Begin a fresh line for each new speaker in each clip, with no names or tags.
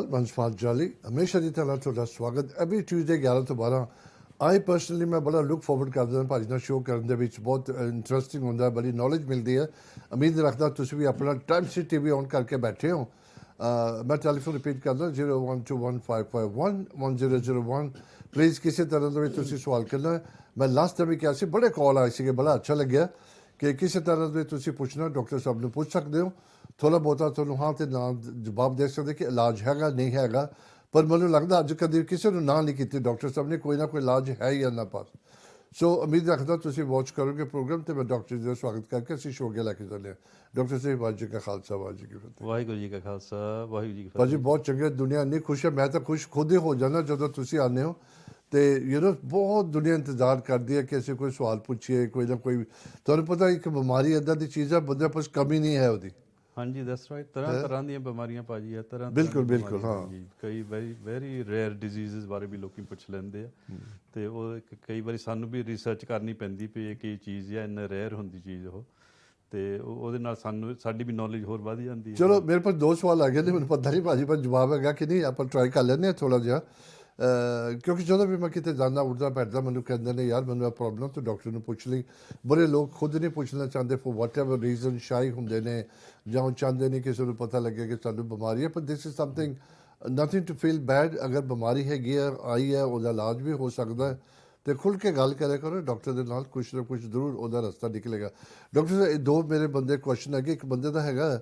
मनसपाल जाली हमेशा की तरह ਤੁਹਾਡਾ ਸਵਾਗਤ ਐਵਰੀ ਟਿਊਜ਼ਡੇ 11 ਤੋਂ 12 ਆਈ ਪਰਸਨਲੀ ਮੈਂ ਬੜਾ ਲੁੱਕ ਫਾਰਵਰਡ ਕਰਦਾ ਭਾਜੀ ਨਾਲ ਸ਼ੋਅ ਕਰਨ ਦੇ ਵਿੱਚ ਬਹੁਤ ਇੰਟਰਸਟਿੰਗ ਹੁੰਦਾ ਬੜੀ ਨੌਲੇਜ ਮਿਲਦੀ ਹੈ ਉਮੀਦ ਰੱਖਦਾ ਤੁਸੀਂ ਵੀ ਆਪਣਾ ਟਾਈਮ ਸੀ ਟੀਵੀ ਔਨ ਕਰਕੇ ਬੈਠੇ ਹੋ मैं ਟੈਲੀਫੋਨ ਰਿਪੀਟ ਕਰਦਾ 0121551001 ਪਲੀਜ਼ ਕਿਸੇ ਤਰ੍ਹਾਂ ਦਾ ਵੀ ਤੁਸੀਂ ਸਵਾਲ ਕਰਨਾ ਮੈਂ ਲਾਸਟ ਟਾਈਮ ਵੀ ਕਿਹਾ ਸੀ ਬੜੇ ਕਾਲ ਆਏ ਸੀਗੇ ਬੜਾ ਅੱਛਾ ਲੱਗਿਆ ਕਿ ਕਿਸੇ ਤਰ੍ਹਾਂ ਦੇ ਤੁਸੀਂ ਪੁੱਛਣਾ ਡਾਕਟਰ ਸਾਹਿਬ ਨੂੰ ਪੁੱਛ ਸਕਦੇ ਹੋ ਥੋੜ੍ਹਾ ਬਹੁਤਾ ਤੁਹਾਨੂੰ ਹਾਂ ਤੇ ਨਾ ਜਵਾਬ ਦੇ ਸਕਦੇ ਕਿ ਇਲਾਜ ਹੈਗਾ ਨਹੀਂ ਹੈਗਾ ਪਰ ਮੈਨੂੰ ਲੱਗਦਾ ਅੱਜ ਕਦੇ ਕਿਸੇ ਨੂੰ ਨਾ ਨਹੀਂ ਕੀਤੀ ਡਾਕਟਰ ਸਾਹਿਬ ਨੇ ਕੋਈ ਨਾ ਕੋਈ ਇਲਾਜ ਹੈ ਜਾਂ ਨਾ ਪਾਸ ਸੋ ਉਮੀਦ ਰੱਖਦਾ ਤੁਸੀਂ ਵਾਚ ਕਰੋਗੇ ਪ੍ਰੋਗਰਾਮ ਤੇ ਮੈਂ ਡਾਕਟਰ ਜੀ ਦਾ ਸਵਾਗਤ ਕਰਕੇ ਅਸੀਂ ਸ਼ੋਅ ਅੱਗੇ ਲੈ ਕੇ ਚੱਲੇ ਹਾਂ ਡਾਕਟਰ ਸਾਹਿਬ ਵਾਹਿਗੁਰੂ ਜੀ ਕਾ ਖਾਲਸਾ ਵਾਹਿਗੁਰੂ ਜੀ ਕੀ ਫਤਿਹ
ਵਾਹਿਗੁਰੂ ਜੀ ਕਾ ਖਾਲਸਾ ਵਾਹਿਗੁਰੂ ਜੀ ਕੀ ਫਤਿਹ
ਭਾਜੀ ਬਹੁਤ ਚੰਗੇ ਦੁਨੀਆ ਇੰਨੀ ਖੁਸ਼ ਹੈ ਮੈਂ ਤਾਂ ਖੁਸ਼ ਖੁਦ ਹੀ ਹੋ ਜਾਂਦਾ ਜਦੋਂ ਤੁਸੀਂ ਆਉਂਦੇ ਹੋ ਤੇ ਬਹੁਤ ਦੁਨੀਆ ਇੰਤਜ਼ਾਰ ਕਰਦੀ ਹੈ ਕਿ ਅਸੀਂ ਕੋਈ ਸਵਾਲ ਪੁੱਛੀਏ ਕੋਈ ਨਾ ਕੋਈ ਤੁਹਾਨੂੰ ਪਤਾ ਇੱਕ ਬਿਮਾਰੀ ਇੱਦਾਂ ਦੀ ਚੀਜ਼ ਹੈ ਬੰਦੇ ਪਾਸ ਕਮੀ ਨਹੀਂ ਹੈ ਉਹਦੀ
ਹਾਂਜੀ ਦੈਟਸ ਰਾਈਟ ਤਰ੍ਹਾਂ ਤਰ੍ਹਾਂ ਦੀਆਂ ਬਿਮਾਰੀਆਂ ਭਾਜੀ ਆ ਤਰ੍ਹਾਂ
ਬਿਲਕੁਲ ਬਿਲਕੁਲ ਹਾਂ
ਕਈ ਵੈਰੀ ਰੇਅਰ ਡਿਜ਼ੀਜ਼ਸ ਬਾਰੇ ਵੀ ਲੋਕੀ ਪੁੱਛ ਲੈਂਦੇ ਆ ਤੇ ਉਹ ਕਈ ਵਾਰੀ ਸਾਨੂੰ ਵੀ ਰਿਸਰਚ ਕਰਨੀ ਪੈਂਦੀ ਵੀ ਇਹ ਕੀ ਚੀਜ਼ ਹੈ ਇੰਨਾ ਰੇਅਰ ਹੁੰਦੀ ਚੀਜ਼ ਉਹ ਤੇ ਉਹਦੇ ਨਾਲ ਸਾਡੀ ਵੀ ਨੌਲੇਜ ਹੋਰ ਵੱਧ ਜਾਂਦੀ ਹੈ
ਚਲੋ ਮੇਰੇ ਪਾਸ ਦੋ ਸਵਾਲ ਆ ਗਏ ਨੇ ਮੈਨੂੰ ਪਤਾ ਨਹੀਂ ਭਾਜੀ ਪਰ ਜਵਾਬ ਹੈਗਾ ਕਿ ਨਹੀਂ ਆਪਾਂ ਟਰਾਈ ਕਰ ਲੈਂਦੇ ਹਾਂ ਥੋੜ੍ਹਾ ਜਿਹਾ ਕਿਉਂਕਿ ਜਦੋਂ ਵੀ ਮੈਂ ਕਿਤੇ ਜਾਂਦਾ ਉੱਠਦਾ ਬੈਠਦਾ ਮੈਨੂੰ ਕਹਿੰਦੇ ਨੇ ਯਾਰ ਮੈਨੂੰ ਇਹ ਪ੍ਰੋਬਲਮ ਤੂੰ ਡਾਕਟਰ ਨੂੰ ਪੁੱਛ ਲਈ ਬੜੇ ਲੋਕ ਖੁਦ ਨਹੀਂ ਪੁੱਛਣਾ ਚਾਹੁੰਦੇ ਫੋਰ ਵਾਟ ਐਵਰ ਰੀਜ਼ਨ ਸ਼ਾਈ ਹੁੰਦੇ ਨੇ ਜਾਂ ਉਹ ਚਾਹੁੰਦੇ ਨਹੀਂ ਕਿਸੇ ਨੂੰ ਪਤਾ ਲੱਗੇ ਕਿ ਸਾਨੂੰ ਬਿਮਾਰੀ ਹੈ ਪਰ this is something nothing to feel bad ਅਗਰ ਬਿਮਾਰੀ ਹੈਗੀ ਹੈ ਆਈ ਹੈ ਉਹਦਾ ਇਲਾਜ ਵੀ ਹੋ ਸਕਦਾ ਹੈ ਤੇ ਖੁੱਲ੍ਹ ਕੇ ਗੱਲ ਕਰਿਆ ਕਰੋ ਡਾਕਟਰ ਦੇ ਨਾਲ ਕੁਛ ਨਾ ਕੁਛ ਜ਼ਰੂਰ ਉਹਦਾ ਰਸਤਾ ਨਿਕਲੇਗਾ ਡਾਕਟਰ ਸਾਹਿਬ ਇਹ ਦੋ ਮੇਰੇ ਬੰਦੇ ਕੁਐਸਚਨ ਹੈਗੇ ਇੱਕ ਬੰਦੇ ਦਾ ਹੈਗਾ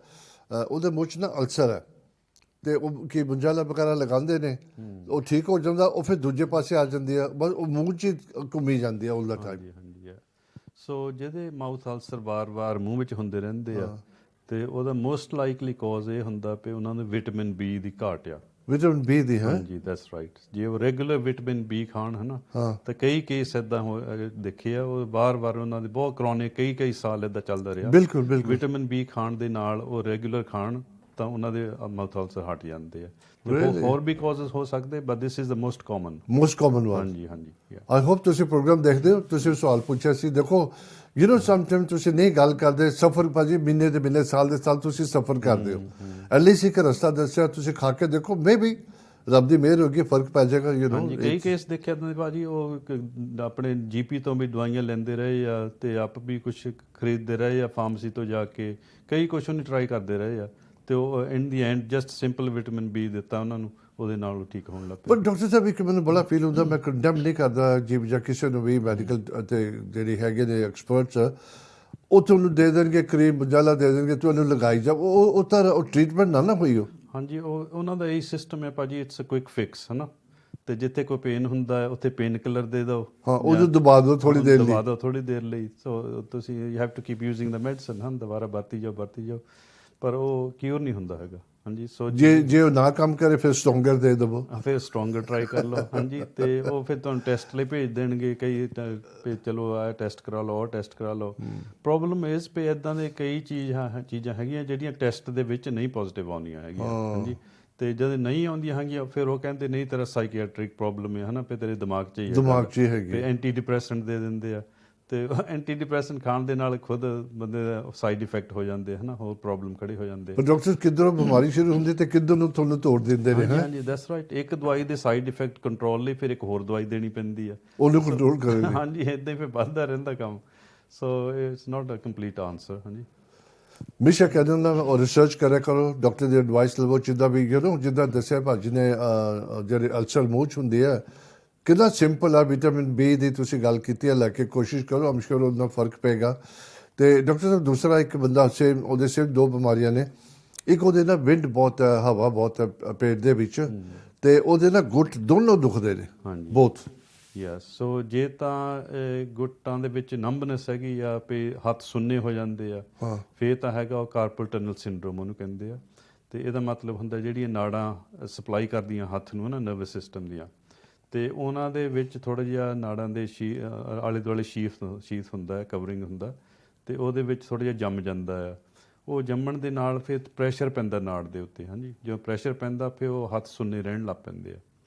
ਉਹਦੇ ਮੂੰਹ 'ਚ ਨਾ ਅਲਸਰ ਹੈ ਤੇ ਉਹ ਕੀ ਮੁੰਜਾਲਾ ਵਗੈਰਾ ਲਗਾਉਂਦੇ ਨੇ ਉਹ ਠੀਕ ਹੋ ਜਾਂਦਾ ਉਹ ਫਿਰ ਦੂਜੇ ਪਾਸੇ ਆ ਜਾਂਦੀ ਆ ਬਸ ਉਹ ਮੂੰਹ 'ਚ ਘੁੰਮੀ ਜਾਂਦੀ ਆ ਆਲ ਦਾ ਟਾਈਮ
ਹਾਂਜੀ ਸੋ ਜਿਹਦੇ ਮਾਊਥ ਅਲਸਰ ਵਾਰ-ਵਾਰ ਮੂੰਹ ਵਿੱਚ ਹੁੰਦੇ ਰਹਿੰਦੇ ਆ ਤੇ ਉਹਦਾ ਮੋਸਟ ਲਾਈਕਲੀ ਕਾਜ਼ ਇਹ ਹੁੰਦਾ ਕਿ ਉਹਨਾਂ ਨੂੰ ਵਿਟਾਮਿਨ ਬੀ ਦੀ ਘਾਟ ਆ
ਵਿਟਾਮਿਨ ਬੀ ਦੀ ਹੈ
ਹਾਂਜੀ ਦੈਟਸ ਰਾਈਟ ਜੇ ਉਹ ਰੈਗੂਲਰ ਵਿਟਾਮਿਨ ਬੀ ਖਾਣ ਹਨਾ ਤਾਂ ਕਈ ਕੇਸ ਇਦਾਂ ਦੇਖੇ ਆ ਉਹ ਵਾਰ-ਵਾਰ ਉਹਨਾਂ ਦੇ ਬਹੁਤ ਕ੍ਰੋਨਿਕ ਕਈ ਸਾਲ ਇਦਾਂ ਚੱਲਦਾ ਰਿਹਾ
ਬਿਲਕੁਲ ਬਿਲਕੁਲ
ਵਿਟਾਮਿਨ ਬੀ ਖਾਣ ਦੇ ਨਾਲ ਉਹ ਰੈਗੂਲਰ ਖਾਣ ਤਾਂ ਉਹਨਾਂ ਦੇ ਮਾਊਥ ਅਲਸਰ ਹਟ ਜਾਂਦੇ ਆ ਹੋਰ ਵੀ ਕਾਜ਼ਸ ਹੋ ਸਕਦੇ but this is the most common
one
ਹਾਂਜੀ
ਆਈ ਹੋਪ ਤੁਸੀਂ ਪ੍ਰੋਗਰਾਮ ਦੇਖਦੇ ਹੋ ਤੁਸੀਂ ਸਵਾਲ ਪੁੱਛਿਆ ਸੀ ਦੇਖੋ ਸਮਟਾਈਮ ਤੁਸੀਂ ਨਹੀਂ ਗੱਲ ਕਰਦੇ ਸਫਰ ਭਾਜੀ ਮਹੀਨੇ ਦੇ ਮਹੀਨੇ ਸਾਲ ਦੇ ਸਾਲ ਤੁਸੀਂ ਸਫਰ ਕਰਦੇ ਹੋ ਐਟਲੀਸਟ ਇੱਕ ਰਸਤਾ ਦੱਸਿਆ ਤੁਸੀਂ ਖਾ ਕੇ ਦੇਖੋ ਮੇ ਵੀ ਰੱਬ ਦੀ ਮਿਹਰ ਹੋਗੀ ਫਰਕ ਪੈ ਜਾਏਗਾ
ਹਾਂਜੀ ਕਈ ਕੇਸ ਦੇਖਿਆ ਤੁਸੀਂ ਭਾਜੀ ਉਹ ਆਪਣੇ ਜੀਪੀ ਤੋਂ ਵੀ ਦਵਾਈਆਂ ਲੈਂਦੇ ਰਹੇ ਆ ਤੇ ਆਪ ਵੀ ਕੁਝ ਖਰੀਦਦੇ ਰਹੇ ਆ ਫਾਰਮੇਸੀ ਤੋਂ ਜਾ ਕੇ ਕਈ ਕੁਛ ਉਹਨੇ ਟਰਾਈ ਕਰਦੇ ਰਹੇ ਆ ਤੇ ਉਹ ਇਨ ਦੀ and just simple vitamin B ਦਿੱਤਾ ਉਹਨਾਂ ਨੂੰ ਉਹਦੇ ਨਾਲ ਉਹ ਠੀਕ ਹੋਣ ਲੱਗ ਪਏ
ਪਰ ਡਾਕਟਰ ਸਾਹਿਬ ਇੱਕ ਮੈਨੂੰ ਬੜਾ ਫੀਲ ਹੁੰਦਾ ਮੈਂ ਕੰਡੈਮ ਨਹੀਂ ਕਰਦਾ ਜਿਵੇਂ ਜਾਂ ਕਿਸੇ ਨੂੰ ਵੀ ਮੈਡੀਕਲ ਅਤੇ ਜਿਹੜੇ ਹੈਗੇ ਨੇ ਐਕਸਪਰਟਸ ਉਹ ਤੁਹਾਨੂੰ ਦੇ ਦੇਣਗੇ ਕਰੀਮ ਮੁੰਜਾਲਾ ਦੇ ਦੇਣਗੇ ਤੁਹਾਨੂੰ ਲਗਾਈ ਜਾ ਉਹ ਤਾਂ ਉਹ ਟ੍ਰੀਟਮੈਂਟ ਨਾ ਹੋਈ ਉਹ
ਹਾਂਜੀ ਉਹਨਾਂ ਦਾ ਇਹੀ ਸਿਸਟਮ ਹੈ ਭਾਜੀ ਇਟਸ ਅ ਕੁਇਕ ਫਿਕਸ ਹੈ ਨਾ ਤੇ ਜਿੱਥੇ ਕੋਈ ਪੇਨ ਹੁੰਦਾ ਹੈ ਉੱਥੇ ਪੇਨ ਕਿਲਰ ਦੇ ਦਿਓ
ਹਾਂ ਉਹਨੂੰ ਦਬਾ ਦਿਓ ਥੋੜੀ
ਦੇਰ ਲਈ ਸੋ ਤੁਸੀਂ you have to keep using the medicine ਹਾਂ ਦੁਬਾਰਾ ਵਰਤੀ ਜਾਓ ਪਰ ਉਹ ਕਿਉਰ ਨਹੀਂ ਹੁੰਦਾ ਹੈਗਾ ਹਾਂਜੀ ਸੋ
ਜੇ ਉਹ ਨਾ ਕੰਮ ਕਰੇ ਫਿਰ ਸਟਰੋਂਗਰ ਦੇ ਦੇਵੋ
ਫਿਰ ਸਟਰੋਂਗਰ ਟਰਾਈ ਕਰ ਲਓ ਹਾਂਜੀ ਤੇ ਉਹ ਫਿਰ ਤੁਹਾਨੂੰ ਟੈਸਟ ਲਈ ਭੇਜ ਦੇਣਗੇ ਕਈ ਚਲੋ ਆ ਟੈਸਟ ਕਰਾ ਲਓ ਪ੍ਰੋਬਲਮ ਇਸ ਪੇ ਇਦਾਂ ਦੇ ਕਈ ਚੀਜ਼ਾਂ ਹੈਗੀਆਂ ਜਿਹੜੀਆਂ ਟੈਸਟ ਦੇ ਵਿੱਚ ਨਹੀਂ ਪੋਜ਼ਿਟਿਵ ਆਉਂਦੀਆਂ ਹੈਗੀਆਂ ਹਾਂਜੀ ਤੇ ਜਦ ਨਹੀਂ ਆਉਂਦੀਆਂ ਹੈਗੀਆਂ ਫਿਰ ਉਹ ਕਹਿੰਦੇ ਨਹੀਂ ਤੇਰਾ ਸਾਈਕੀਆਟ੍ਰਿਕ ਪ੍ਰੋਬਲਮ ਹੈ ਹਨਾ ਫਿਰ ਤੇਰੇ ਦਿਮਾਗ 'ਚ ਹੀ
ਹੈਗੀ
ਤੇ ਐਂਟੀ ਡਿਪਰੈਸੈਂਟ ਦੇ ਦਿੰਦੇ ਆ ਤੇ ਐਂਟੀ ਡਿਪਰੈਸੈਂਟ ਖਾਣ ਦੇ ਨਾਲ ਖੁਦ ਬੰਦੇ ਦਾ ਸਾਈਡ ਇਫੈਕਟ ਹੋ ਜਾਂਦੇ ਹਨਾ ਹੋਰ ਪ੍ਰੋਬਲਮ ਖੜੇ ਹੋ ਜਾਂਦੇ
ਪਰ ਡਾਕਟਰ ਕਿੱਧਰੋਂ ਬਿਮਾਰੀ ਸ਼ੁਰੂ ਹੁੰਦੀ ਤੇ ਕਿੱਧਰ ਨੂੰ ਤੁਹਾਨੂੰ ਤੋੜ ਦਿੰਦੇ ਨੇ
ਹਾਂਜੀ ਦੈਟਸ ਰਾਈਟ ਇੱਕ ਦਵਾਈ ਦੇ ਸਾਈਡ ਇਫੈਕਟ ਕੰਟਰੋਲ ਲਈ ਫਿਰ ਇੱਕ ਹੋਰ ਦਵਾਈ ਦੇਣੀ ਪੈਂਦੀ ਆ
ਉਹਨੂੰ ਕੰਟਰੋਲ ਕਰਨ ਲਈ
ਹਾਂਜੀ ਇਦਾਂ ਹੀ ਫਿਰ ਵੱਧਦਾ ਰਹਿੰਦਾ ਕੰਮ so it's not a complete answer ਹਾਂਜੀ
ਹਮੇਸ਼ਾ ਕਹਿ ਦਿੰਦਾ ਔਰ ਰਿਸਰਚ ਕਰਿਆ ਕਰੋ ਡਾਕਟਰ ਦੀ ਐਡਵਾਈਸ ਲਵੋ ਜਿੱਦਾਂ ਵੀ ਜਿੱਦਾਂ ਦੱਸਿਆ ਭਾਜੀ ਨੇ ਜਿਹੜੇ ਅਲਸਰ ਮੂੰਹ 'ਚ ਹੁੰਦੀ ਹੈ ਕਿੰਨਾ ਸਿੰਪਲ ਆ ਵਿਟਾਮਿਨ ਬੀ ਦੀ ਤੁਸੀਂ ਗੱਲ ਕੀਤੀ ਹੈ ਲੈ ਕੇ ਕੋਸ਼ਿਸ਼ ਕਰੋ ਆਮ ਸ਼ੋਰ ਉਹਦਾ ਫਰਕ ਪਏਗਾ ਤੇ ਡਾਕਟਰ ਸਾਹਿਬ ਦੂਸਰਾ ਇੱਕ ਬੰਦਾ ਉਹਦੇ ਸਿਰਫ ਦੋ ਬਿਮਾਰੀਆਂ ਨੇ ਇੱਕ ਉਹਦੇ ਨਾਲ ਵਿੰਡ ਬਹੁਤ ਹੈ ਹਵਾ ਬਹੁਤ ਹੈ ਪੇਟ ਦੇ ਵਿੱਚ ਤੇ ਉਹਦੇ ਨਾਲ ਗੁੱਟ ਦੋਨੋਂ ਦੁਖਦੇ ਨੇ ਬਹੁਤ
ਯੈਸ ਸੋ ਜੇ ਤਾਂ ਗੁੱਟਾਂ ਦੇ ਵਿੱਚ ਨੰਬਨੈਸ ਹੈਗੀ ਆ ਵੀ ਹੱਥ ਸੁੰਨੇ ਹੋ ਜਾਂਦੇ ਆ ਫਿਰ ਤਾਂ ਹੈਗਾ ਉਹ ਕਾਰਪਲ ਟਨਲ ਸਿੰਡਰੋਮ ਉਹਨੂੰ ਕਹਿੰਦੇ ਆ ਤੇ ਇਹਦਾ ਮਤਲਬ ਹੁੰਦਾ ਜਿਹੜੀਆਂ ਨਾੜਾਂ ਸਪਲਾਈ ਕਰਦੀਆਂ ਹੱਥ ਨੂੰ ਨਾ ਨਰਵਸ ਸਿਸਟਮ ਦੀਆਂ ਤੇ ਉਹਨਾਂ ਦੇ ਵਿੱਚ ਥੋੜਾ ਜਿਹਾ ਨਾੜਾਂ ਦੇ ਆਲੇ ਦੁਆਲੇ ਸ਼ੀਥ ਹੁੰਦਾ ਹੈ ਕਵਰਿੰਗ ਹੁੰਦਾ ਤੇ ਉਹਦੇ ਵਿੱਚ ਥੋੜਾ ਜਿਹਾ ਜੰਮ ਜਾਂਦਾ ਆ ਉਹ ਜੰਮਣ ਦੇ ਨਾਲ ਫਿਰ ਪ੍ਰੈਸ਼ਰ ਪੈਂਦਾ ਨਾੜ ਦੇ ਉੱਤੇ ਹਾਂਜੀ ਜਦੋਂ ਪ੍ਰੈਸ਼ਰ ਪੈਂਦਾ ਫਿਰ ਉਹ ਹੱਥ ਸੁੰਨੇ ਰਹਿਣ ਲੱਗ ਪੈਂਦੇ ਆ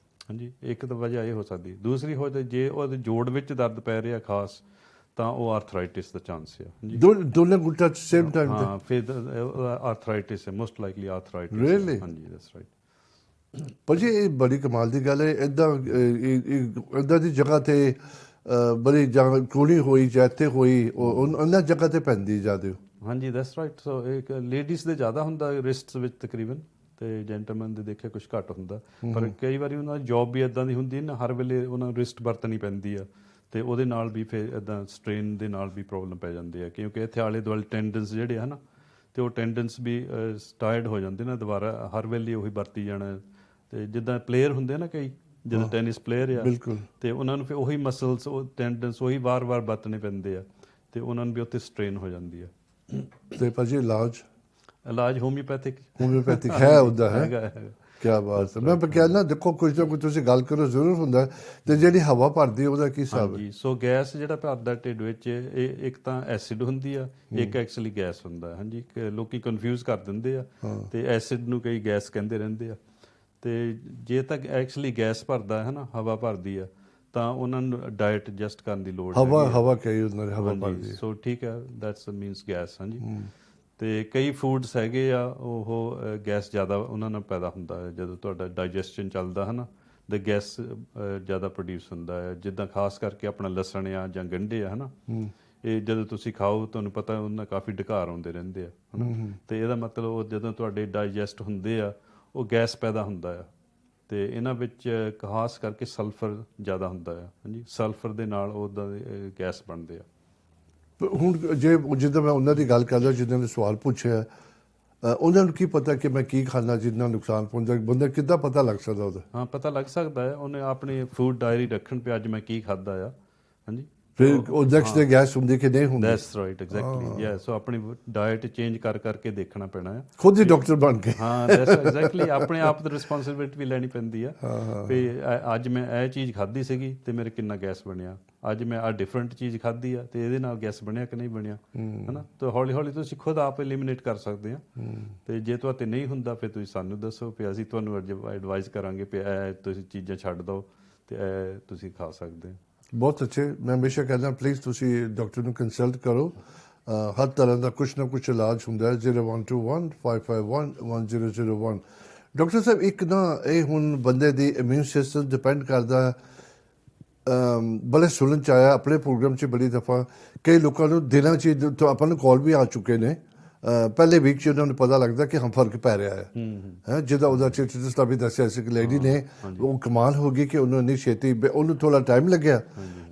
ਹਾਂਜੀ ਇੱਕ ਤਾਂ ਵਜ੍ਹਾ ਇਹ ਹੋ ਸਕਦੀ ਦੂਸਰੀ ਹੋ ਜਾਏ ਜੇ ਉਹਦੇ ਜੋੜ ਵਿੱਚ ਦਰਦ ਪੈ ਰਿਹਾ ਖਾਸ ਤਾਂ ਉਹ ਆਰਥਰਾਈਟਿਸ ਦਾ ਚਾਂਸ ਹੈ ਜੀ
ਦੋਨੇ ਗੁੱਟਾਂ ਸੇਮ ਟਾਈਮ
ਹਾਂ ਫਿਰ ਆਰਥਰਾਈਟਿਸ ਹੈ ਮੋਸਟ ਲਾਈਕਲੀ ਆਰਥਰਾਈਟਿਸ
ਰੀਅਲੀ
ਹਾਂਜੀ ਦੈਟਸ ਰਾਈਟ
ਭਾਜੀ ਇਹ ਬੜੀ ਕਮਾਲ ਦੀ ਗੱਲ ਹੈ। ਇੱਦਾਂ ਦੀ ਜਗ੍ਹਾ ਤੇ ਬੜੀ ਜਾਂ ਕੁੜੀ ਹੋਈ ਜਾਂ ਇੱਥੇ ਹੋਈ ਉਹਨਾਂ ਜਗ੍ਹਾ ਤੇ ਪੈਂਦੀ ਜ਼ਿਆਦਾ।
ਹਾਂਜੀ ਦੈਟਸ ਰਾਈਟ। ਸੋ ਇੱਕ ਲੇਡੀਜ਼ ਦੇ ਜ਼ਿਆਦਾ ਹੁੰਦਾ ਰਿਸਟਸ ਵਿੱਚ ਤਕਰੀਬਨ, ਤੇ ਜੈਂਟਲਮੈਨ ਦੇ ਦੇਖਿਆ ਕੁਝ ਘੱਟ ਹੁੰਦਾ। ਪਰ ਕਈ ਵਾਰੀ ਉਹਨਾਂ ਦੀ ਜੌਬ ਵੀ ਇਦਾਂ ਦੀ ਹੁੰਦੀ ਨਾ, ਹਰ ਵੇਲੇ ਉਹਨਾਂ ਨੂੰ ਰਿਸਟ ਵਰਤਣੀ ਪੈਂਦੀ ਆ, ਤੇ ਉਹਦੇ ਨਾਲ ਵੀ ਫਿਰ ਇਦਾਂ ਸਟ੍ਰੇਨ ਦੇ ਨਾਲ ਵੀ ਪ੍ਰੋਬਲਮ ਪੈ ਜਾਂਦੀ ਆ, ਕਿਉਂਕਿ ਇੱਥੇ ਆਲੇ ਦੁਆਲੇ ਟੈਂਡਨਸ ਜਿਹੜੇ ਆ ਨਾ, ਤੇ ਉਹ ਟੈਂਡਨਸ ਵੀ ਟਾਇਰਡ ਹੋ ਜਾਂਦੇ ਨਾ, ਦੁਬਾਰਾ ਹਰ ਵੇਲੇ ਉਹੀ ਵਰਤੀ ਜਾਣਾ। ਤੇ ਜਿੱਦਾਂ ਪਲੇਅਰ ਹੁੰਦੇ ਆ ਨਾ ਕਈ, ਜਿੱਦਾਂ ਟੈਨਿਸ ਪਲੇਅਰ ਆ,
ਬਿਲਕੁਲ, ਤੇ
ਉਹਨਾਂ ਨੂੰ ਫਿਰ ਉਹੀ ਮਸਲਸ, ਉਹ ਟੈਂਡਨਸ ਉਹੀ ਵਾਰ-ਵਾਰ ਵਰਤਣੇ ਪੈਂਦੇ ਆ, ਤੇ ਉਹਨਾਂ ਨੂੰ ਵੀ ਉੱਥੇ ਸਟ੍ਰੇਨ ਹੋ ਜਾਂਦੀ ਆ।
ਤੇ ਭਾਜੀ
ਇਲਾਜ
ਹੋਮਿਓਪੈਥਿਕ ਹੈ ਉਹਦਾ ਹੈ।
ਹੈਗਾ।
ਕਿਆ ਬਾਤ ਹੈ। ਮੈਂ ਕਹਿੰਦਾ ਦੇਖੋ ਕੁਝ ਨਾ ਕੁਝ ਤੁਸੀਂ ਗੱਲ ਕਰੋ ਜ਼ਰੂਰ ਹੁੰਦਾ। ਤੇ ਜਿਹੜੀ ਹਵਾ ਭਰਦੀ ਉਹਦਾ ਕੀ ਹਿਸਾਬ ਹੈ?
ਸੋ ਗੈਸ ਜਿਹੜਾ ਭਰਦਾ ਢਿੱਡ ਵਿੱਚ, ਇਹ ਇੱਕ ਤਾਂ ਐਸਿਡ ਹੁੰਦੀ ਆ, ਇੱਕ ਐਕਚੁਅਲੀ ਗੈਸ ਹੁੰਦਾ। ਹਾਂਜੀ, ਲੋਕੀ ਕਨਫਿਊਜ਼ ਕਰ ਦਿੰਦੇ ਆ, ਤੇ ਐਸਿਡ ਨੂੰ ਕਈ ਗੈਸ ਕਹਿੰਦੇ ਰਹਿੰਦੇ ਆ। ਤੇ ਜੇ ਤਾਂ ਐਕਚੁਅਲੀ ਗੈਸ ਭਰਦਾ ਹੈ ਨਾ, ਹਵਾ ਭਰਦੀ ਆ, ਤਾਂ ਉਹਨਾਂ ਨੂੰ ਡਾਇਟ ਐਡਜਸਟ ਕਰਨ ਦੀ ਲੋੜ
ਹਵਾ ਕਹੀ ਉਹਨਾਂ ਨੇ, ਹਵਾ ਭਰਦੀ।
ਸੋ ਠੀਕ ਹੈ, ਦੈਟਸ ਮੀਨਸ ਗੈਸ। ਹਾਂਜੀ, ਤੇ ਕਈ ਫੂਡਸ ਹੈਗੇ ਆ ਉਹ ਗੈਸ ਜ਼ਿਆਦਾ ਉਹਨਾਂ ਨਾਲ ਪੈਦਾ ਹੁੰਦਾ ਹੈ। ਜਦੋਂ ਤੁਹਾਡਾ ਡਾਈਜੈਸਸ਼ਨ ਚੱਲਦਾ ਹੈ ਨਾ, ਤੇ ਗੈਸ ਜ਼ਿਆਦਾ ਪ੍ਰੋਡਿਊਸ ਹੁੰਦਾ ਹੈ। ਜਿੱਦਾਂ ਖਾਸ ਕਰਕੇ ਆਪਣਾ ਲਸਣ ਆ ਜਾਂ ਗੰਢੇ ਆ, ਹੈ ਨਾ, ਇਹ ਜਦੋਂ ਤੁਸੀਂ ਖਾਓ ਤੁਹਾਨੂੰ ਪਤਾ ਉਹਨਾਂ ਕਾਫੀ ਢਕਾਰ ਆਉਂਦੇ ਰਹਿੰਦੇ ਆ, ਹੈ ਨਾ। ਤੇ ਇਹਦਾ ਮਤਲਬ ਉਹ ਜਦੋਂ ਤੁਹਾਡੇ ਡਾਈਜੈਸਟ ਹੁੰਦੇ ਆ, ਉਹ ਗੈਸ ਪੈਦਾ ਹੁੰਦਾ ਆ। ਤੇ ਇਹਨਾਂ ਵਿੱਚ ਖਾਸ ਕਰਕੇ ਸਲਫਰ ਜ਼ਿਆਦਾ ਹੁੰਦਾ ਆ। ਹਾਂਜੀ, ਸਲਫਰ ਦੇ ਨਾਲ ਉੱਦਾਂ ਦੇ ਗੈਸ ਬਣਦੇ ਆ।
ਹੁਣ ਜੇ ਜਿੱਦਾਂ ਮੈਂ ਉਹਨਾਂ ਦੀ ਗੱਲ ਕਰਦਾ, ਜਿੱਦਾਂ ਦੇ ਸਵਾਲ ਪੁੱਛਿਆ, ਉਹਨਾਂ ਨੂੰ ਕੀ ਪਤਾ ਕਿ ਮੈਂ ਕੀ ਖਾਣਾ ਜਿੰਨਾ ਨੁਕਸਾਨ ਪਹੁੰਚਾ? ਬੰਦਾ ਕਿੱਦਾਂ ਪਤਾ ਲੱਗ ਸਕਦਾ ਉਹਦਾ?
ਹਾਂ, ਪਤਾ ਲੱਗ ਸਕਦਾ ਹੈ। ਉਹਨੇ ਆਪਣੀ ਫੂਡ ਡਾਇਰੀ ਰੱਖਣ ਪਿਆ, ਅੱਜ ਮੈਂ ਕੀ ਖਾਧਾ ਆ। ਹਾਂਜੀ,
ਫਿਰ ਉਹ ਨੈਕਸਟ ਡੇ ਗੈਸ ਹੁੰਦੀ ਕਿ ਨਹੀਂ ਹੁੰਦੀ?
That's right, exactly. ਯਾ, ਸੋ ਆਪਣੀ ਡਾਇਟ ਚੇਂਜ ਕਰਕੇ ਦੇਖਣਾ ਪੈਣਾ ਹੈ,
ਖੁਦ ਹੀ ਡਾਕਟਰ ਬਣ ਕੇ।
ਹਾਂ, ਦੈਟਸ ਐਗਜ਼ੈਕਟਲੀ। ਆਪਣੇ ਆਪ ਦੀ ਰਿਸਪੌਂਸਿਬਿਲਿਟੀ ਵੀ ਲੈਣੀ ਪੈਂਦੀ ਆ ਵੀ ਅੱਜ ਮੈਂ ਇਹ ਚੀਜ਼ ਖਾਧੀ ਸੀਗੀ ਤੇ ਮੇਰੇ ਕਿੰਨਾ ਗੈਸ ਬਣਿਆ, ਅੱਜ ਮੈਂ ਆਹ ਡਿਫਰੈਂਟ ਚੀਜ਼ ਖਾਧੀ ਆ ਤੇ ਇਹਦੇ ਨਾਲ ਗੈਸ ਬਣਿਆ ਕਿ ਨਹੀਂ ਬਣਿਆ, ਹੈ ਨਾ। ਤਾਂ ਹੌਲੀ ਹੌਲੀ ਤੁਸੀਂ ਖੁਦ ਆਪ ਐਲੀਮੀਨੇਟ ਕਰ ਸਕਦੇ ਆ। ਤੇ ਜੇ ਤੁਹਾਡੇ ਨਹੀਂ ਹੁੰਦਾ ਫਿਰ ਤੁਸੀਂ ਸਾਨੂੰ ਦੱਸੋ, ਫਿਰ ਅਸੀਂ ਤੁਹਾਨੂੰ ਐਡਵਾਈਸ ਕਰਾਂਗੇ ਵੀ ਇਹ ਤੁਸੀਂ ਚੀਜ਼ਾਂ ਛੱਡ ਦਿਓ ਤੇ ਇਹ ਤੁਸੀਂ ਖਾ ਸਕਦੇ ਹੋ।
ਬਹੁਤ ਅੱਛੇ। ਮੈਂ ਹਮੇਸ਼ਾ ਕਹਿੰਦਾ ਪਲੀਜ਼ ਤੁਸੀਂ ਡਾਕਟਰ ਨੂੰ ਕੰਸਲਟ ਕਰੋ। ਹਰ ਤਰ੍ਹਾਂ ਦਾ ਕੁਛ ਨਾ ਕੁਛ ਇਲਾਜ ਹੁੰਦਾ ਹੈ। 0121551001। ਡਾਕਟਰ ਸਾਹਿਬ, ਇੱਕ ਨਾ ਇਹ ਹੁਣ ਬੰਦੇ ਦੀ ਇਮਿਊਨ ਸਿਸਟਮ ਡਿਪੈਂਡ ਕਰਦਾ। ਬੜੇ ਸੁਣਨ 'ਚ ਆਇਆ ਆਪਣੇ ਪ੍ਰੋਗਰਾਮ 'ਚ ਬੜੀ ਦਫਾ, ਕਈ ਲੋਕਾਂ ਨੂੰ ਦਿਨਾਂ 'ਚ ਆਪਾਂ ਨੂੰ ਕਾਲ ਵੀ ਆ ਚੁੱਕੇ ਨੇ, ਪਹਿਲੇ ਵੀਕ 'ਚ ਉਹਨਾਂ ਨੂੰ ਪਤਾ ਲੱਗਦਾ ਕਿ ਹਾਂ ਫਰਕ ਪੈ ਰਿਹਾ ਹੈ। ਜਿੱਦਾਂ ਉਹਦਾ ਚਿੱਟਾ ਵੀ ਦੱਸਿਆ ਸੀ ਕਿ ਲੇਡੀ ਨੇ, ਉਹ ਕਮਾਲ ਹੋ ਗਈ ਕਿ ਉਹਨੂੰ ਇੰਨੀ ਛੇਤੀ, ਉਹਨੂੰ ਥੋੜ੍ਹਾ ਟਾਈਮ ਲੱਗਿਆ,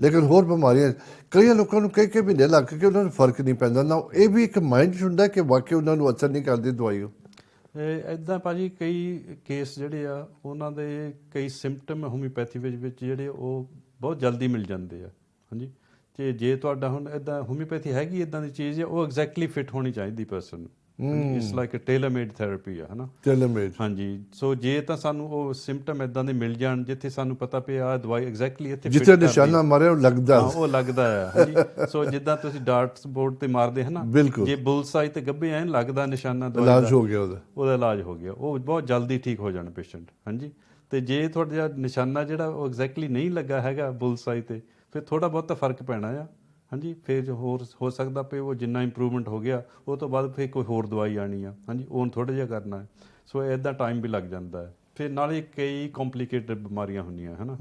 ਲੇਕਿਨ ਹੋਰ ਬਿਮਾਰੀਆਂ ਕਈ ਲੋਕਾਂ ਨੂੰ ਕਈ ਮਹੀਨੇ ਲੱਗ ਕੇ ਉਹਨਾਂ ਨੂੰ ਫਰਕ ਨਹੀਂ ਪੈਂਦਾ ਨਾ। ਇਹ ਵੀ ਇੱਕ ਮਾਈਂਡ 'ਚ ਹੁੰਦਾ ਕਿ ਵਾਕਿਆ ਉਹਨਾਂ ਨੂੰ ਅਸਰ ਨਹੀਂ ਕਰਦੀ ਦਵਾਈ ਉਹ।
ਇੱਦਾਂ ਭਾਜੀ ਕਈ ਕੇਸ ਜਿਹੜੇ ਆ ਉਹਨਾਂ ਦੇ ਕਈ ਸਿੰਪਟਮ ਹੋਮਿਓਪੈਥੀ ਵਿੱਚ ਜਿਹੜੇ ਉਹ ਬਹੁਤ ਜਲਦੀ ਮਿਲ ਜਾਂਦੇ ਆ। ਹਾਂਜੀ, ਤੇ ਜੇ ਤੁਹਾਡਾ ਹੁਣ ਇੱਦਾਂ ਹੋਮਿਓਪੈਥੀ ਹੈਗੀ ਇੱਦਾਂ ਦੀ ਚੀਜ਼ ਹੈ, ਉਹ ਐਗਜ਼ੈਕਟਲੀ ਫਿਟ ਹੋਣੀ ਚਾਹੀਦੀ ਪਰਸਨ ਨੂੰ। It's like a tailor made therapy ਆ, ਹੈ ਨਾ।
Tailor made.
ਹਾਂਜੀ, ਸੋ ਜੇ ਤਾਂ ਸਾਨੂੰ ਉਹ ਸਿੰਪਟਮ ਇੱਦਾਂ ਦੇ ਮਿਲ ਜਾਣ ਜਿੱਥੇ ਸਾਨੂੰ ਪਤਾ ਪਿਆ ਆਹ ਦਵਾਈ ਐਗਜ਼ੈਕਟਲੀ ਇੱਥੇ
ਜਿੱਥੇ ਨਿਸ਼ਾਨਾ ਮਾਰਿਆ ਉਹ ਲੱਗਦਾ,
ਉਹ ਲੱਗਦਾ ਆ। ਹਾਂਜੀ, ਸੋ ਜਿੱਦਾਂ ਤੁਸੀਂ ਡਾਰਟਸ ਬੋਰਡ ਤੇ ਮਾਰਦੇ ਹੈ ਨਾ,
ਬਿਲਕੁਲ,
ਜੇ ਬੁਲਸਾਈ ਤੇ ਗੱਭੇ ਐਨ ਲੱਗਦਾ ਨਿਸ਼ਾਨਾ,
ਇਲਾਜ ਹੋ ਗਿਆ
ਉਹਦਾ ਇਲਾਜ ਹੋ ਗਿਆ, ਉਹ ਬਹੁਤ ਜਲਦੀ ਠੀਕ ਹੋ ਜਾਣ ਪੇਸ਼ੈਂਟ। ਹਾਂਜੀ, ਤੇ ਜੇ ਤੁਹਾਡਾ ਜਿਹਾ ਨਿਸ਼ਾਨਾ ਜਿਹੜਾ ਉਹ ਐਗਜ਼ੈਕਟਲੀ ਨਹੀਂ ਲੱਗਾ ਹੈਗਾ ਬੁਲਸਾਈ ਤੇ, ਫਿਰ ਥੋੜ੍ਹਾ ਬਹੁਤ ਤਾਂ ਫਰਕ ਪੈਣਾ ਆ। ਹਾਂਜੀ, ਫਿਰ ਹੋਰ ਹੋ ਸਕਦਾ ਪਈ ਉਹ ਜਿੰਨਾ ਇੰਪਰੂਵਮੈਂਟ ਹੋ ਗਿਆ ਉਹ ਤੋਂ ਬਾਅਦ ਫਿਰ ਕੋਈ ਹੋਰ ਦਵਾਈ ਆਉਣੀ ਆ। ਹਾਂਜੀ, ਉਹਨੂੰ ਥੋੜ੍ਹਾ ਜਿਹਾ ਕਰਨਾ ਹੈ। ਸੋ ਇੱਦਾਂ ਟਾਈਮ ਵੀ ਲੱਗ ਜਾਂਦਾ ਹੈ। ਫਿਰ ਨਾਲੇ ਕਈ ਕੰਪਲੀਕੇਟਡ ਬਿਮਾਰੀਆਂ ਹੁੰਦੀਆਂ, ਹੈ ਨਾ,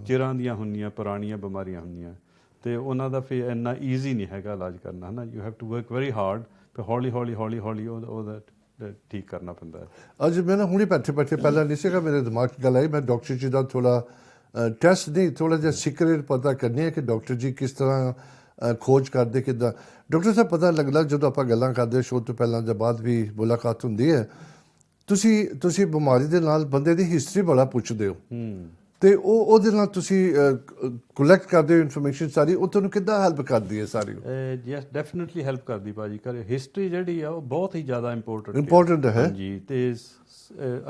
ਚਿਰਾਂ ਦੀਆਂ ਹੁੰਦੀਆਂ, ਪੁਰਾਣੀਆਂ ਬਿਮਾਰੀਆਂ ਹੁੰਦੀਆਂ, ਅਤੇ ਉਹਨਾਂ ਦਾ ਫਿਰ ਇੰਨਾ ਈਜ਼ੀ ਨਹੀਂ ਹੈਗਾ ਇਲਾਜ ਕਰਨਾ, ਹੈ ਨਾ। You have to work very hard, ਫਿਰ ਹੌਲੀ ਹੌਲੀ ਉਹਦਾ ਠੀਕ ਕਰਨਾ ਪੈਂਦਾ ਹੈ।
ਅੱਜ ਮੈਂ ਨਾ ਹੁਣੇ ਬੈਠੇ ਪਹਿਲਾਂ ਨਹੀਂ ਸੀਗਾ ਮੇਰੇ ਦਿਮਾਗ 'ਚ ਗੱਲ ਆਈ, ਮੈਂ ਡਾਕਟਰ ਜੀ ਦਾ ਥੋੜ੍ਹਾ ਟੈਸਟ ਨਹੀਂ, ਥੋੜ੍ਹਾ ਜਿਹਾ ਸੀਕ੍ਰੇਟ ਪਤਾ ਕਰਨੀ ਹੈ ਕਿ ਡਾਕਟਰ ਜੀ ਕਿਸ ਤਰ੍ਹਾਂ ਖੋਜ ਕਰਦੇ, ਕਿੱਦਾਂ। ਡਾਕਟਰ ਸਾਹਿਬ, ਪਤਾ ਲੱਗਦਾ ਜਦੋਂ ਆਪਾਂ ਗੱਲਾਂ ਕਰਦੇ ਸ਼ੋਅ ਤੋਂ ਪਹਿਲਾਂ ਜਾਂ ਬਾਅਦ ਵੀ ਮੁਲਾਕਾਤ ਹੁੰਦੀ ਹੈ, ਤੁਸੀਂ ਬਿਮਾਰੀ ਦੇ ਨਾਲ ਬੰਦੇ ਦੀ ਹਿਸਟਰੀ ਬੜਾ ਪੁੱਛਦੇ ਹੋ, ਅਤੇ ਉਹਦੇ ਨਾਲ ਤੁਸੀਂ ਕਲੈਕਟ ਕਰਦੇ ਹੋ ਇਨਫੋਰਮੇਸ਼ਨ ਸਾਰੀ, ਉਹ ਤੁਹਾਨੂੰ ਕਿੱਦਾਂ ਹੈਲਪ ਕਰਦੀ ਹੈ ਸਾਰੀ?
ਯੈਸ, ਡੈਫੀਨੇਟਲੀ ਹੈਲਪ ਕਰਦੀ ਭਾਜੀ। ਹਿਸਟਰੀ ਜਿਹੜੀ ਆ ਉਹ ਬਹੁਤ ਹੀ ਜ਼ਿਆਦਾ ਇੰਪੋਰਟੈਂਟ
ਹੈ।
ਹਾਂਜੀ, ਅਤੇ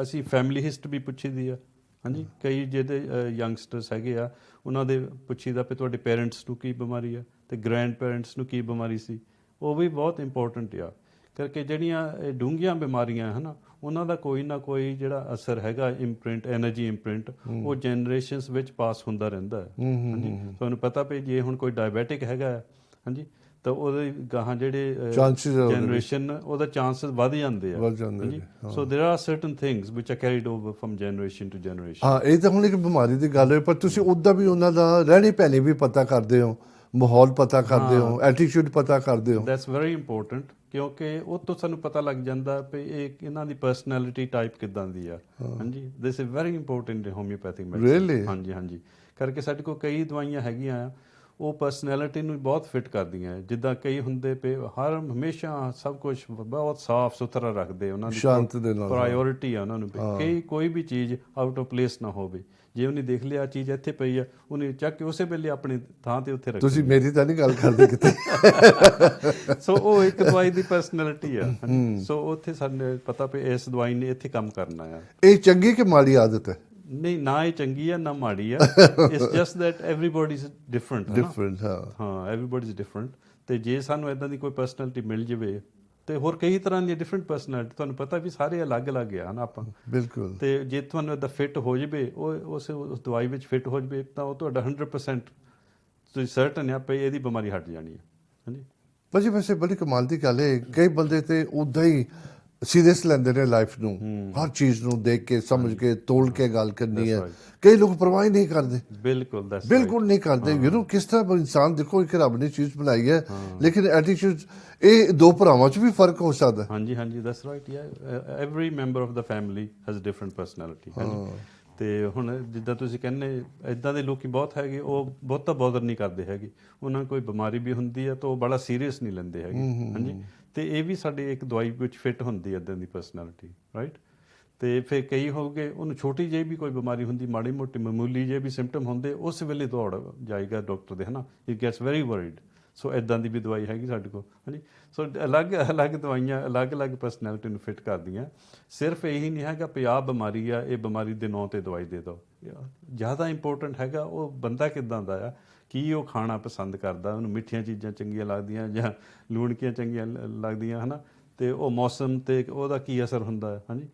ਅਸੀਂ ਫੈਮਿਲੀ ਹਿਸਟਰੀ ਵੀ ਪੁੱਛੀ ਦੀ ਆ। ਹਾਂਜੀ, ਕਈ ਜਿਹੜੇ ਯੰਗਸਟਰਸ ਹੈਗੇ ਆ ਉਹਨਾਂ ਦੇ ਪੁੱਛੀ ਦਾ ਵੀ ਤੁਹਾਡੇ ਪੇਰੈਂਟਸ ਨੂੰ ਕੀ ਬਿਮਾਰੀ ਆ ਅਤੇ ਗ੍ਰੈਂਡ ਪੇਰੈਂਟਸ ਨੂੰ ਕੀ ਬਿਮਾਰੀ ਸੀ, ਉਹ ਵੀ ਬਹੁਤ ਇੰਪੋਰਟੈਂਟ ਆ। ਕਰਕੇ ਜਿਹੜੀਆਂ ਡੂੰਘੀਆਂ ਬਿਮਾਰੀਆਂ ਹੈ ਨਾ, ਉਹਨਾਂ ਦਾ ਕੋਈ ਨਾ ਕੋਈ ਜਿਹੜਾ ਅਸਰ ਹੈਗਾ ਇੰਪ੍ਰਿੰਟ, ਐਨਰਜੀ ਇੰਪ੍ਰਿੰਟ, ਉਹ ਜਨਰੇਸ਼ਨਸ ਵਿੱਚ ਪਾਸ ਹੁੰਦਾ ਰਹਿੰਦਾ ਹੈ। ਹਾਂਜੀ, ਤੁਹਾਨੂੰ ਪਤਾ ਵੀ ਜੇ ਹੁਣ ਕੋਈ ਡਾਇਬੈਟਿਕ ਹੈਗਾ, ਹਾਂਜੀ, ਤਾਂ ਉਹਦੇ ਗਾਹਾਂ ਜਿਹੜੇ
ਚਾਂਸਿਸ
ਜਨਰੇਸ਼ਨ ਉਹਦਾ ਚਾਂਸਸ ਵੱਧ ਜਾਂਦੇ ਆ
ਵੱਧ ਜਾਂਦੇ
ਹਾਂਜੀ
ਨੇ।
So there are certain things which are carried over from generation to generation
ਹਾਂ, ਇਹ ਤਾਂ ਹੁਣ ਇੱਕ ਬਿਮਾਰੀ ਦੀ ਗੱਲ ਹੈ, ਪਰ ਤੁਸੀਂ ਉੱਦਾਂ ਵੀ ਉਹਨਾਂ ਦਾ ਰਹਿਣੀ ਪਹਿਨੀ ਵੀ ਪਤਾ ਕਰਦੇ ਹੋ, ਮਾਹੌਲ ਪਤਾ ਕਰਦੇ ਹੋ, ਐਟੀਟਿਊਡ ਪਤਾ ਕਰਦੇ ਹੋ।
ਦੈਟਸ ਵੈਰੀ ਇੰਪੋਰਟੈਂਟ ਕਿਉਂਕਿ ਉਹ ਤੋਂ ਸਾਨੂੰ ਪਤਾ ਲੱਗ ਜਾਂਦਾ ਵੀ ਇਹ ਇਹਨਾਂ ਦੀ ਪਰਸਨੈਲਿਟੀ ਟਾਈਪ ਕਿੱਦਾਂ ਦੀ ਆ ਹਾਂਜੀ this is very important in homeopathic medicine
Really?
ਹਾਂਜੀ ਹਾਂਜੀ ਕਰਕੇ ਸਾਡੇ ਕੋਲ ਕਈ ਦਵਾਈਆਂ ਹੈਗੀਆਂ ਆ ਉਹ ਪਰਸਨੈਲਿਟੀ ਨੂੰ ਬਹੁਤ ਫਿੱਟ ਕਰਦੀਆਂ ਜਿੱਦਾਂ ਕਈ ਹੁੰਦੇ ਪਏ ਹਮੇਸ਼ਾ ਸਭ ਕੁਝ ਬਹੁਤ ਸਾਫ਼ ਸੁਥਰਾ ਰੱਖਦੇ ਉਹਨਾਂ ਦੀ
ਸ਼ਾਂਤ ਦੇ ਨਾਲ
ਪ੍ਰਾਇੋਰਟੀ ਆ ਉਹਨਾਂ ਨੂੰ ਵੀ ਕੋਈ ਵੀ ਚੀਜ਼ ਆਊਟ ਆਫ ਪਲੇਸ ਨਾ ਹੋਵੇ ਜੇ ਉਹਨੇ ਦੇਖ ਲਿਆ ਚੀਜ਼ ਇੱਥੇ ਪਈ ਆ ਉਹਨੇ ਚੱਕ ਕੇ ਉਸੇ ਵੇਲੇ ਆਪਣੀ ਥਾਂ ਤੇ ਉੱਥੇ ਰੱਖ
ਤੁਸੀਂ ਮੇਰੀ ਤਾਂ ਨਹੀਂ ਗੱਲ ਕਰਦੇ ਕਿਤੇ।
ਸੋ ਉਹ ਇੱਕ ਦਵਾਈ ਦੀ ਪਰਸਨੈਲਿਟੀ ਆ ਸੋ ਉੱਥੇ ਸਾਨੂੰ ਪਤਾ ਵੀ ਇਸ ਦਵਾਈ ਨੇ ਇੱਥੇ ਕੰਮ ਕਰਨਾ ਆ।
ਇਹ ਚੰਗੀ ਕਿ ਮਾੜੀ ਆਦਤ ਹੈ?
ਨਹੀਂ ਨਾ ਇਹ ਚੰਗੀ ਆ ਨਾ ਮਾੜੀ ਆ it's just that everybody is different ਹਾਂ ਐਵਰੀਬਾਡੀ ਇਜ਼ ਡਿਫਰੈਂਟ ਤੇ ਜੇ ਸਾਨੂੰ ਇਦਾਂ ਦੀ ਕੋਈ ਪਰਸਨੈਲਿਟੀ ਮਿਲ ਜਾਵੇ ਤੇ ਹੋਰ ਕਈ ਤਰ੍ਹਾਂ ਦੀਆਂ ਡਿਫਰੈਂਟ ਪਰਸਨੈਲਿਟੀ ਤੁਹਾਨੂੰ ਪਤਾ ਵੀ ਸਾਰੇ ਅਲੱਗ-ਅਲੱਗ ਆ ਨਾ ਆਪਾਂ
ਬਿਲਕੁਲ ਤੇ
ਜੇ ਤੁਹਾਨੂੰ ਇਦਾਂ ਫਿੱਟ ਹੋ ਜਾਵੇ ਉਹ ਉਸ ਦਵਾਈ ਵਿੱਚ ਫਿੱਟ ਹੋ ਜਾਵੇ ਤਾਂ ਉਹ ਤੁਹਾਡਾ 100% ਤੁਸੀਂ ਸਰਟਨ ਆ ਪਈ ਇਹਦੀ ਬਿਮਾਰੀ ਹਟ ਜਾਣੀ ਹੈ ਹਾਂਜੀ
ਭਾਜੀ। ਵੈਸੇ ਬੜੀ ਕਮਾਲ ਦੀ ਗੱਲ ਹੈ, ਕਈ ਬੰਦੇ ਤੇ ਉਦਾਂ ਹੀ ਸੀਰੀਅਸ ਲੈਂਦੇ ਨੇ ਲਾਈਫ ਨੂੰ, ਹਰ ਚੀਜ਼ ਨੂੰ ਦੇਖ ਕੇ ਸਮਝ ਕੇ ਤੋਲ ਕੇ ਗੱਲ ਕਰਨੀ ਹੈ। ਕਈ ਲੋਕ ਪਰਵਾਹ ਹੀ ਨਹੀਂ ਕਰਦੇ, ਬਿਲਕੁਲ ਨਹੀਂ ਕਰਦੇ। ਯੂ نو ਕਿਸ ਤਰ੍ਹਾਂ ਇਨਸਾਨ ਦੇਖੋ ਇੱਕ ਰੱਬ ਨੇ ਚੀਜ਼ ਬਣਾਈ ਹੈ ਲੇਕਿਨ ਐਟੀਟਿਊਡ ਇਹ ਦੋ ਭਰਾਵਾਂ 'ਚ ਵੀ ਫਰਕ ਹੋ ਸਕਦਾ।
ਹਾਂਜੀ ਹਾਂਜੀ ਦੈਟਸ ਰਾਈਟ ਯਾ every member of the family has different personality ਹਾਂਜੀ ਤੇ ਹੁਣ ਜਿੱਦਾਂ ਤੁਸੀਂ ਕਹਿੰਦੇ ਇਦਾਂ ਦੇ ਲੋਕੀ ਬਹੁਤ ਹੈਗੇ ਉਹ ਬਹੁਤਾ ਬੋਦਰ ਨਹੀਂ ਕਰਦੇ ਹੈਗੇ ਉਹਨਾਂ ਨੂੰ ਕੋਈ ਬਿਮਾਰੀ ਵੀ ਹੁੰਦੀ ਹੈ ਤਾਂ ਉਹ ਬੜਾ ਸੀਰੀਅਸ ਨਹੀਂ ਲੈਂਦੇ ਹੈਗੇ ਹਾਂਜੀ ਤੇ ਇਹ ਵੀ ਸਾਡੇ ਇੱਕ ਦਵਾਈ ਵਿੱਚ ਫਿੱਟ ਹੁੰਦੀ ਹੈ ਇਦਾਂ ਦੀ ਪਰਸਨੈਲਿਟੀ ਰਾਈਟ ਤੇ ਫਿਰ ਕਈ ਹੋਗੇ ਉਹਨੂੰ ਛੋਟੀ ਜਿਹੀ ਵੀ ਕੋਈ ਬਿਮਾਰੀ ਹੁੰਦੀ ਮਾੜੀ ਮੋਟੀ ਮਾਮੂਲੀ ਜਿਹੇ ਵੀ ਸਿੰਪਟਮ ਹੁੰਦੇ ਉਸ ਵੇਲੇ ਦੌੜ ਜਾਏਗਾ ਡਾਕਟਰ ਦੇ ਹਨਾ ਇਟ ਗੈਟਸ ਵੈਰੀ ਵਰੀਡ ਸੋ ਇਦਾਂ ਦੀ ਵੀ ਦਵਾਈ ਹੈਗੀ ਸਾਡੇ ਕੋਲ ਹਾਂਜੀ ਸੋ ਅਲੱਗ ਦਵਾਈਆਂ ਅਲੱਗ ਪਰਸਨੈਲਿਟੀ ਨੂੰ ਫਿੱਟ ਕਰਦੀਆਂ ਸਿਰਫ ਇਹੀ ਨਹੀਂ ਹੈਗਾ ਵੀ ਆਹ ਬਿਮਾਰੀ ਆ ਇਹ ਬਿਮਾਰੀ ਦੇ ਨਾਂ ਤੇ ਦਵਾਈ ਦੇ ਦਿਓ ਜ਼ਿਆਦਾ ਇੰਪੋਰਟੈਂਟ ਹੈਗਾ ਉਹ ਬੰਦਾ ਕਿੱਦਾਂ ਦਾ ਆ ਕੀ ਉਹ ਖਾਣਾ ਪਸੰਦ ਕਰਦਾ ਉਹਨੂੰ ਮਿੱਠੀਆਂ ਚੀਜ਼ਾਂ ਚੰਗੀਆਂ ਲੱਗਦੀਆਂ ਜਾਂ ਲੂਣਕੀਆਂ ਚੰਗੀਆਂ ਲੱਗਦੀਆਂ ਹਨਾ ਤੇ ਉਹ ਮੌਸਮ ਤੇ ਉਹਦਾ ਕੀ ਅਸਰ ਹੁੰਦਾ ਹੈ ਹਾਂਜੀ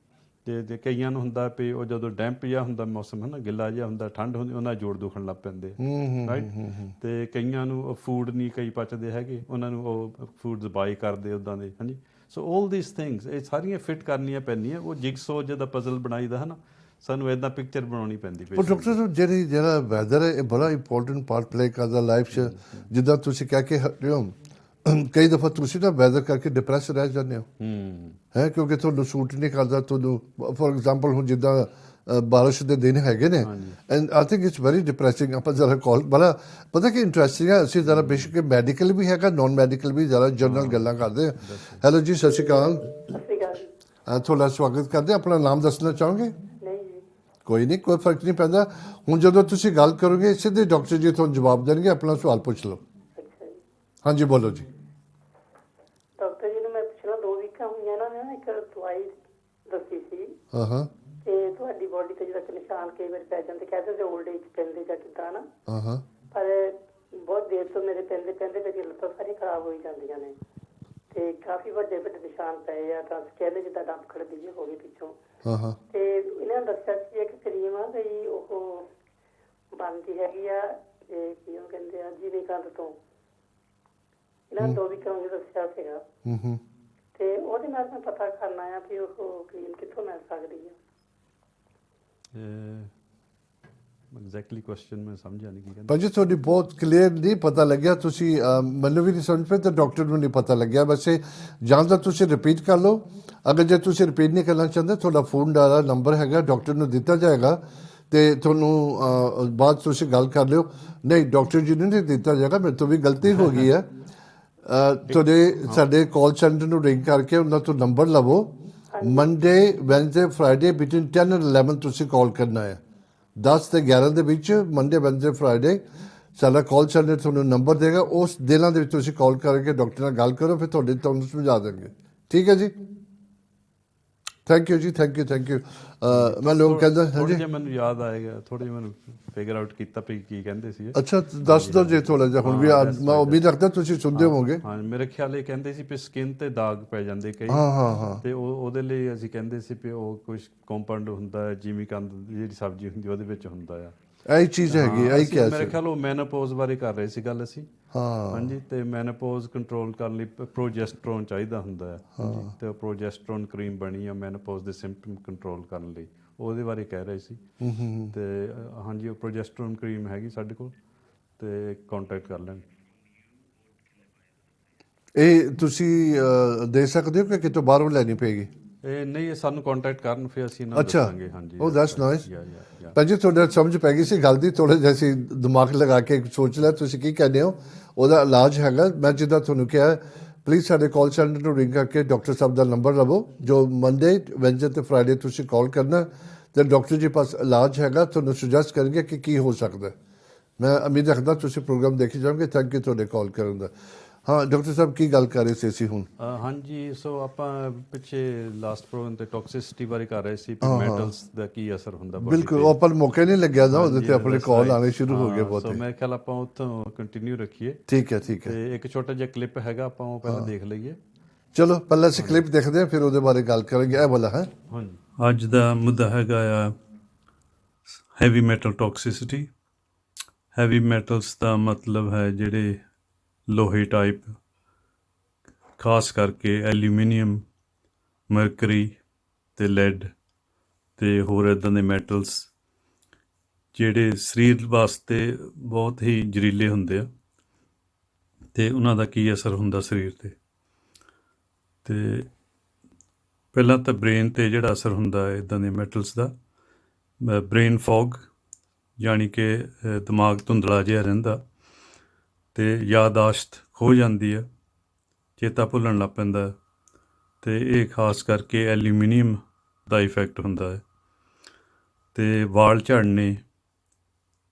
ਤੇ ਕਈਆਂ ਨੂੰ ਹੁੰਦਾ ਵੀ ਉਹ ਜਦੋਂ ਡੈਂਪ ਜਿਹਾ ਹੁੰਦਾ ਮੌਸਮ ਹੈ ਨਾ ਗਿੱਲਾ ਜਿਹਾ ਹੁੰਦਾ ਠੰਡ ਹੁੰਦੀ ਉਹਨਾਂ ਜੋੜ ਦੁਖਣ ਲੱਗ ਪੈਂਦੇ ਰਾਈਟ ਤੇ ਕਈਆਂ ਨੂੰ ਫੂਡ ਨਹੀਂ ਕਈ ਪਚਦੇ ਹੈਗੇ ਉਹਨਾਂ ਨੂੰ ਉਹ ਫੂਡਸ ਬਾਈ ਕਰਦੇ ਉੱਦਾਂ ਦੇ ਹਾਂਜੀ ਸੋ ਆਲ ਥੀਸ ਥਿੰਗਸ ਇਹ ਸਾਰੀਆਂ ਫਿੱਟ ਕਰਨੀਆਂ ਪੈਂਦੀਆਂ ਉਹ ਜਿਗਸੋ ਜਿਹਦਾ ਪਜ਼ਲ ਬਣਾਈਦਾ ਹੈ ਨਾ ਸਾਨੂੰ ਇਦਾਂ ਪਿਕਚਰ ਬਣਾਉਣੀ ਪੈਂਦੀ ਪਈ।
ਪਰ ਡਾਕਟਰ ਸਾਹਿਬ ਜਿਹੜਾ ਵੈਦਰ ਹੈ ਇਹ ਬੜਾ ਇੰਪੋਰਟੈਂਟ ਪਾਰਟ ਪਲੇ ਕਰਦਾ ਲਾਈਫ 'ਚ ਜਿੱਦਾਂ ਤੁਸੀਂ ਕਹਿ ਕੇ ਹਟੇ ਹੋ ਕਈ ਦਫਾ ਤੁਸੀਂ ਨਾ ਵੈਦਰ ਕਰਕੇ ਡਿਪਰੈਸ ਰਹਿ ਜਾਂਦੇ ਹੋ ਹੈ ਕਿਉਂਕਿ ਤੁਹਾਨੂੰ ਸੂਟ ਨਹੀਂ ਕਰਦਾ ਤੁਹਾਨੂੰ ਫੋਰ ਐਗਜ਼ਾਮਪਲ ਹੁਣ ਜਿੱਦਾਂ ਬਾਰਿਸ਼ ਦੇ ਦਿਨ ਹੈਗੇ ਨੇ and I think it's very depressing ਆਪਾਂ ਜ਼ਰਾ ਕਾਲ ਬੜਾ ਪਤਾ ਕਿ ਇੰਟਰਸਟਿੰਗ ਹੈ ਅਸੀਂ ਜ਼ਰਾ ਬੇਸ਼ੱਕ ਮੈਡੀਕਲ ਵੀ ਹੈਗਾ ਨਾਨ ਮੈਡੀਕਲ ਵੀ ਜ਼ਰਾ ਜਨਰਲ ਗੱਲਾਂ ਕਰਦੇ ਹਾਂ। ਹੈਲੋ ਜੀ ਸਤਿ ਸ਼੍ਰੀ ਅਕਾਲ ਤੁਹਾਡਾ ਸਵਾਗਤ ਕਰਦੇ ਆਪਣਾ ਨਾਮ ਦੱਸਣਾ ਚਾਹੋਗੇ? ਕੋਈ ਨਹੀਂ ਕੋਈ ਫਰਕ ਨਹੀਂ ਪੈਂਦਾ ਹੁਣ ਜਦੋਂ ਤੁਸੀਂ ਗੱਲ ਕਰੋਗੇ ਸਿੱਧੇ ਡਾਕਟਰ ਜੀ ਤੁਹਾਨੂੰ ਜਵਾਬ ਦੇਣਗੇ ਆਪਣਾ ਸਵਾਲ ਪੁੱਛ ਲਓ। ਹਾਂਜੀ ਬੋਲੋ ਜੀ।
ਡਾਕਟਰ ਜੀ ਨੂੰ ਮੈਂ ਪੁੱਛਣਾ 2 ਵੀਕਾਂ ਹੋਈਆਂ ਨਾ ਮੈਂ ਇੱਕ ਦਵਾਈ ਦੱਸੀ ਸੀ
ਹਾਂ
ਤੇ ਤੁਹਾਡੀ ਬੋਡੀ ਤੇ ਜਿਹੜਾ ਨਿਸ਼ਾਨ ਕਈ ਵਾਰ ਪੈ ਜਾਂਦੇ ਕਹਿੰਦੇ ਤੇ 올ਡ ਏਜ ਪੈਂਦੇ ਜਾਂ ਕਿੱਦਾਂ ਨਾ
ਹਾਂ
ਪਰ ਬਹੁਤ ਦੇਰ ਤੋਂ ਮੇਰੇ ਪੈਂਦੇ ਮੇਰੀ ਲੱਤਾਂ ਸਾਰੀ ਖਰਾਬ ਹੋਈ ਜਾਂਦੀਆਂ ਨੇ ਤੇ ਕਾਫੀ ਵੱਡੇ ਨਿਸ਼ਾਨ ਪਏ ਆ ਤਾਂ ਕਹਿੰਦੇ ਜਿੱਦਾਂ ਡੰਪ ਖੜਦੀ ਜਿਹੀ ਹੋ ਗਈ ਪਿੱਛੋਂ
ਹਾਂ
ਤੇ ਇਹਨਾਂ ਨੇ ਦੱਸਿਆ ਸੀ ਇੱਕ ਕਰੀਮ ਆ ਬਈ ਉਹ ਬਣਦੀ ਹੈਗੀ ਆ ਤੇ ਕੀ ਉਹ ਕਹਿੰਦੇ ਆ ਜੀਵੀ ਕੰਦ ਤੋਂ ਇਹਨਾਂ 2 ਵੀਕਾਂ ਨੂੰ ਦੱਸਿਆ ਸੀਗਾ ਤੇ ਉਹਦੇ ਨਾਲ ਮੈਂ ਪਤਾ ਕਰਨਾ ਆ ਵੀ ਉਹ ਕਰੀਮ ਕਿੱਥੋਂ ਮਿਲ ਸਕਦੀ ਹੈ।
ਐਗਜ਼ੈਕਟਲੀ ਕੁਐਸਚਨ ਮੈਂ ਸਮਝਿਆ ਨਹੀਂ ਕੀ ਕਹਿੰਦੇ
ਭਾਜੀ ਤੁਹਾਡੀ ਬਹੁਤ ਕਲੀਅਰ ਨਹੀਂ ਪਤਾ ਲੱਗਿਆ ਤੁਸੀਂ ਮੈਨੂੰ ਵੀ ਨਹੀਂ ਸਮਝ ਪਏ ਤਾਂ ਡਾਕਟਰ ਨੂੰ ਨਹੀਂ ਪਤਾ ਲੱਗਿਆ ਵੈਸੇ ਜਾਂ ਤਾਂ ਤੁਸੀਂ ਰਿਪੀਟ ਕਰ ਲਓ ਅਗਰ ਜੇ ਤੁਸੀਂ ਰਿਪੀਟ ਨਹੀਂ ਕਰਨਾ ਚਾਹੁੰਦੇ ਤੁਹਾਡਾ ਫੋਨ ਦਾ ਨੰਬਰ ਹੈਗਾ ਡਾਕਟਰ ਨੂੰ ਦਿੱਤਾ ਜਾਏਗਾ ਤੇ ਤੁਹਾਨੂੰ ਬਾਅਦ ਤੁਸੀਂ ਗੱਲ ਕਰ ਲਿਓ। ਨਹੀਂ ਡਾਕਟਰ ਜੀ ਨੂੰ ਨਹੀਂ ਦਿੱਤਾ ਜਾਏਗਾ ਮੇਰੇ ਤੋਂ ਵੀ ਗਲਤੀ ਹੋ ਗਈ ਹੈ ਤੁਹਾਡੇ ਸਾਡੇ ਕਾਲ ਸੈਂਟਰ ਨੂੰ ਰਿੰਗ ਕਰਕੇ ਉਹਨਾਂ ਤੋਂ ਨੰਬਰ ਲਵੋ Monday Wednesday Friday between 10 and 11 ਤੁਸੀਂ ਕਾਲ ਕਰਨਾ ਹੈ 10 ਤੇ 11 ਦੇ ਵਿੱਚ ਮੰਡੇ ਵੈਨਸਡੇ ਫਰਾਈਡੇ ਸਾਡਾ ਕਾਲ ਸੈਂਟਰ ਤੁਹਾਨੂੰ ਨੰਬਰ ਦੇਗਾ ਉਸ ਦਿਨਾਂ ਦੇ ਵਿੱਚ ਤੁਸੀਂ ਕਾਲ ਕਰਕੇ ਡਾਕਟਰ ਨਾਲ ਗੱਲ ਕਰੋ ਫਿਰ ਤੁਹਾਨੂੰ ਸਮਝਾ ਦੇਣਗੇ ਠੀਕ ਹੈ ਜੀ। ਥੈਂਕ ਯੂ ਜੀ ਥੈਂਕ ਯੂ ਮੈਂ ਲੋਕ ਕਹਿੰਦਾ
ਥੋੜਾ ਜਿਹਾ ਮੈਨੂੰ ਯਾਦ ਆਏਗਾ ਥੋੜਾ ਜਿਹਾ ਮੈਨੂੰ ਫਿਗਰ ਆਊਟ ਕੀਤਾ ਪਈ ਕੀ ਕਹਿੰਦੇ ਸੀ।
ਅੱਛਾ ਦੱਸ ਦਿਓ ਜੇ ਥੋੜਾ ਜਿਹਾ ਹੁਣ ਵੀ ਮੈਂ ਉਮੀਦ ਰੱਖਦਾ ਤੁਸੀਂ ਸੁਣਦੇ ਹੋਵੋਗੇ।
ਹਾਂ ਮੇਰੇ ਖਿਆਲ ਇਹ ਕਹਿੰਦੇ ਸੀ ਵੀ ਸਕਿਨ ਤੇ ਦਾਗ ਪੈ ਜਾਂਦੇ ਕਈ ਤੇ ਉਹਦੇ ਲਈ ਅਸੀਂ ਕਹਿੰਦੇ ਸੀ ਵੀ ਉਹ ਕੁਝ ਕੰਪਾਊਂਡ ਹੁੰਦਾ ਹੈ ਜਿਮੀ ਕੰਦ ਜਿਹੜੀ ਸਬਜ਼ੀ ਹੁੰਦੀ ਉਹਦੇ ਵਿੱਚ ਹੁੰਦਾ ਆ
ਇਹੀ ਚੀਜ਼ ਹੈਗੀ, ਇਹੀ ਕਿਹਾ
ਮੇਰੇ
ਸੀ।
ਖਿਆਲ ਉਹ ਮੈਨੋਪੌਜ਼ ਬਾਰੇ ਕਰ ਰਹੇ ਸੀ ਗੱਲ ਅਸੀਂ।
ਹਾਂ
ਹਾਂਜੀ, ਤੇ ਮੈਨੋਪੌਜ਼ ਕੰਟਰੋਲ ਕਰਨ ਲਈ ਪ੍ਰੋਜੈਸਟਰੋਨ ਚਾਹੀਦਾ ਹੁੰਦਾ ਹੈ। ਹਾਂਜੀ, ਤੇ ਉਹ ਪ੍ਰੋਜੈਸਟਰੋਨ ਕਰੀਮ ਬਣੀ ਆ ਮੈਨੋਪੌਜ਼ ਦੇ ਸਿੰਪਟਮ ਕੰਟਰੋਲ ਕਰਨ ਲਈ, ਉਹਦੇ ਬਾਰੇ ਕਹਿ ਰਹੇ ਸੀ। ਤੇ ਹਾਂਜੀ, ਉਹ ਪ੍ਰੋਜੈਸਟਰੋਨ ਕਰੀਮ ਹੈਗੀ ਸਾਡੇ ਕੋਲ, ਤੇ ਕੰਟੈਕਟ ਕਰ ਲੈਣ।
ਇਹ ਤੁਸੀਂ ਦੇ ਸਕਦੇ ਹੋ ਕਿ ਕਿਤੋਂ ਬਾਹਰੋਂ ਲੈਣੀ ਪਏਗੀ?
ਇਹ ਨਹੀਂ, ਇਹ ਸਾਨੂੰ ਕੰਟੈਕਟ ਕਰਨ, ਫਿਰ ਅਸੀਂ ਇਹਨਾਂ ਨੂੰ
ਅੱਛਾ,
ਦੱਸਾਂਗੇ। ਹਾਂਜੀ,
ਉਹ ਦੈਟਸ ਨਾਈਸ।
ਯਾ
ਭਾਅ ਜੀ ਤੁਹਾਡਾ ਸਮਝ ਪੈ ਗਈ ਸੀ ਗੱਲ ਦੀ, ਥੋੜ੍ਹਾ ਜਿਹਾ ਅਸੀਂ ਦਿਮਾਗ ਲਗਾ ਕੇ ਸੋਚ ਲਿਆ ਤੁਸੀਂ ਕੀ ਕਹਿੰਦੇ ਹੋ। ਉਹਦਾ ਇਲਾਜ ਹੈਗਾ, ਮੈਂ ਜਿੱਦਾਂ ਤੁਹਾਨੂੰ ਕਿਹਾ, ਪਲੀਜ਼ ਸਾਡੇ ਕਾਲ ਸੈਂਟਰ ਨੂੰ ਰਿੰਗ ਕਰਕੇ ਡਾਕਟਰ ਸਾਹਿਬ ਦਾ ਨੰਬਰ ਲਵੋ, ਜੋ ਮੰਡੇ, ਵੈਨਸਡੇ ਤੇ ਫਰਾਈਡੇ ਤੁਸੀਂ ਕਾਲ ਕਰਨਾ, ਤੇ ਡਾਕਟਰ ਜੀ ਪਾਸ ਇਲਾਜ ਹੈਗਾ, ਤੁਹਾਨੂੰ ਸੁਜੈਸਟ ਕਰਨਗੇ ਕਿ ਕੀ ਹੋ ਸਕਦਾ। ਮੈਂ ਉਮੀਦ ਰੱਖਦਾ ਤੁਸੀਂ ਪ੍ਰੋਗਰਾਮ ਦੇਖੀ ਜਾਓਗੇ। ਥੈਂਕ ਯੂ ਤੁਹਾਡੇ ਕਾਲ ਕਰਨ ਦਾ। ਹਾਂ ਡਾਕਟਰ ਸਾਹਿਬ, ਕੀ ਗੱਲ ਕਰ ਰਹੇ ਸੀ ਅਸੀਂ ਹੁਣ?
ਹਾਂਜੀ, ਸੋ ਆਪਾਂ ਪਿੱਛੇ ਲਾਸਟ ਪ੍ਰੋਗਰਾਮ ਤੇ ਟੌਕਸਿਸਿਟੀ ਬਾਰੇ ਕਰ ਰਹੇ ਸੀ, ਮੈਟਲਸ ਦਾ ਕੀ ਅਸਰ ਹੁੰਦਾ ਬੋਡੀ
ਬਿਲਕੁਲ,
ਤੇ।
ਉਹ ਆਪਾਂ ਨੂੰ ਮੌਕਾ ਨਹੀਂ ਲੱਗਿਆ ਨਾ, ਉਹਦੇ ਤੇ ਆਪਣੇ ਕਾਲ ਆਉਣੇ ਸ਼ੁਰੂ ਹੋ ਗਏ
ਸੋ
ਬਹੁਤੇ।
ਮੈਂ ਖਿਆਲ ਆਪਾਂ ਉੱਥੋਂ ਕੰਟੀਨਿਊ ਰੱਖੀਏ।
ਠੀਕ ਹੈ, ਠੀਕ ਹੈ।
ਤੇ ਇੱਕ ਛੋਟਾ ਜਿਹਾ ਕਲਿੱਪ ਹੈਗਾ, ਆਪਾਂ ਉਹ ਪਹਿਲਾਂ ਦੇਖ ਲਈਏ।
ਚਲੋ ਪਹਿਲਾਂ ਅਸੀਂ ਕਲਿੱਪ ਦੇਖਦੇ ਹਾਂ, ਫਿਰ ਉਹਦੇ ਬਾਰੇ ਗੱਲ ਕਰਾਂਗੇ। ਇਹ ਵਾਲਾ ਹੈ।
ਹਾਂਜੀ,
ਅੱਜ ਦਾ ਮੁੱਦਾ ਹੈਗਾ ਆ heavy metal toxicity. Heavy metals ਦਾ ਮਤਲਬ ਹੈ ਜਿਹੜੇ ਲੋਹੇ ਟਾਈਪ, ਖਾਸ ਕਰਕੇ ਐਲੂਮੀਨੀਅਮ, ਮਰਕਰੀ ਤੇ ਲੈਡ ਤੇ ਹੋਰ ਇੱਦਾਂ ਦੇ ਮੈਟਲਸ ਜਿਹੜੇ ਸਰੀਰ ਵਾਸਤੇ ਬਹੁਤ ਹੀ ਜ਼ਹਿਰੀਲੇ ਹੁੰਦੇ ਆ, ਤੇ ਉਹਨਾਂ ਦਾ ਕੀ ਅਸਰ ਹੁੰਦਾ ਸਰੀਰ 'ਤੇ। ਤੇ ਪਹਿਲਾਂ ਤਾਂ ਬ੍ਰੇਨ 'ਤੇ ਜਿਹੜਾ ਅਸਰ ਹੁੰਦਾ ਹੈ ਇੱਦਾਂ ਦੇ ਮੈਟਲਸ ਦਾ, ਬ੍ਰੇਨ ਫੌਗ, ਯਾਨੀ ਕਿ ਦਿਮਾਗ ਧੁੰਦਲਾ ਜਿਹਾ ਰਹਿੰਦਾ, ਅਤੇ ਯਾਦਾਸ਼ਤ ਖੋ ਜਾਂਦੀ ਆ, ਚੇਤਾ ਭੁੱਲਣ ਲੱਗ ਪੈਂਦਾ, ਅਤੇ ਇਹ ਖਾਸ ਕਰਕੇ ਐਲੂਮੀਨੀਅਮ ਦਾ ਇਫੈਕਟ ਹੁੰਦਾ ਹੈ। ਅਤੇ ਵਾਲ ਝੜਨੇ,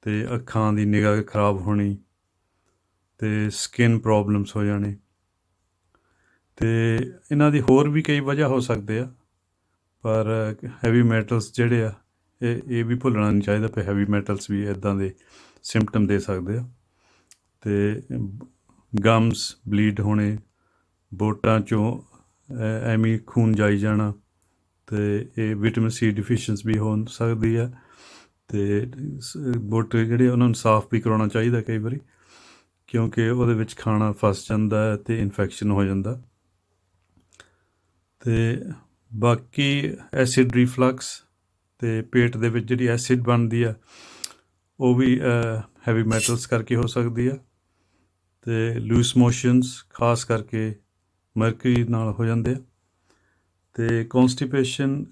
ਅਤੇ ਅੱਖਾਂ ਦੀ ਨਿਗਾਹ ਖਰਾਬ ਹੋਣੀ, ਅਤੇ ਸਕਿਨ ਪ੍ਰੋਬਲਮਸ ਹੋ ਜਾਣੇ, ਅਤੇ ਇਹਨਾਂ ਦੀ ਹੋਰ ਵੀ ਕਈ ਵਜ੍ਹਾ ਹੋ ਸਕਦੇ ਆ, ਪਰ ਹੈਵੀ ਮੈਟਲਸ ਜਿਹੜੇ ਆ ਇਹ ਵੀ ਭੁੱਲਣਾ ਨਹੀਂ ਚਾਹੀਦਾ ਕਿ ਹੈਵੀ ਮੈਟਲਸ ਵੀ ਇੱਦਾਂ ਦੇ ਸਿੰਪਟਮ ਦੇ ਸਕਦੇ ਆ। ਅਤੇ ਗਮਸ ਬਲੀਡ ਹੋਣੇ, ਬੋਟਾਂ 'ਚੋਂ ਐਵੇਂ ਖੂਨ ਜਾਈ ਜਾਣਾ, ਅਤੇ ਇਹ ਵਿਟਾਮਿਨ ਸੀ ਡਿਫੀਸ਼ੀਐਂਸੀ ਵੀ ਹੋ ਸਕਦੀ ਆ। ਅਤੇ ਬੋਟੇ ਜਿਹੜੇ ਉਹਨਾਂ ਨੂੰ ਸਾਫ਼ ਵੀ ਕਰਾਉਣਾ ਚਾਹੀਦਾ ਕਈ ਵਾਰੀ, ਕਿਉਂਕਿ ਉਹਦੇ ਵਿੱਚ ਖਾਣਾ ਫਸ ਜਾਂਦਾ ਹੈ ਅਤੇ ਇਨਫੈਕਸ਼ਨ ਹੋ ਜਾਂਦਾ। ਅਤੇ ਬਾਕੀ ਐਸਿਡ ਰੀਫਲਕਸ, ਅਤੇ ਪੇਟ ਦੇ ਵਿੱਚ ਜਿਹੜੀ ਐਸਿਡ ਬਣਦੀ ਆ, ਉਹ ਵੀ ਹੈਵੀ ਮੈਟਲਸ ਕਰਕੇ ਹੋ ਸਕਦੀ ਆ। ਅਤੇ ਲੂਸ ਮੋਸ਼ਨਸ ਖਾਸ ਕਰਕੇ ਮਰਕਰੀ ਨਾਲ ਹੋ ਜਾਂਦੇ ਆ। ਅਤੇ ਕੌਂਸਟੀਪੇਸ਼ਨ,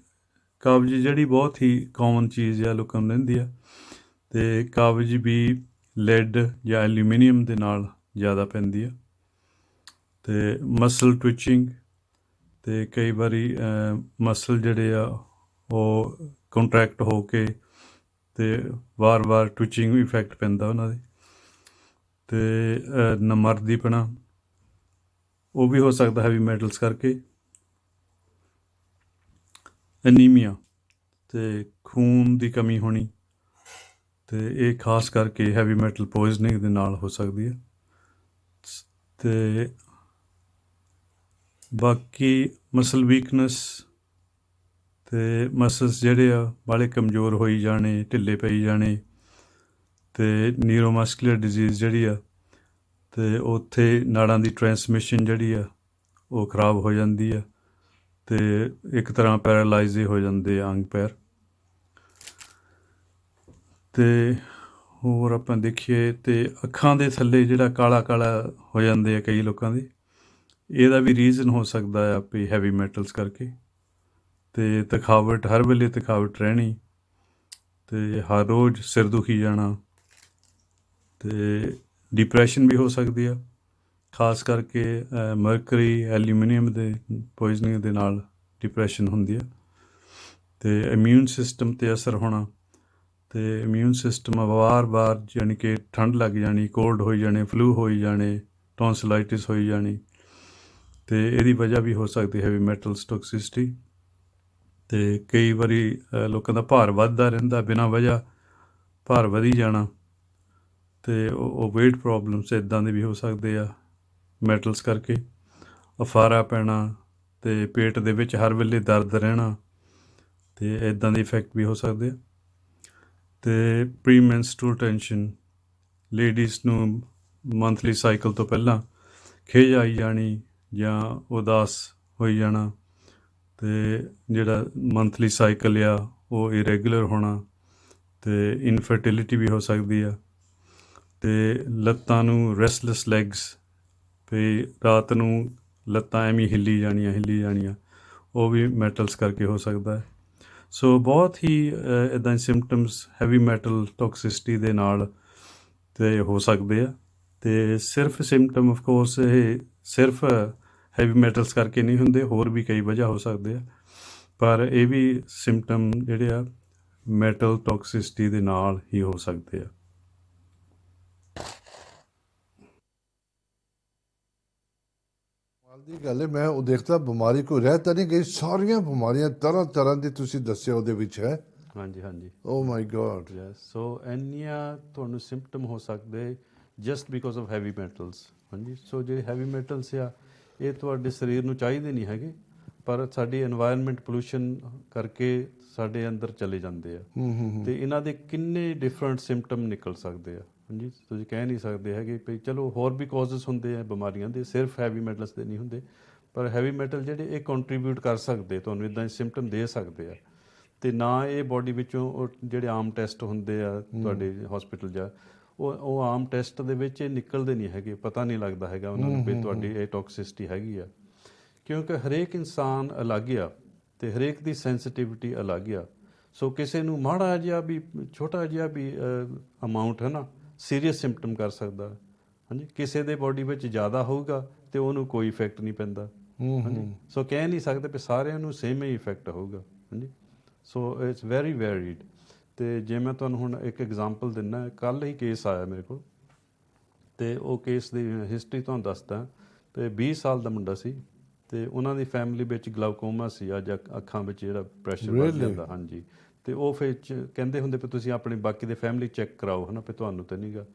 ਕਬਜ਼ ਜਿਹੜੀ ਬਹੁਤ ਹੀ ਕਾਮਨ ਚੀਜ਼ ਆ, ਲੋਕਾਂ ਨੂੰ ਰਹਿੰਦੀ ਆ, ਅਤੇ ਕਬਜ਼ ਵੀ ਲੈਡ ਜਾਂ ਐਲੂਮੀਨੀਅਮ ਦੇ ਨਾਲ ਜ਼ਿਆਦਾ ਪੈਂਦੀ ਆ। ਅਤੇ ਮਸਲ ਟਵਿਚਿੰਗ, ਅਤੇ ਕਈ ਵਾਰੀ ਮਸਲ ਜਿਹੜੇ ਆ ਉਹ ਕੰਟਰੈਕਟ ਹੋ ਕੇ, ਅਤੇ ਵਾਰ-ਵਾਰ ਟਵਿਚਿੰਗ ਇਫੈਕਟ ਪੈਂਦਾ ਉਹਨਾਂ ਦੇ। ਅਤੇ ਨਮਰਦੀਪਣਾ, ਉਹ ਵੀ ਹੋ ਸਕਦਾ ਹੈਵੀ ਮੈਟਲਸ ਕਰਕੇ। ਐਨੀਮੀਆ, ਅਤੇ ਖੂਨ ਦੀ ਕਮੀ ਹੋਣੀ, ਅਤੇ ਇਹ ਖਾਸ ਕਰਕੇ ਹੈਵੀ ਮੈਟਲ ਪੋਇਜ਼ਨਿੰਗ ਦੇ ਨਾਲ ਹੋ ਸਕਦੀ ਹੈ। ਅਤੇ ਬਾਕੀ ਮਸਲ ਵੀਕਨੈਸ, ਅਤੇ ਮਸਲਸ ਜਿਹੜੇ ਆ ਬਾਹਲੇ ਕਮਜ਼ੋਰ ਹੋਈ ਜਾਣੇ, ਢਿੱਲੇ ਪਈ ਜਾਣੇ, ਅਤੇ ਨਿਊਰੋਮਸਕੂਲਰ ਡਿਜ਼ੀਜ਼ ਜਿਹੜੀ ਆ, ਅਤੇ ਉੱਥੇ ਨਾੜਾਂ ਦੀ ਟ੍ਰਾਂਸਮਿਸ਼ਨ ਜਿਹੜੀ ਆ ਉਹ ਖਰਾਬ ਹੋ ਜਾਂਦੀ ਆ, ਅਤੇ ਇੱਕ ਤਰ੍ਹਾਂ ਪੈਰਾਲਾਈਜ਼ ਹੋ ਜਾਂਦੇ ਆ ਅੰਗ ਪੈਰ। ਅਤੇ ਹੋਰ ਆਪਾਂ ਦੇਖੀਏ ਅਤੇ ਅੱਖਾਂ ਦੇ ਥੱਲੇ ਜਿਹੜਾ ਕਾਲਾ ਕਾਲਾ ਹੋ ਜਾਂਦੇ ਆ ਕਈ ਲੋਕਾਂ ਦੇ, ਇਹਦਾ ਵੀ ਰੀਜ਼ਨ ਹੋ ਸਕਦਾ ਆ ਵੀ ਹੈਵੀ ਮੈਟਲਸ ਕਰਕੇ। ਅਤੇ ਥਕਾਵਟ, ਹਰ ਵੇਲੇ ਥਕਾਵਟ ਰਹਿਣੀ, ਅਤੇ ਹਰ ਰੋਜ਼ ਸਿਰ ਦੁਖੀ ਜਾਣਾ, ਅਤੇ ਡਿਪਰੈਸ਼ਨ ਵੀ ਹੋ ਸਕਦੀ ਆ, ਖਾਸ ਕਰਕੇ ਮਰਕਰੀ ਐਲੂਮੀਨੀਅਮ ਦੇ ਪੋਇਜ਼ਨਿੰਗ ਦੇ ਨਾਲ ਡਿਪਰੈਸ਼ਨ ਹੁੰਦੀ ਆ। ਅਤੇ ਇਮਿਊਨ ਸਿਸਟਮ 'ਤੇ ਅਸਰ ਹੋਣਾ, ਅਤੇ ਇਮਿਊਨ ਸਿਸਟਮ ਵਾਰ-ਵਾਰ ਯਾਨੀ ਕਿ ਠੰਡ ਲੱਗ ਜਾਣੀ, ਕੋਲਡ ਹੋਈ ਜਾਣੇ, ਫਲੂ ਹੋਈ ਜਾਣੇ, ਟੌਂਸਲਾਈਟਿਸ ਹੋਈ ਜਾਣੀ, ਅਤੇ ਇਹਦੀ ਵਜ੍ਹਾ ਵੀ ਹੋ ਸਕਦੀ ਹੈਵੀ ਮੈਟਲਸ ਟੌਕਸਿਸਿਟੀ। ਅਤੇ ਕਈ ਵਾਰੀ ਲੋਕਾਂ ਦਾ ਭਾਰ ਵੱਧਦਾ ਰਹਿੰਦਾ, ਬਿਨਾਂ ਵਜ੍ਹਾ ਭਾਰ ਵਧੀ ਜਾਣਾ, ਅਤੇ ਉਹ ਵੇਟ ਪ੍ਰੋਬਲਮਸ ਇੱਦਾਂ ਦੇ ਵੀ ਹੋ ਸਕਦੇ ਆ ਮੈਟਲਸ ਕਰਕੇ। ਅਫਾਰਾ ਪੈਣਾ, ਅਤੇ ਪੇਟ ਦੇ ਵਿੱਚ ਹਰ ਵੇਲੇ ਦਰਦ ਰਹਿਣਾ, ਅਤੇ ਇੱਦਾਂ ਦੇ ਇਫੈਕਟ ਵੀ ਹੋ ਸਕਦੇ ਆ। ਤੇ ਪ੍ਰੀਮੈਂਸਟਰੂਅਲ ਟੈਂਸ਼ਨ, ਲੇਡੀਜ਼ ਨੂੰ ਮੰਥਲੀ ਸਾਈਕਲ ਤੋਂ ਪਹਿਲਾਂ ਖਿਝ ਆਈ ਜਾਣੀ ਜਾਂ ਉਦਾਸ ਹੋਈ ਜਾਣਾ, ਤੇ ਜਿਹੜਾ ਮੰਥਲੀ ਸਾਈਕਲ ਆ ਉਹ ਇਰੈਗੂਲਰ ਹੋਣਾ, ਤੇ ਇਨਫਰਟੀਲਿਟੀ ਵੀ ਹੋ ਸਕਦੀ ਆ, ਤੇ ਲੱਤਾਂ ਨੂੰ ਰੈਸਟਲੈਸ ਲੈਗਸ, ਵੀ ਰਾਤ ਨੂੰ ਲੱਤਾਂ ਐਵੇਂ ਹਿੱਲੀ ਜਾਣੀਆਂ, ਉਹ ਵੀ ਮੈਟਲਸ ਕਰਕੇ ਹੋ ਸਕਦਾ ਹੈ। ਸੋ ਬਹੁਤ ਹੀ ਇੱਦਾਂ ਦੇ ਸਿੰਪਟਮਸ ਹੈਵੀ ਮੈਟਲ ਟੌਕਸਿਸਿਟੀ ਦੇ ਨਾਲ ਤੇ ਹੋ ਸਕਦੇ ਆ। ਤੇ ਸਿਰਫ ਸਿੰਪਟਮ ਆਫ ਕੋਰਸ ਇਹ ਸਿਰਫ ਹੈਵੀ ਮੈਟਲਸ ਕਰਕੇ ਨਹੀਂ ਹੁੰਦੇ, ਹੋਰ ਵੀ ਕਈ ਵਜ੍ਹਾ ਹੋ ਸਕਦੇ ਆ, ਪਰ ਇਹ ਵੀ ਸਿੰਪਟਮ ਜਿਹੜੇ ਆ ਮੈਟਲ ਟੌਕਸਿਸਿਟੀ ਦੇ ਨਾਲ ਹੀ ਹੋ ਸਕਦੇ ਆ।
ਕਮਾਲ ਦੀ ਗੱਲ ਹੈ, ਮੈਂ ਉਹ ਦੇਖਦਾ ਬਿਮਾਰੀ ਕੋਈ ਰਹਿ ਤਾਂ ਨਹੀਂ ਗਈ, ਸਾਰੀਆਂ ਬਿਮਾਰੀਆਂ ਤਰ੍ਹਾਂ ਤਰ੍ਹਾਂ ਦੀ ਤੁਸੀਂ ਦੱਸਿਆ ਉਹਦੇ ਵਿੱਚ ਹੈ।
ਹਾਂਜੀ ਹਾਂਜੀ
ਓ ਮਾਈ ਗॉड।
ਸੋ ਇੰਨੀਆਂ ਤੁਹਾਨੂੰ ਸਿੰਪਟਮ ਹੋ ਸਕਦੇ just because of heavy metals. ਹਾਂਜੀ, ਸੋ ਜਿਹੜੇ ਹੈਵੀ ਮੈਟਲਸ ਆ ਇਹ ਤੁਹਾਡੇ ਸਰੀਰ ਨੂੰ ਚਾਹੀਦੇ ਨਹੀਂ ਹੈਗੇ, ਪਰ ਸਾਡੀ এনवायरमेंट ਪੋਲੂਸ਼ਨ ਕਰਕੇ ਸਾਡੇ ਅੰਦਰ ਚਲੇ ਜਾਂਦੇ ਆ, ਤੇ ਇਹਨਾਂ ਦੇ ਕਿੰਨੇ ਡਿਫਰੈਂਟ ਸਿੰਪਟਮ ਨਿਕਲ ਸਕਦੇ ਆ। ਹਾਂਜੀ, ਤੁਸੀਂ ਕਹਿ ਨਹੀਂ ਸਕਦੇ ਹੈਗੇ ਵੀ ਚਲੋ ਹੋਰ ਵੀ ਕਾਜ਼ਸ ਹੁੰਦੇ ਆ ਬਿਮਾਰੀਆਂ ਦੇ, ਸਿਰਫ ਹੈਵੀ ਮੈਟਲਸ ਦੇ ਨਹੀਂ ਹੁੰਦੇ, ਪਰ ਹੈਵੀ ਮੈਟਲ ਜਿਹੜੇ ਇਹ ਕੰਟਰੀਬਿਊਟ ਕਰ ਸਕਦੇ, ਤੁਹਾਨੂੰ ਇੱਦਾਂ ਦੇ ਸਿੰਪਟਮ ਦੇ ਸਕਦੇ ਆ। ਤੇ ਨਾ ਇਹ ਬਾਡੀ ਵਿੱਚੋਂ ਉਹ ਜਿਹੜੇ ਆਮ ਟੈਸਟ ਹੁੰਦੇ ਆ ਤੁਹਾਡੇ ਹਸਪੀਟਲ ਜਾਂ ਉਹ ਆਮ ਟੈਸਟ ਦੇ ਵਿੱਚ ਇਹ ਨਿਕਲਦੇ ਨਹੀਂ ਹੈਗੇ, ਪਤਾ ਨਹੀਂ ਲੱਗਦਾ ਹੈਗਾ ਉਹਨਾਂ ਨੂੰ ਵੀ ਤੁਹਾਡੀ ਇਹ ਟੌਕਸਿਸਿਟੀ ਹੈਗੀ ਆ, ਕਿਉਂਕਿ ਹਰੇਕ ਇਨਸਾਨ ਅਲੱਗ ਆ ਤੇ ਹਰੇਕ ਦੀ ਸੈਂਸਿਟਿਵਿਟੀ ਅਲੱਗ ਆ। ਸੋ ਕਿਸੇ ਨੂੰ ਮਾੜਾ ਜਿਹਾ ਵੀ ਛੋਟਾ ਜਿਹਾ ਵੀ ਅਮਾਊਂਟ ਹੈ ਨਾ ਸੀਰੀਅਸ ਸਿੰਪਟਮ ਕਰ ਸਕਦਾ। ਹਾਂਜੀ, ਕਿਸੇ ਦੇ ਬਾਡੀ ਵਿੱਚ ਜ਼ਿਆਦਾ ਹੋਊਗਾ ਤੇ ਉਹਨੂੰ ਕੋਈ ਇਫੈਕਟ ਨਹੀਂ ਪੈਂਦਾ। ਹਾਂਜੀ, ਸੋ ਕਹਿ ਨਹੀਂ ਸਕਦੇ ਵੀ ਸਾਰਿਆਂ ਨੂੰ ਸੇਮ ਹੀ ਇਫੈਕਟ ਹੋਊਗਾ। ਹਾਂਜੀ, ਸੋ ਇਟਸ ਵੈਰੀ ਵੈਰੀਡ। ਤੇ ਜੇ ਮੈਂ ਤੁਹਾਨੂੰ ਹੁਣ ਇੱਕ ਐਗਜ਼ਾਮਪਲ ਦਿੰਦਾ, ਕੱਲ੍ਹ ਹੀ ਕੇਸ ਆਇਆ ਮੇਰੇ ਕੋਲ, ਤੇ ਉਹ ਕੇਸ ਦੀ ਹਿਸਟਰੀ ਤੁਹਾਨੂੰ ਦੱਸਦਾ। ਤੇ 20 ਸਾਲ ਦਾ ਮੁੰਡਾ ਸੀ, ਤੇ ਉਹਨਾਂ ਦੀ ਫੈਮਿਲੀ ਵਿੱਚ ਗਲਾਊਕੋਮਾ ਸੀ, ਅੱਜ ਅੱਖਾਂ ਵਿੱਚ ਜਿਹੜਾ ਪ੍ਰੈਸ਼ਰ ਵੱਧ ਜਾਂਦਾ। ਹਾਂਜੀ, ਤੇ ਉਹ ਫਿਰ ਕਹਿੰਦੇ ਹੁੰਦੇ ਵੀ ਤੁਸੀਂ ਆਪਣੇ ਬਾਕੀ ਦੇ ਫੈਮਿਲੀ ਚੈੱਕ ਕਰਾਓ, ਹੈ ਨਾ, ਵੀ ਤੁਹਾਨੂੰ ਤਾਂ ਨਹੀਂਗਾ।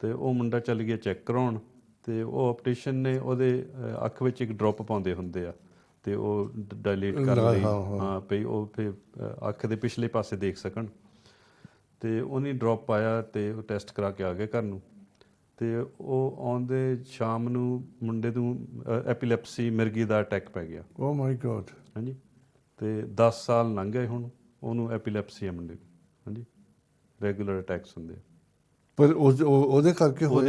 ਤੇ ਉਹ ਮੁੰਡਾ ਚੱਲ ਗਿਆ ਚੈੱਕ ਕਰਾਉਣ, ਤੇ ਉਹ ਆਪਟੀਸ਼ਨ ਨੇ ਉਹਦੇ ਅੱਖ ਵਿੱਚ ਇੱਕ ਡ੍ਰੌਪ ਪਾਉਂਦੇ ਹੁੰਦੇ ਆ, ਤੇ ਉਹ ਡਾਇਲੇਟ ਕਰਨ ਲਈ, ਹਾਂ ਭਈ ਉਹ ਫਿਰ ਅੱਖ ਦੇ ਪਿਛਲੇ ਪਾਸੇ ਦੇਖ ਸਕਣ। ਤੇ ਉਹਨੇ ਡ੍ਰੌਪ ਪਾਇਆ ਤੇ ਉਹ ਟੈਸਟ ਕਰਾ ਕੇ ਆ ਗਿਆ ਘਰ ਨੂੰ। ਤੇ ਉਹ ਆਉਂਦੇ ਸ਼ਾਮ ਨੂੰ ਮੁੰਡੇ ਨੂੰ ਐਪੀਲੈਪਸੀ, ਮਿਰਗੀ ਦਾ ਅਟੈਕ ਪੈ ਗਿਆ।
ਓ ਮਾਈ ਗॉड।
ਹਾਂਜੀ, ਤੇ 10 ਸਾਲ ਲੰਘ ਗਏ, ਹੁਣ ਉਹਨੂੰ ਐਪੀਲੈਪਸੀ ਆ ਮੁੰਡੇ ਨੂੰ। ਹਾਂਜੀ, ਰੈਗੂਲਰ ਅਟੈਕਸ ਹੁੰਦੇ,
ਪਰ ਉਹਦੇ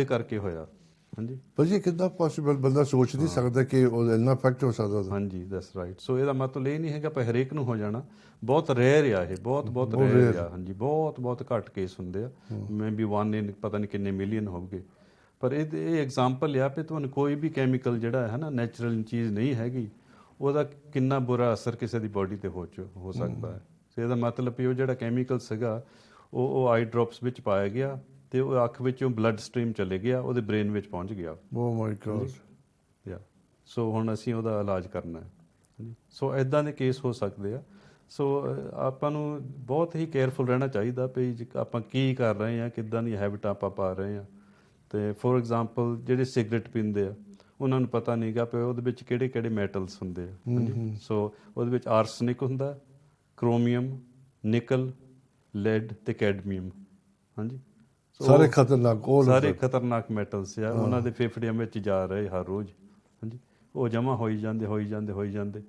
ਕਰਕੇ ਹੋਇਆ। ਹਾਂਜੀ,
ਪਰ ਇਹ ਕਿੱਦਾਂ ਪੋਸੀਬਲ, ਬੰਦਾ ਸੋਚ ਨਹੀਂ ਸਕਦਾ ਕਿ ਉਹ ਇੰਨਾ ਇਫੈਕਟ ਹੋ ਸਕਦਾ।
ਹਾਂਜੀ, ਦੈਟਸ ਰਾਈਟ। ਸੋ ਇਹਦਾ ਮਤਲਬ ਇਹ ਨਹੀਂ ਹੈਗਾ ਪਰ ਹਰੇਕ ਨੂੰ ਹੋ ਜਾਣਾ, ਬਹੁਤ ਰੇਅਰ ਆ ਇਹ, ਬਹੁਤ ਰੇਅਰ ਆ। ਹਾਂਜੀ, ਬਹੁਤ ਘੱਟ ਕੇਸ ਹੁੰਦੇ ਆ, ਮੇ ਬੀ 1 in ਪਤਾ ਨਹੀਂ ਕਿੰਨੇ ਮਿਲੀਅਨ ਹੋਊਗੇ। ਪਰ ਇਹ ਐਗਜ਼ਾਮਪਲ ਆ ਵੀ ਤੁਹਾਨੂੰ ਕੋਈ ਵੀ ਕੈਮੀਕਲ ਜਿਹੜਾ ਹੈ ਨਾ ਨੈਚੁਰਲ ਚੀਜ਼ ਨਹੀਂ ਹੈਗੀ, ਉਹਦਾ ਕਿੰਨਾ ਬੁਰਾ ਅਸਰ ਕਿਸੇ ਦੀ ਬਾਡੀ 'ਤੇ ਹੋ ਸਕਦਾ ਹੈ। ਸੋ ਇਹਦਾ ਮਤਲਬ ਵੀ ਉਹ ਜਿਹੜਾ ਕੈਮੀਕਲ ਸੀਗਾ ਉਹ ਆਈ ਡ੍ਰੌਪਸ ਵਿੱਚ ਪਾਇਆ ਗਿਆ, ਤੇ ਉਹ ਅੱਖ ਵਿੱਚੋਂ ਬਲੱਡ ਸਟਰੀਮ ਚਲੇ ਗਿਆ, ਉਹਦੇ ਬ੍ਰੇਨ ਵਿੱਚ ਪਹੁੰਚ ਗਿਆ।
ਓ ਮਾਈ ਗॉड।
ਯਾ, ਸੋ ਹੁਣ ਅਸੀਂ ਉਹਦਾ ਇਲਾਜ ਕਰਨਾ ਹੈ। ਸੋ ਇੱਦਾਂ ਦੇ ਕੇਸ ਹੋ ਸਕਦੇ ਆ। ਸੋ ਆਪਾਂ ਨੂੰ ਬਹੁਤ ਹੀ ਕੇਅਰਫੁਲ ਰਹਿਣਾ ਚਾਹੀਦਾ ਵੀ ਆਪਾਂ ਕੀ ਕਰ ਰਹੇ ਹਾਂ, ਕਿੱਦਾਂ ਦੀ ਹੈਬਿਟ ਆਪਾਂ ਪਾ ਰਹੇ ਹਾਂ। ਤੇ ਫੋਰ ਐਗਜ਼ਾਮਪਲ ਜਿਹੜੇ ਸਿਗਰਟ ਪੀਂਦੇ ਆ, ਉਹਨਾਂ ਨੂੰ ਪਤਾ ਨਹੀਂ ਗਾ ਵੀ ਉਹਦੇ ਵਿੱਚ ਕਿਹੜੇ ਕਿਹੜੇ ਮੈਟਲਸ ਹੁੰਦੇ ਆ। ਹਾਂਜੀ, ਸੋ ਉਹਦੇ ਵਿੱਚ ਆਰਸਨਿਕ ਹੁੰਦਾ, ਕ੍ਰੋਮੀਅਮ, ਨਿਕਲ, ਲੈਡ ਤੇ ਕੈਡਮੀਅਮ। ਹਾਂਜੀ,
ਸਾਰੇ
ਖਤਰਨਾਕ ਮੈਟਲਸ ਆ, ਉਹਨਾਂ ਦੇ ਫੇਫੜਿਆਂ ਵਿੱਚ ਜਾ ਰਹੇ ਹਰ ਰੋਜ਼। ਹਾਂਜੀ, ਉਹ ਜਮ੍ਹਾਂ ਹੋਈ ਜਾਂਦੇ।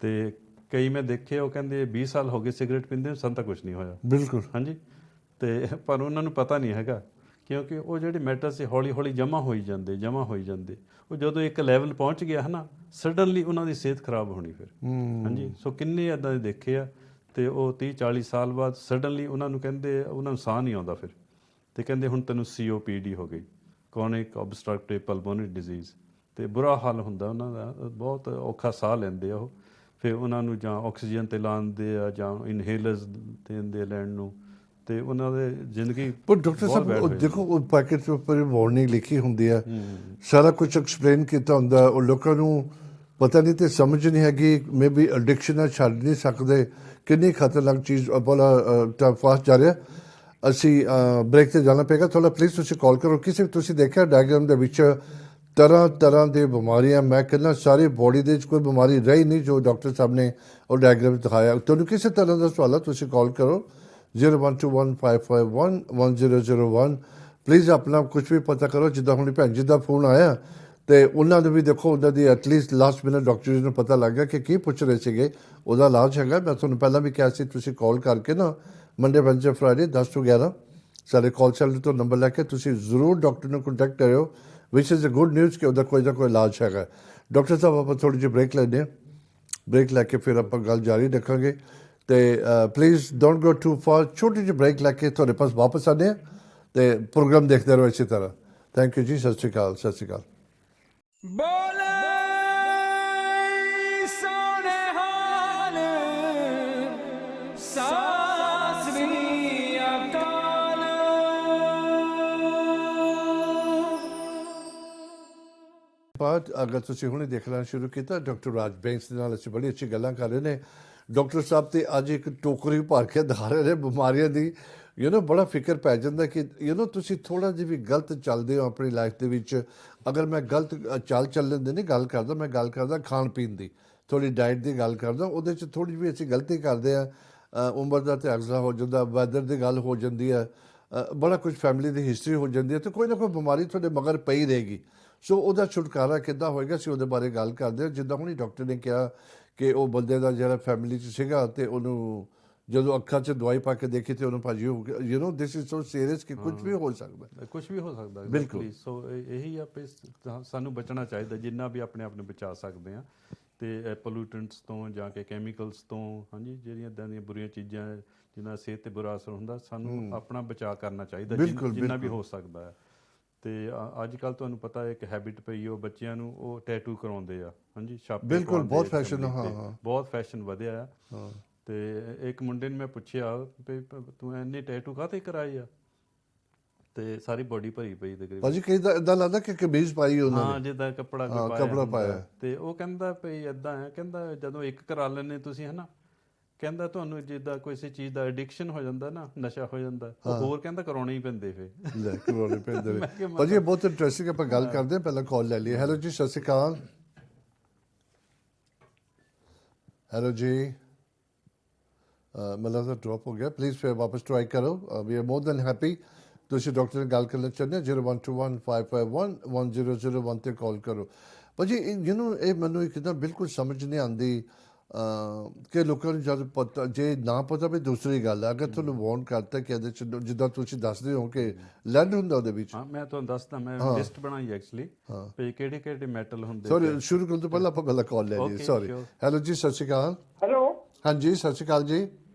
ਤੇ ਕਈ ਮੈਂ ਦੇਖੇ, ਉਹ ਕਹਿੰਦੇ 20 ਸਾਲ ਹੋ ਗਏ ਸਿਗਰਟ ਪੀਂਦੇ, ਸਾਨੂੰ ਤਾਂ ਕੁਛ ਨਹੀਂ ਹੋਇਆ।
ਬਿਲਕੁਲ।
ਹਾਂਜੀ, ਤੇ ਪਰ ਉਹਨਾਂ ਨੂੰ ਪਤਾ ਨਹੀਂ ਹੈਗਾ, ਕਿਉਂਕਿ ਉਹ ਜਿਹੜੇ ਮੈਟਲ ਸੀ ਹੌਲੀ ਹੌਲੀ ਜਮ੍ਹਾਂ ਹੋਈ ਜਾਂਦੇ। ਉਹ ਜਦੋਂ ਇੱਕ ਲੈਵਲ ਪਹੁੰਚ ਗਿਆ ਹੈ ਨਾ, ਸਡਨਲੀ ਉਹਨਾਂ ਦੀ ਸਿਹਤ ਖਰਾਬ ਹੋਣੀ ਫਿਰ। ਹਾਂਜੀ, ਸੋ ਕਿੰਨੇ ਇੱਦਾਂ ਦੇ ਦੇਖੇ ਆ, ਤੇ ਉਹ 30-40 ਸਾਲ ਬਾਅਦ ਸਡਨਲੀ ਉਹਨਾਂ ਨੂੰ ਕਹਿੰਦੇ ਉਹਨਾਂ ਨੂੰ ਸਾਹ ਨਹੀਂ ਆਉਂਦਾ ਫਿਰ, ਤੇ ਕਹਿੰਦੇ ਹੁਣ ਤੈਨੂੰ COPD ਹੋ ਗਈ, ਕ੍ਰੋਨਿਕ ਓਬਸਟਰਕਟਿਵ ਪਲਮੋਨਰੀ ਡਿਜ਼ੀਜ਼। ਤੇ ਬੁਰਾ ਹਾਲ ਹੁੰਦਾ ਉਹਨਾਂ ਦਾ, ਬਹੁਤ ਔਖਾ ਸਾਹ ਲੈਂਦੇ ਆ ਉਹ। ਫਿਰ ਉਹਨਾਂ ਨੂੰ ਜਾਂ ਆਕਸੀਜਨ 'ਤੇ ਲਾਉਂਦੇ ਆ ਜਾਂ ਇਨਹੇਲਰਸ ਦਿੰਦੇ ਲੈਣ ਨੂੰ, ਤੇ ਉਹਨਾਂ ਦੇ ਜ਼ਿੰਦਗੀ।
ਪਰ ਡਾਕਟਰ ਸਾਹਿਬ ਦੇਖੋ, ਉਹ ਪੈਕੇਟ ਦੇ ਉੱਪਰ ਵਾਰਨਿੰਗ ਲਿਖੀ ਹੁੰਦੀ ਹੈ, ਸਾਰਾ ਕੁਝ ਐਕਸਪਲੇਨ ਕੀਤਾ ਹੁੰਦਾ, ਉਹ ਲੋਕਾਂ ਨੂੰ ਪਤਾ ਨਹੀਂ ਤੇ ਸਮਝ ਨਹੀਂ ਹੈਗੀ, ਮੇ ਬੀ ਐਡਿਕਸ਼ਨ ਹੈ, ਛੱਡ ਨਹੀਂ ਸਕਦੇ, ਕਿੰਨੀ ਖਤਰਨਾਕ ਚੀਜ਼। ਬੜਾ ਫਾਸਟ ਜਾ ਰਿਹਾ, ਅਸੀਂ ਬ੍ਰੇਕ 'ਤੇ ਜਾਣਾ ਪਏਗਾ ਥੋੜ੍ਹਾ। ਪਲੀਜ਼ ਤੁਸੀਂ ਕਾਲ ਕਰੋ। ਕਿਸੇ ਤੁਸੀਂ ਦੇਖਿਆ ਡਾਇਗਰਾਮ ਦੇ ਵਿੱਚ ਤਰ੍ਹਾਂ ਦੇ ਬਿਮਾਰੀਆਂ, ਮੈਂ ਕਹਿੰਦਾ ਸਾਰੀ ਬੋਡੀ ਦੇ ਵਿੱਚ ਕੋਈ ਬਿਮਾਰੀ ਰਹੀ ਨਹੀਂ ਜੋ ਡਾਕਟਰ ਸਾਹਿਬ ਨੇ ਉਹ ਡਾਇਗਰਾਮ ਦਿਖਾਇਆ। ਤੁਹਾਨੂੰ ਕਿਸੇ ਤਰ੍ਹਾਂ ਦਾ ਸਵਾਲ ਹੈ, ਤੁਸੀਂ ਕਾਲ ਕਰੋ 012155110001 ਪਲੀਜ਼ ਆਪਣਾ ਕੁਝ ਵੀ ਪਤਾ ਕਰੋ। ਜਿੱਦਾਂ ਹੁਣ ਭੈਣ ਜੀ ਦਾ ਫੋਨ ਆਇਆ ਤੇ ਉਹਨਾਂ ਨੂੰ ਵੀ ਦੇਖੋ, ਉਹਨਾਂ ਦੀ ਐਟਲੀਸਟ ਲਾਸਟ ਮਿੰਟ ਡਾਕਟਰ ਜੀ ਨੂੰ ਪਤਾ ਲੱਗ ਗਿਆ ਕਿ ਕੀ ਪੁੱਛ ਰਹੇ ਸੀਗੇ। ਉਹਦਾ ਇਲਾਜ ਹੈਗਾ। ਮੈਂ ਤੁਹਾਨੂੰ ਪਹਿਲਾਂ ਵੀ ਕਿਹਾ ਸੀ ਤੁਸੀਂ ਕਾਲ ਕਰਕੇ ਨਾ ਮੰਡੇ ਵੈਨਸਡੇ ਫਰਾਈਡੇ 10 ਤੋਂ 11 ਸਾਡੇ ਕਾਲ ਸੈਂਟਰ ਤੋਂ ਨੰਬਰ ਲੈ ਕੇ ਤੁਸੀਂ ਜ਼ਰੂਰ ਡਾਕਟਰ ਨੂੰ ਕੰਟੈਕਟ ਕਰਿਓ, ਵਿਚ ਇਜ਼ ਅ ਗੁੱਡ ਨਿਊਜ਼ ਕਿ ਉਹਦਾ ਕੋਈ ਨਾ ਕੋਈ ਇਲਾਜ ਹੈਗਾ। ਡਾਕਟਰ ਸਾਹਿਬ ਆਪਾਂ ਥੋੜ੍ਹੀ ਜਿਹੀ ਬ੍ਰੇਕ ਲੈਂਦੇ ਹਾਂ, ਬ੍ਰੇਕ ਲੈ ਕੇ ਫਿਰ ਆਪਾਂ ਗੱਲ ਜਾਰੀ ਰੱਖਾਂਗੇ। ਤੇ please don't go too far. ਛੋਟੀ ਜਿਹੀ ਬ੍ਰੇਕ ਲੈ ਕੇ ਤੁਹਾਡੇ ਪਾਸ ਵਾਪਸ ਆਉਂਦੇ ਹਾਂ ਤੇ ਪ੍ਰੋਗਰਾਮ ਦੇਖਦੇ ਰਹੋ ਇਸੇ ਤਰ੍ਹਾਂ। ਥੈਂਕ ਯੂ ਜੀ। ਸਤਿ ਸ਼੍ਰੀ ਅਕਾਲ। ਸਤਿ ਸ਼੍ਰੀ ਅਕਾਲ।
ਬੋਲੇ ਸੋਨੇ ਹਾਲ ਸਤਿ ਸ੍ਰੀ ਅਕਾਲ।
ਬਾਅਦ ਅਗਰ ਤੁਸੀਂ ਹੁਣੇ ਦੇਖਣਾ ਸ਼ੁਰੂ ਕੀਤਾ, ਡਾਕਟਰ ਰਾਜ ਬੈਂਕਸ ਦੇ ਨਾਲ ਅਸੀਂ ਬੜੀ ਅੱਛੀ ਗੱਲਾਂ ਕਰ ਰਹੇ ਨੇ। ਡਾਕਟਰ ਸਾਹਿਬ ਤੇ ਅੱਜ ਇੱਕ ਟੋਕਰੀ ਭਰ ਕੇ ਦਿਖਾ ਰਹੇ ਨੇ ਬਿਮਾਰੀਆਂ ਦੀ। ਬੜਾ ਫਿਕਰ ਪੈ ਜਾਂਦਾ ਕਿ ਤੁਸੀਂ ਥੋੜ੍ਹਾ ਜਿਹਾ ਵੀ ਗਲਤ ਚੱਲਦੇ ਹੋ ਆਪਣੀ ਲਾਈਫ ਦੇ ਵਿੱਚ। ਅਗਰ ਮੈਂ ਗਲਤ ਚੱਲਣ ਦੀ ਨਹੀਂ ਗੱਲ ਕਰਦਾ, ਮੈਂ ਗੱਲ ਕਰਦਾ ਖਾਣ ਪੀਣ ਦੀ, ਥੋੜ੍ਹੀ ਡਾਈਟ ਦੀ ਗੱਲ ਕਰਦਾ। ਉਹਦੇ 'ਚ ਥੋੜ੍ਹੀ ਜਿਹੀ ਅਸੀਂ ਗਲਤੀ ਕਰਦੇ ਹਾਂ। ਉਮਰ ਦਾ ਤੈਅਜ਼ਾ ਹੋ ਜਾਂਦਾ, ਵੈਦਰ ਦੀ ਗੱਲ ਹੋ ਜਾਂਦੀ ਹੈ, ਬੜਾ ਕੁਝ ਫੈਮਿਲੀ ਦੀ ਹਿਸਟਰੀ ਹੋ ਜਾਂਦੀ ਹੈ, ਅਤੇ ਕੋਈ ਨਾ ਕੋਈ ਬਿਮਾਰੀ ਤੁਹਾਡੇ ਮਗਰ ਪਈ ਰਹੇਗੀ। ਸੋ ਉਹਦਾ ਛੁਟਕਾਰਾ ਕਿੱਦਾਂ ਹੋਏਗਾ, ਅਸੀਂ ਉਹਦੇ ਬਾਰੇ ਗੱਲ ਕਰਦੇ ਹਾਂ। ਜਿੱਦਾਂ ਹੁਣੀ ਡਾਕਟਰ ਨੇ ਕਿਹਾ ਕਿ ਉਹ ਬੰਦੇ ਦਾ ਜਿਹੜਾ ਫੈਮਿਲੀ 'ਚ ਸੀਗਾ ਅਤੇ ਉਹਨੂੰ ਜਦੋਂ ਅੱਖਾਂ 'ਚ ਦਵਾਈ ਪਾ ਕੇ ਦੇਖੀ ਤੇ ਉਹਨੂੰ ਭਾਜੀ ਹੋ ਗਿਆ। ਦਿਸ ਇਜ਼ ਸੋ ਸੀਰੀਅਸ ਕਿ ਕੁਝ ਵੀ ਹੋ ਸਕਦਾ।
ਕੁਝ ਵੀ ਹੋ ਸਕਦਾ
ਬਿਲਕੁਲ।
ਸੋ ਇਹੀ ਆ ਵੀ ਸਾਨੂੰ ਬਚਣਾ ਚਾਹੀਦਾ ਜਿੰਨਾ ਵੀ ਆਪਣੇ ਆਪ ਨੂੰ ਬਚਾ ਸਕਦੇ ਹਾਂ। ਅਤੇ ਪੋਲੂਟੈਂਟਸ ਤੋਂ ਜਾਂ ਕਿ ਕੈਮੀਕਲਸ ਤੋਂ, ਹਾਂਜੀ, ਜਿਹੜੀਆਂ ਇੱਦਾਂ ਦੀਆਂ ਬੁਰੀਆਂ ਚੀਜ਼ਾਂ ਜਿਨ੍ਹਾਂ ਸਿਹਤ 'ਤੇ ਬੁਰਾ ਅਸਰ ਹੁੰਦਾ, ਸਾਨੂੰ ਆਪਣਾ ਬਚਾਅ ਕਰਨਾ ਚਾਹੀਦਾ ਜਿੰਨਾ ਵੀ ਹੋ ਸਕਦਾ ਹੈ। ਅਤੇ ਅੱਜ ਕੱਲ੍ਹ ਤੁਹਾਨੂੰ ਪਤਾ ਇੱਕ ਹੈਬਿਟ ਪਈ, ਉਹ ਬੱਚਿਆਂ ਨੂੰ ਉਹ ਟੈਟੂ ਕਰਾਉਂਦੇ ਆ, ਹਾਂਜੀ, ਛਾਪੇ।
ਬਿਲਕੁਲ, ਬਹੁਤ ਫੈਸ਼ਨ। ਹਾਂ,
ਬਹੁਤ ਫੈਸ਼ਨ ਵਧਿਆ ਆ। ਅਤੇ ਇੱਕ ਮੁੰਡੇ ਨੂੰ ਮੈਂ ਪੁੱਛਿਆ ਵੀ ਤੂੰ ਇੰਨੇ ਟੈਟੂ ਕਾਹਤੇ ਕਰਾਏ ਆ, ਤੇ ਸਾਰੀ ਬੋਡੀ ਭਰੀ ਪਈ ਤਕਰੀਬਨ।
ਭਾਜੀ ਕਈ ਤਾਂ ਇੱਦਾਂ ਲੱਗਦਾ ਕਿ ਕਮੀਜ਼ ਪਾਈ ਉਹਨਾਂ ਨੇ।
ਹਾਂ, ਜਿੱਦਾਂ ਕੱਪੜਾ ਪਾਇਆ। ਤੇ ਉਹ ਕਹਿੰਦਾ ਵੀ ਇੱਦਾਂ ਹੈ, ਕਹਿੰਦਾ ਜਦੋਂ ਇੱਕ ਕਰਾ ਲੈਂਦੇ ਤੁਸੀਂ, ਹੈ ਨਾ, ਕਹਿੰਦਾ ਤੁਹਾਨੂੰ ਜਿੱਦਾਂ ਕਿਸੇ ਚੀਜ਼ ਦਾ ਐਡਿਕਸ਼ਨ ਹੋ ਜਾਂਦਾ ਨਾ, ਨਸ਼ਾ ਹੋ ਜਾਂਦਾ, ਉਹ ਹੋਰ ਕਹਿੰਦਾ ਕਰਾਉਣੇ ਹੀ ਪੈਂਦੇ ਫਿਰ।
ਲੈ ਕਰਾਉਣੇ ਪੈਂਦੇ ਨੇ। ਭਾਜੀ ਇਹ ਬਹੁਤ ਇੰਟਰਸਟਿੰਗ। ਆਪਾਂ ਗੱਲ ਕਰਦੇ ਹਾਂ, ਪਹਿਲਾਂ ਕਾਲ ਲੈ ਲਈਏ। ਹੈਲੋ ਜੀ, ਸਤਿ ਸ਼੍ਰੀ ਅਕਾਲ। ਹੈਲੋ ਜੀ। ਮੈਨੂੰ ਲੱਗਦਾ ਡ੍ਰੌਪ ਹੋ ਗਿਆ। ਪਲੀਜ਼ ਫਿਰ ਵਾਪਸ ਟਰਾਈ ਕਰੋ। We are more than happy. ਤੁਸੀਂ ਡਾਕਟਰ ਨਾਲ ਗੱਲ ਕਰਨਾ ਚਾਹੁੰਦੇ ਹੋ 0121551001 'ਤੇ ਕਾਲ ਕਰੋ। ਭਾਜੀ ਇਹ ਮੈਨੂੰ ਇੱਕ ਤਾਂ ਬਿਲਕੁਲ ਸਮਝ ਨਹੀਂ ਆਉਂਦੀ ਕਿ ਲੋਕਾਂ ਨੂੰ ਜਦ ਪਤਾ, ਜੇ ਨਾ ਪਤਾ ਵੀ ਦੂਸਰੀ ਗੱਲ ਹੈ। ਅਗਰ ਤੁਹਾਨੂੰ ਵਾਰਨ ਕਰਤਾ ਕਿ ਇਹਦੇ 'ਚ ਜਿੱਦਾਂ ਤੁਸੀਂ ਦੱਸਦੇ ਹੋ ਕਿ ਲੈਡ ਹੁੰਦਾ ਉਹਦੇ ਵਿੱਚ।
ਹਾਂ, ਮੈਂ ਤੁਹਾਨੂੰ ਦੱਸਦਾ, ਮੈਂ ਲਿਸਟ ਬਣਾਈ ਐਕਚੁਅਲੀ ਵੀ ਕਿਹੜੇ ਕਿਹੜੇ ਮੈਟਲ ਹੁੰਦੇ।
ਸੌਰੀ, ਸ਼ੁਰੂ ਕਰਨ ਤੋਂ ਪਹਿਲਾਂ ਆਪਾਂ ਪਹਿਲਾਂ ਕਾਲ ਲੈ ਲਈਏ। ਸੌਰੀ। ਹੈਲੋ ਜੀ, ਸਤਿ ਸ਼੍ਰੀ ਅਕਾਲ।
ਹੈਲੋ,
ਹਾਂਜੀ, ਸਤਿ ਸ਼੍ਰੀ ਅਕਾਲ ਜੀ।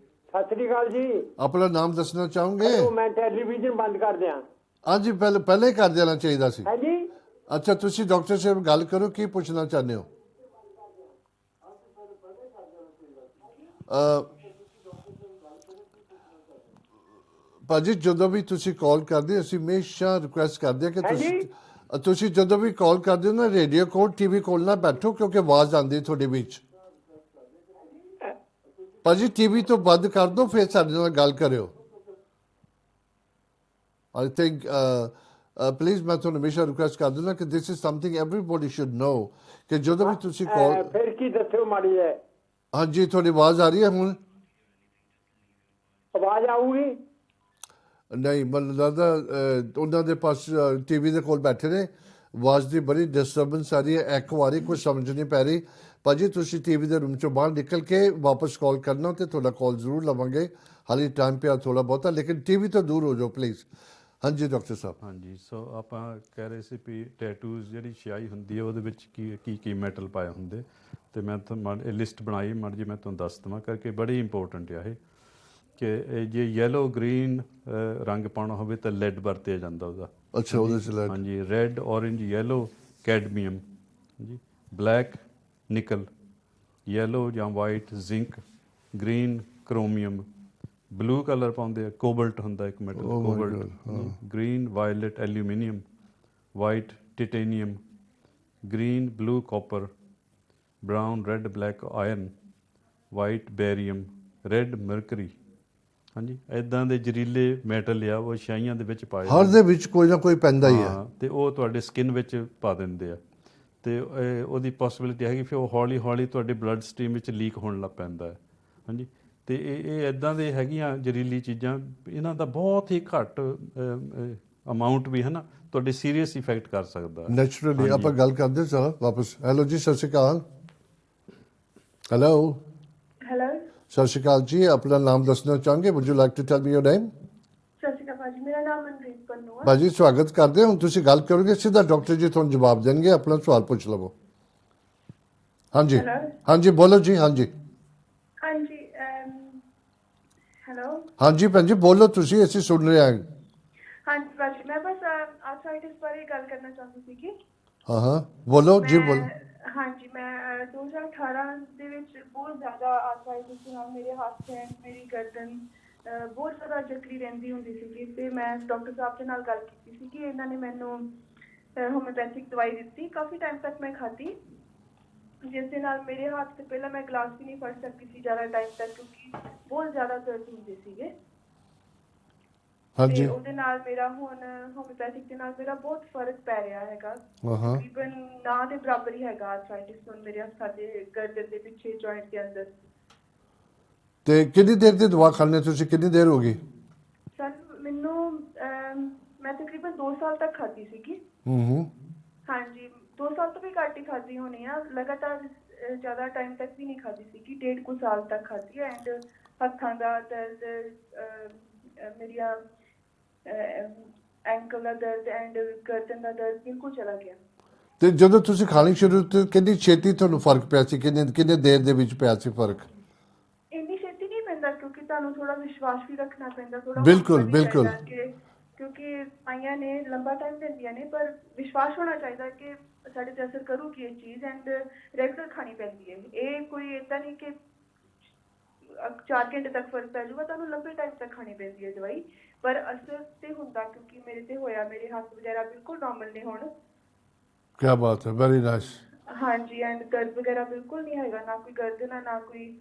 ਸਤਿ ਸ੍ਰੀ ਅਕਾਲ ਜੀ।
ਆਪਣਾ ਨਾਮ ਦੱਸਣਾ ਚਾਹੋਗੇ?
ਮੈਂ ਟੈਲੀਵਿਜ਼ਨ ਬੰਦ ਕਰ ਦਿਆਂ।
ਹਾਂਜੀ, ਪਹਿਲੇ ਹੀ ਕਰ ਦੇਣਾ ਚਾਹੀਦਾ ਸੀ।
ਹਾਂਜੀ।
ਅੱਛਾ, ਤੁਸੀਂ ਡਾਕਟਰ ਸਾਹਿਬ ਗੱਲ ਕਰੋ, ਕੀ ਪੁੱਛਣਾ ਚਾਹੁੰਦੇ ਹੋ? ਭਾਜੀ ਜਦੋਂ ਵੀ ਤੁਸੀਂ ਕਾਲ ਕਰਦੇ, ਅਸੀਂ ਹਮੇਸ਼ਾ ਰਿਕੁਐਸਟ ਕਰਦੇ ਹਾਂ ਕਿ ਤੁਸੀਂ ਜਦੋਂ ਵੀ ਕਾਲ ਕਰਦੇ ਹੋ ਨਾ, ਰੇਡੀਓ ਕੋਲ, ਟੀਵੀ ਕੋਲ ਨਾ ਬੈਠੋ, ਕਿਉਂਕਿ ਆਵਾਜ਼ ਆਉਂਦੀ ਤੁਹਾਡੇ ਵਿੱਚ। ਭਾਜੀ ਟੀਵੀ ਤੋਂ ਬੰਦ ਕਰ ਦਿਓ, ਫਿਰ ਸਾਡੇ ਨਾਲ ਗੱਲ ਕਰਿਓ। ਆਈ ਥਿੰਕ ਪਲੀਜ਼ ਮੈਂ ਤੁਹਾਨੂੰ ਹਮੇਸ਼ਾ ਰਿਕੁਐਸਟ ਕਰ ਦਿੰਦਾ ਕਿ ਦਿਸ ਇਜ਼ ਸਮਥਿੰਗ ਐਵਰੀਬੋਡੀ ਸ਼ੁੱਡ ਨੋ ਕਿ ਜਦੋਂ ਵੀ ਤੁਸੀਂ ਕਾਲ।
ਫਿਰ ਕੀ ਦੱਸਿਓ ਮਾੜੀ ਹੈ।
ਹਾਂਜੀ, ਤੁਹਾਡੀ ਆਵਾਜ਼ ਆ ਰਹੀ ਹੈ ਹੁਣ?
ਆਵਾਜ਼ ਆਊਗੀ?
ਨਹੀਂ, ਮੈਨੂੰ ਲੱਗਦਾ ਉਹਨਾਂ ਦੇ ਪਾਸ ਟੀਵੀ ਦੇ ਕੋਲ ਬੈਠੇ ਨੇ, ਆਵਾਜ਼ ਦੀ ਬੜੀ ਡਿਸਟਰਬੈਂਸ ਆ ਰਹੀ ਹੈ, ਐਕੋ ਆ ਰਹੀ, ਕੁਝ ਸਮਝ ਨਹੀਂ ਪੈ ਰਹੀ। ਭਾਜੀ ਤੁਸੀਂ ਟੀਵੀ ਦੇ ਰੂਮ 'ਚੋਂ ਬਾਹਰ ਨਿਕਲ ਕੇ ਵਾਪਸ ਕਾਲ ਕਰਨਾ ਅਤੇ ਤੁਹਾਡਾ ਕਾਲ ਜ਼ਰੂਰ ਲਵਾਂਗੇ। ਹਾਲੇ ਟਾਈਮ ਪਿਆ ਥੋੜ੍ਹਾ ਬਹੁਤਾ, ਲੇਕਿਨ ਟੀਵੀ ਤੋਂ ਦੂਰ ਹੋ ਜਾਓ ਪਲੀਜ਼। ਹਾਂਜੀ ਡਾਕਟਰ ਸਾਹਿਬ।
ਹਾਂਜੀ, ਸੋ ਆਪਾਂ ਕਹਿ ਰਹੇ ਸੀ ਵੀ ਟੈਟੂਜ਼ ਜਿਹੜੀ ਛਿਆਈ ਹੁੰਦੀ ਹੈ ਉਹਦੇ ਵਿੱਚ ਕੀ ਮੈਟਲ ਪਾਏ ਹੁੰਦੇ, ਅਤੇ ਮੈਂ ਤੁਹਾਨੂੰ ਇਹ ਲਿਸਟ ਬਣਾਈ ਮਾੜੀ ਜੀ, ਮੈਂ ਤੁਹਾਨੂੰ ਦੱਸ ਦੇਵਾਂ ਕਰਕੇ, ਬੜੀ ਇੰਪੋਰਟੈਂਟ ਆ ਇਹ। ਕਿ ਜੇ ਯੈਲੋ ਗ੍ਰੀਨ ਰੰਗ ਪਾਉਣਾ ਹੋਵੇ ਤਾਂ ਲੈਡ ਵਰਤਿਆ ਜਾਂਦਾ ਉਹਦਾ।
ਅੱਛਾ, ਉਹਦੇ 'ਚ ਲੈਡ।
ਹਾਂਜੀ, ਰੈੱਡ, ਔਰੇਂਜ, ਯੈਲੋ ਕੈਡਮੀਅਮ, ਜੀ, ਬਲੈਕ ਨਿਕਲ, ਯੈਲੋ ਜਾਂ white zinc, green chromium, blue colour ਪਾਉਂਦੇ ਆ, ਕੋਬਲਟ ਹੁੰਦਾ ਇੱਕ metal, cobalt, green violet aluminium, white titanium, green blue copper, brown red black iron, white barium, red mercury. ਹਾਂਜੀ, ਇੱਦਾਂ ਦੇ ਜ਼ਹਿਰੀਲੇ ਮੈਟਲ ਆ, ਉਹ ਛਾਈਆਂ ਦੇ ਵਿੱਚ ਪਾਏ
ਹਰ ਦੇ ਵਿੱਚ ਕੋਈ ਨਾ ਕੋਈ ਪੈਂਦਾ ਹੀ ਹੈ।
ਅਤੇ ਉਹ ਤੁਹਾਡੇ ਸਕਿਨ ਵਿੱਚ ਪਾ ਦਿੰਦੇ ਆ, ਅਤੇ ਉਹਦੀ ਪੋਸੀਬਿਲਿਟੀ ਹੈਗੀ ਫਿਰ ਉਹ ਹੌਲੀ ਹੌਲੀ ਤੁਹਾਡੇ ਬਲੱਡ ਸਟਰੀਮ ਵਿੱਚ ਲੀਕ ਹੋਣ ਲੱਗ ਪੈਂਦਾ ਹੈ। ਹਾਂਜੀ, ਤੇ ਇਹ ਇਦਾਂ ਦੇ ਹੈਗੀਆਂ ਜ਼ਹਿਰੀਲੀ ਚੀਜ਼ਾਂ, ਇਹਨਾਂ ਦਾ ਬਹੁਤ ਹੀ ਘੱਟ ਅਮਾਉਂਟ ਵੀ ਹੈ ਨਾ ਤੁਹਾਡੇ ਸੀਰੀਅਸ ਇਫੈਕਟ ਕਰ ਸਕਦਾ।
ਨੈਚੁਰਲੀ ਆਪਾਂ ਗੱਲ ਕਰਦੇ ਸਰ ਵਾਪਸ। ਹੈਲੋ ਜੀ, ਸਤਿ ਸ਼੍ਰੀ ਅਕਾਲ। ਹੈਲੋ
ਹੈਲੋ,
ਸਤਿ ਸ਼੍ਰੀ ਅਕਾਲ ਜੀ, ਆਪਣਾ ਨਾਮ ਦੱਸਣਾ ਚਾਹਾਂਗੇ? Would you like to tell me your name?
ਸਤਿ ਸ਼੍ਰੀ ਅਕਾਲ ਭਾਜੀ, ਮੇਰਾ ਨਾਮ ਮਨਪ੍ਰੀਤ ਪੰਨੂ ਹੈ।
ਭਾਜੀ ਸਵਾਗਤ ਕਰਦੇ ਹਾਂ। ਹੁਣ ਤੁਸੀਂ ਗੱਲ ਕਰੋਗੇ, ਸਿੱਧਾ ਡਾਕਟਰ ਜੀ ਤੁਹਾਨੂੰ ਜਵਾਬ ਦੇਣਗੇ, ਆਪਣਾ ਸਵਾਲ ਪੁੱਛ ਲਵੋ। ਹਾਂਜੀ
Hello?
ਹਾਂਜੀ ਬੋਲੋ ਜੀ। ਹਾਂਜੀ
ਹਾਂਜੀ, ਹੈਲੋ।
ਹਾਂਜੀ ਭੈਣ ਜੀ ਬੋਲੋ, ਤੁਸੀਂ, ਅਸੀਂ ਸੁਣ ਰਹੇ ਹਾਂ।
ਹਾਂਜੀ ਭਾਜੀ, ਮੈਂ ਬਸ ਆਰਥਰਾਈਟਿਸ ਬਾਰੇ ਗੱਲ ਕਰਨਾ ਚਾਹੁੰਦੀ ਸੀ ਕਿ
ਹਾਂ ਹਾਂ ਬੋਲੋ ਜੀ ਬੋਲੋ।
ਹਾਂਜੀ, ਮੈਂ 2018 ਦੇ ਵਿੱਚ ਬਹੁਤ ਜ਼ਿਆਦਾ ਆਰਥਰਾਈਟਿਸ ਨਾਲ ਮੇਰੇ ਹੱਥ ਐਂਡ ਮੇਰੀ ਗਰਦਨ ਬਹੁਤ ਜ਼ਿਆਦਾ ਜਕੜੀ ਰਹਿੰਦੀ ਹੁੰਦੀ ਸੀਗੀ, ਤੇ ਮੈਂ ਡਾਕਟਰ ਸਾਹਿਬ ਦੇ ਨਾਲ ਗੱਲ ਕੀਤੀ ਸੀ ਕਿ ਇਹਨਾਂ ਨੇ ਮੈਨੂੰ ਹੋਮਿਓਪੈਥਿਕ ਦਵਾਈ ਦਿੱਤੀ। ਕਾਫੀ ਟਾਈਮ ਤੱਕ ਮੈਂ ਖਾਧੀ, ਜਿਸ ਦੇ ਨਾਲ ਮੇਰੇ ਹੱਥ ਤੇ ਪਹਿਲਾਂ ਮੈਂ ਗਲਾਸ ਵੀ ਨਹੀਂ ਫੜ ਸਕਦੀ ਸੀ ਜ਼ਿਆਦਾ ਟਾਈਮ ਤੱਕ, ਕਿਉਂਕਿ ਬਹੁਤ ਜ਼ਿਆਦਾ ਦਰਦ ਹੁੰਦੇ ਸੀਗੇ।
ਹਾਂਜੀ
ਤੇ ਉਹਦੇ ਨਾਲ ਮੇਰਾ ਹੁਣ ਹੋਮਿਓਪੈਥਿਕ ਦੇ ਨਾਲ ਮੇਰਾ ਬਹੁਤ ਫਰਕ ਪੈ ਰਿਹਾ ਹੈਗਾ।
ਹਾਂ
ਤਕਰੀਬਨ ਨਾ ਦੇ ਬਰਾਬਰ ਹੀ ਹੈਗਾ ਆਰਥਰਾਈਟਿਸ ਹੁਣ ਮੇਰੇ ਹੱਥਾਂ ਦੇ ਗਰਦਨ ਦੇ ਪਿੱਛੇ ਜੁਆਇੰਟ ਦੇ ਅੰਦਰ।
ਤੇ ਕਿੰਨੀ ਦੇਰ ਦੀ ਦਵਾ ਖਾਣੇ ਤੁਸੀਂ? ਕਿੰਨੀ ਦੇਰ ਹੋ ਗਈ?
ਸਰ ਮੈਨੂੰ ਮੈਂ ਤਕਰੀਬਨ 2 ਸਾਲ ਤੱਕ ਖਾਧੀ ਸੀਗੀ।
ਹੂੰ
ਹਾਂਜੀ, 2 ਸਾਲ ਤੋਂ ਵੀ ਘੱਟ ਹੀ ਖਾਧੀ ਹੋਣੀ ਆ, ਲਗਾਤਾਰ ਜ਼ਿਆਦਾ ਟਾਈਮ ਤੱਕ ਵੀ ਨਹੀਂ ਖਾਧੀ ਸੀਗੀ, 1.5 ਕੁ ਸਾਲ ਤੱਕ ਖਾਧੀ ਐਂਡ ਹੱਥਾਂ ਦਾ ਦਰਦ, ਮੇਰੀਆਂ ਐਂਕਲ ਦਾ ਦਰਦ ਐਂਡ ਗਰਦਨ ਦਾ ਦਰਦ ਬਿਲਕੁਲ ਚਲਾ ਗਿਆ।
ਤੇ ਜਦੋਂ ਤੁਸੀਂ ਖਾਣੀ ਸ਼ੁਰੂ ਕੀਤੀ, ਕਿੰਨੀ ਛੇਤੀ ਤੁਹਾਨੂੰ ਫਰਕ ਪਿਆ ਸੀ? ਕਿੰਨੇ ਦੇਰ ਦੇ ਵਿੱਚ ਪਿਆ ਸੀ ਫਰਕ?
ਇੰਨੀ ਛੇਤੀ ਨਹੀਂ ਪੈਂਦਾ, ਕਿਉਂਕਿ ਤੁਹਾਨੂੰ ਥੋੜਾ ਵਿਸ਼ਵਾਸ ਵੀ ਰੱਖਣਾ ਪੈਂਦਾ, ਥੋੜਾ
ਬਿਲਕੁਲ,
ਹੌਸਲਾ ਵੀ
ਬਿਲਕੁਲ।
ਚਾਹੀਦਾ ਕਿ ਕਿਉਂਕਿ ਆਈਆਂ ਨੇ ਲੰਬਾ ਟਾਈਮ ਦਿੰਦੀਆਂ ਨੇ, ਪਰ ਵਿਸ਼ਵਾਸ ਹੋਣਾ ਚਾਹੀਦਾ ਕਿ ਸਾਡੇ ਤੇ ਅਸਰ ਕਰੂਗੀ ਇਹ ਚੀਜ਼ ਐਂਡ ਰੈਗੂਲਰ ਖਾਣੀ ਪੈਂਦੀ ਹੈ। ਇਹ ਕੋਈ ਏਦਾਂ ਨਹੀਂ ਕਿ 4 ਘੰਟੇ ਤੱਕ ਫਰਕ ਪੈ ਜਾਊਗਾ, ਤੁਹਾਨੂੰ ਲੰਬੇ ਟਾਈਮ ਤੱਕ ਖਾਣੀ ਪੈਂਦੀ ਹੈ ਦਵਾਈ, ਪਰ ਅਸਰ ਤੇ ਹੁੰਦਾ ਕਿਉਂਕਿ ਮੇਰੇ ਤੇ ਹੋਇਆ। ਮੇਰੇ ਹੱਥ ਵਗੈਰਾ ਬਿਲਕੁਲ ਨਾਰਮਲ ਨੇ ਹੁਣ।
ਕੀ ਬਾਤ ਹੈ, ਵੈਰੀ ਨਾਈਸ।
ਹਾਂਜੀ, ਐਂਡ ਦਰਦ ਵਗੈਰਾ ਬਿਲਕੁਲ ਨਹੀਂ ਹੈਗਾ, ਨਾ ਕੋਈ ਗਰਦਨ ਆ, ਨਾ ਕੋਈ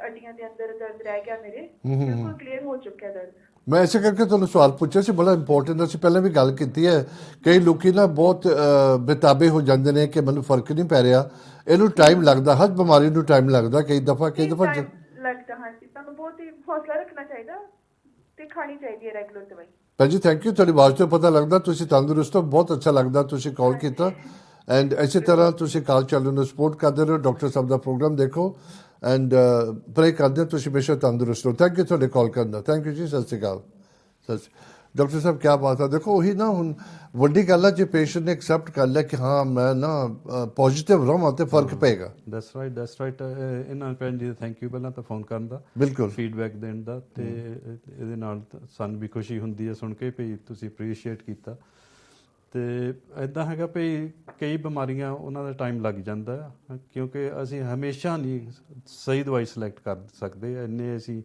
ਅੱਡੀਆਂ ਦੇ ਅੰਦਰ ਦਰਦ ਰਹਿ ਗਿਆ ਮੇਰੇ, ਬਿਲਕੁਲ ਕਲੀਅਰ ਹੋ ਚੁੱਕਿਆ ਦਰਦ।
ਮੈਂ ਇਸੇ ਕਰਕੇ ਤੁਹਾਨੂੰ ਸਵਾਲ ਪੁੱਛਿਆ ਸੀ, ਬੜਾ ਇੰਪੋਰਟੈਂਟ। ਅਸੀਂ ਪਹਿਲਾਂ ਵੀ ਗੱਲ ਕੀਤੀ ਹੈ, ਕਈ ਲੋਕੀ ਨਾ ਬਹੁਤ ਬੇਤਾਬੇ ਹੋ ਜਾਂਦੇ ਨੇ ਕਿ ਮੈਨੂੰ ਫਰਕ ਨਹੀਂ ਪੈ ਰਿਹਾ। ਇਹਨੂੰ ਟਾਈਮ ਲੱਗਦਾ, ਹਰ ਬਿਮਾਰੀ ਨੂੰ ਟਾਈਮ ਲੱਗਦਾ। ਕਈ ਦਫਾ
ਟਾਈਮ ਲੱਗਦਾ। ਹਾਂਜੀ, ਤੁਹਾਨੂੰ ਬਹੁਤ ਹੀ ਹੌਸਲਾ ਰੱਖਣਾ ਚਾਹੀਦਾ ਤੇ ਖਾਣੀ ਚਾਹੀਦੀ ਹੈ ਰੈਗੂਲਰ ਦਵਾਈ।
ਭਾਅ ਜੀ ਥੈਂਕ ਯੂ, ਤੁਹਾਡੀ ਆਵਾਜ਼ ਤੋਂ ਪਤਾ ਲੱਗਦਾ ਤੁਸੀਂ ਤੰਦਰੁਸਤ ਹੋ। ਬਹੁਤ ਅੱਛਾ ਲੱਗਦਾ ਤੁਸੀਂ ਕਾਲ ਕੀਤਾ, ਐਂਡ ਇਸੇ ਤਰ੍ਹਾਂ ਤੁਸੀਂ ਕਾਲ ਚੱਲਣ ਨੂੰ ਸਪੋਰਟ ਕਰਦੇ ਰਹੋ। ਡਾਕਟਰ ਸਾਹਿਬ ਦਾ ਪ੍ਰੋਗਰਾਮ ਦੇਖੋ ਐਂਡ ਪ੍ਰੇ ਕਰਦੇ ਤੁਸੀਂ ਹਮੇਸ਼ਾ ਤੰਦਰੁਸਤ ਹੋ। ਥੈਂਕ ਯੂ ਤੁਹਾਡੇ ਕਾਲ ਕਰਨ ਦਾ। ਥੈਂਕ ਯੂ ਜੀ, ਸਤਿ ਸ਼੍ਰੀ ਅਕਾਲ। ਡਾਕਟਰ ਸਾਹਿਬ ਕੀ ਬਾਤ ਹੈ। ਦੇਖੋ ਉਹੀ ਨਾ, ਹੁਣ ਵੱਡੀ ਗੱਲ ਹੈ ਜੇ ਪੇਸ਼ੈਂਟ ਨੇ ਐਕਸੈਪਟ ਕਰ ਲਿਆ ਕਿ ਹਾਂ ਮੈਂ ਨਾ ਪੋਜ਼ਿਟਿਵ ਰਹਾਂ ਤੇ ਫਰਕ ਪਏਗਾ।
That's right. ਇਹਨਾਂ ਭੈਣ ਜੀ ਥੈਂਕ ਯੂ ਪਹਿਲਾਂ ਤਾਂ ਫੋਨ ਕਰਨ ਦਾ,
ਬਿਲਕੁਲ
ਫੀਡਬੈਕ ਦੇਣ ਦਾ, ਤੇ ਇਹਦੇ ਨਾਲ ਸਾਨੂੰ ਵੀ ਖੁਸ਼ੀ ਹੁੰਦੀ ਹੈ ਸੁਣ ਕੇ ਵੀ ਤੁਸੀਂ ਅਪਰੀਸ਼ੀਏਟ ਕੀਤਾ। ਤੇ ਇੱਦਾਂ ਹੈਗਾ ਵੀ ਕਈ ਬਿਮਾਰੀਆਂ ਉਹਨਾਂ ਦਾ ਟਾਈਮ ਲੱਗ ਜਾਂਦਾ ਹੈ, ਕਿਉਂਕਿ ਅਸੀਂ ਹਮੇਸ਼ਾ ਨਹੀਂ ਸਹੀ ਦਵਾਈ ਸਿਲੈਕਟ ਕਰ ਸਕਦੇ, ਇੰਨੇ ਅਸੀਂ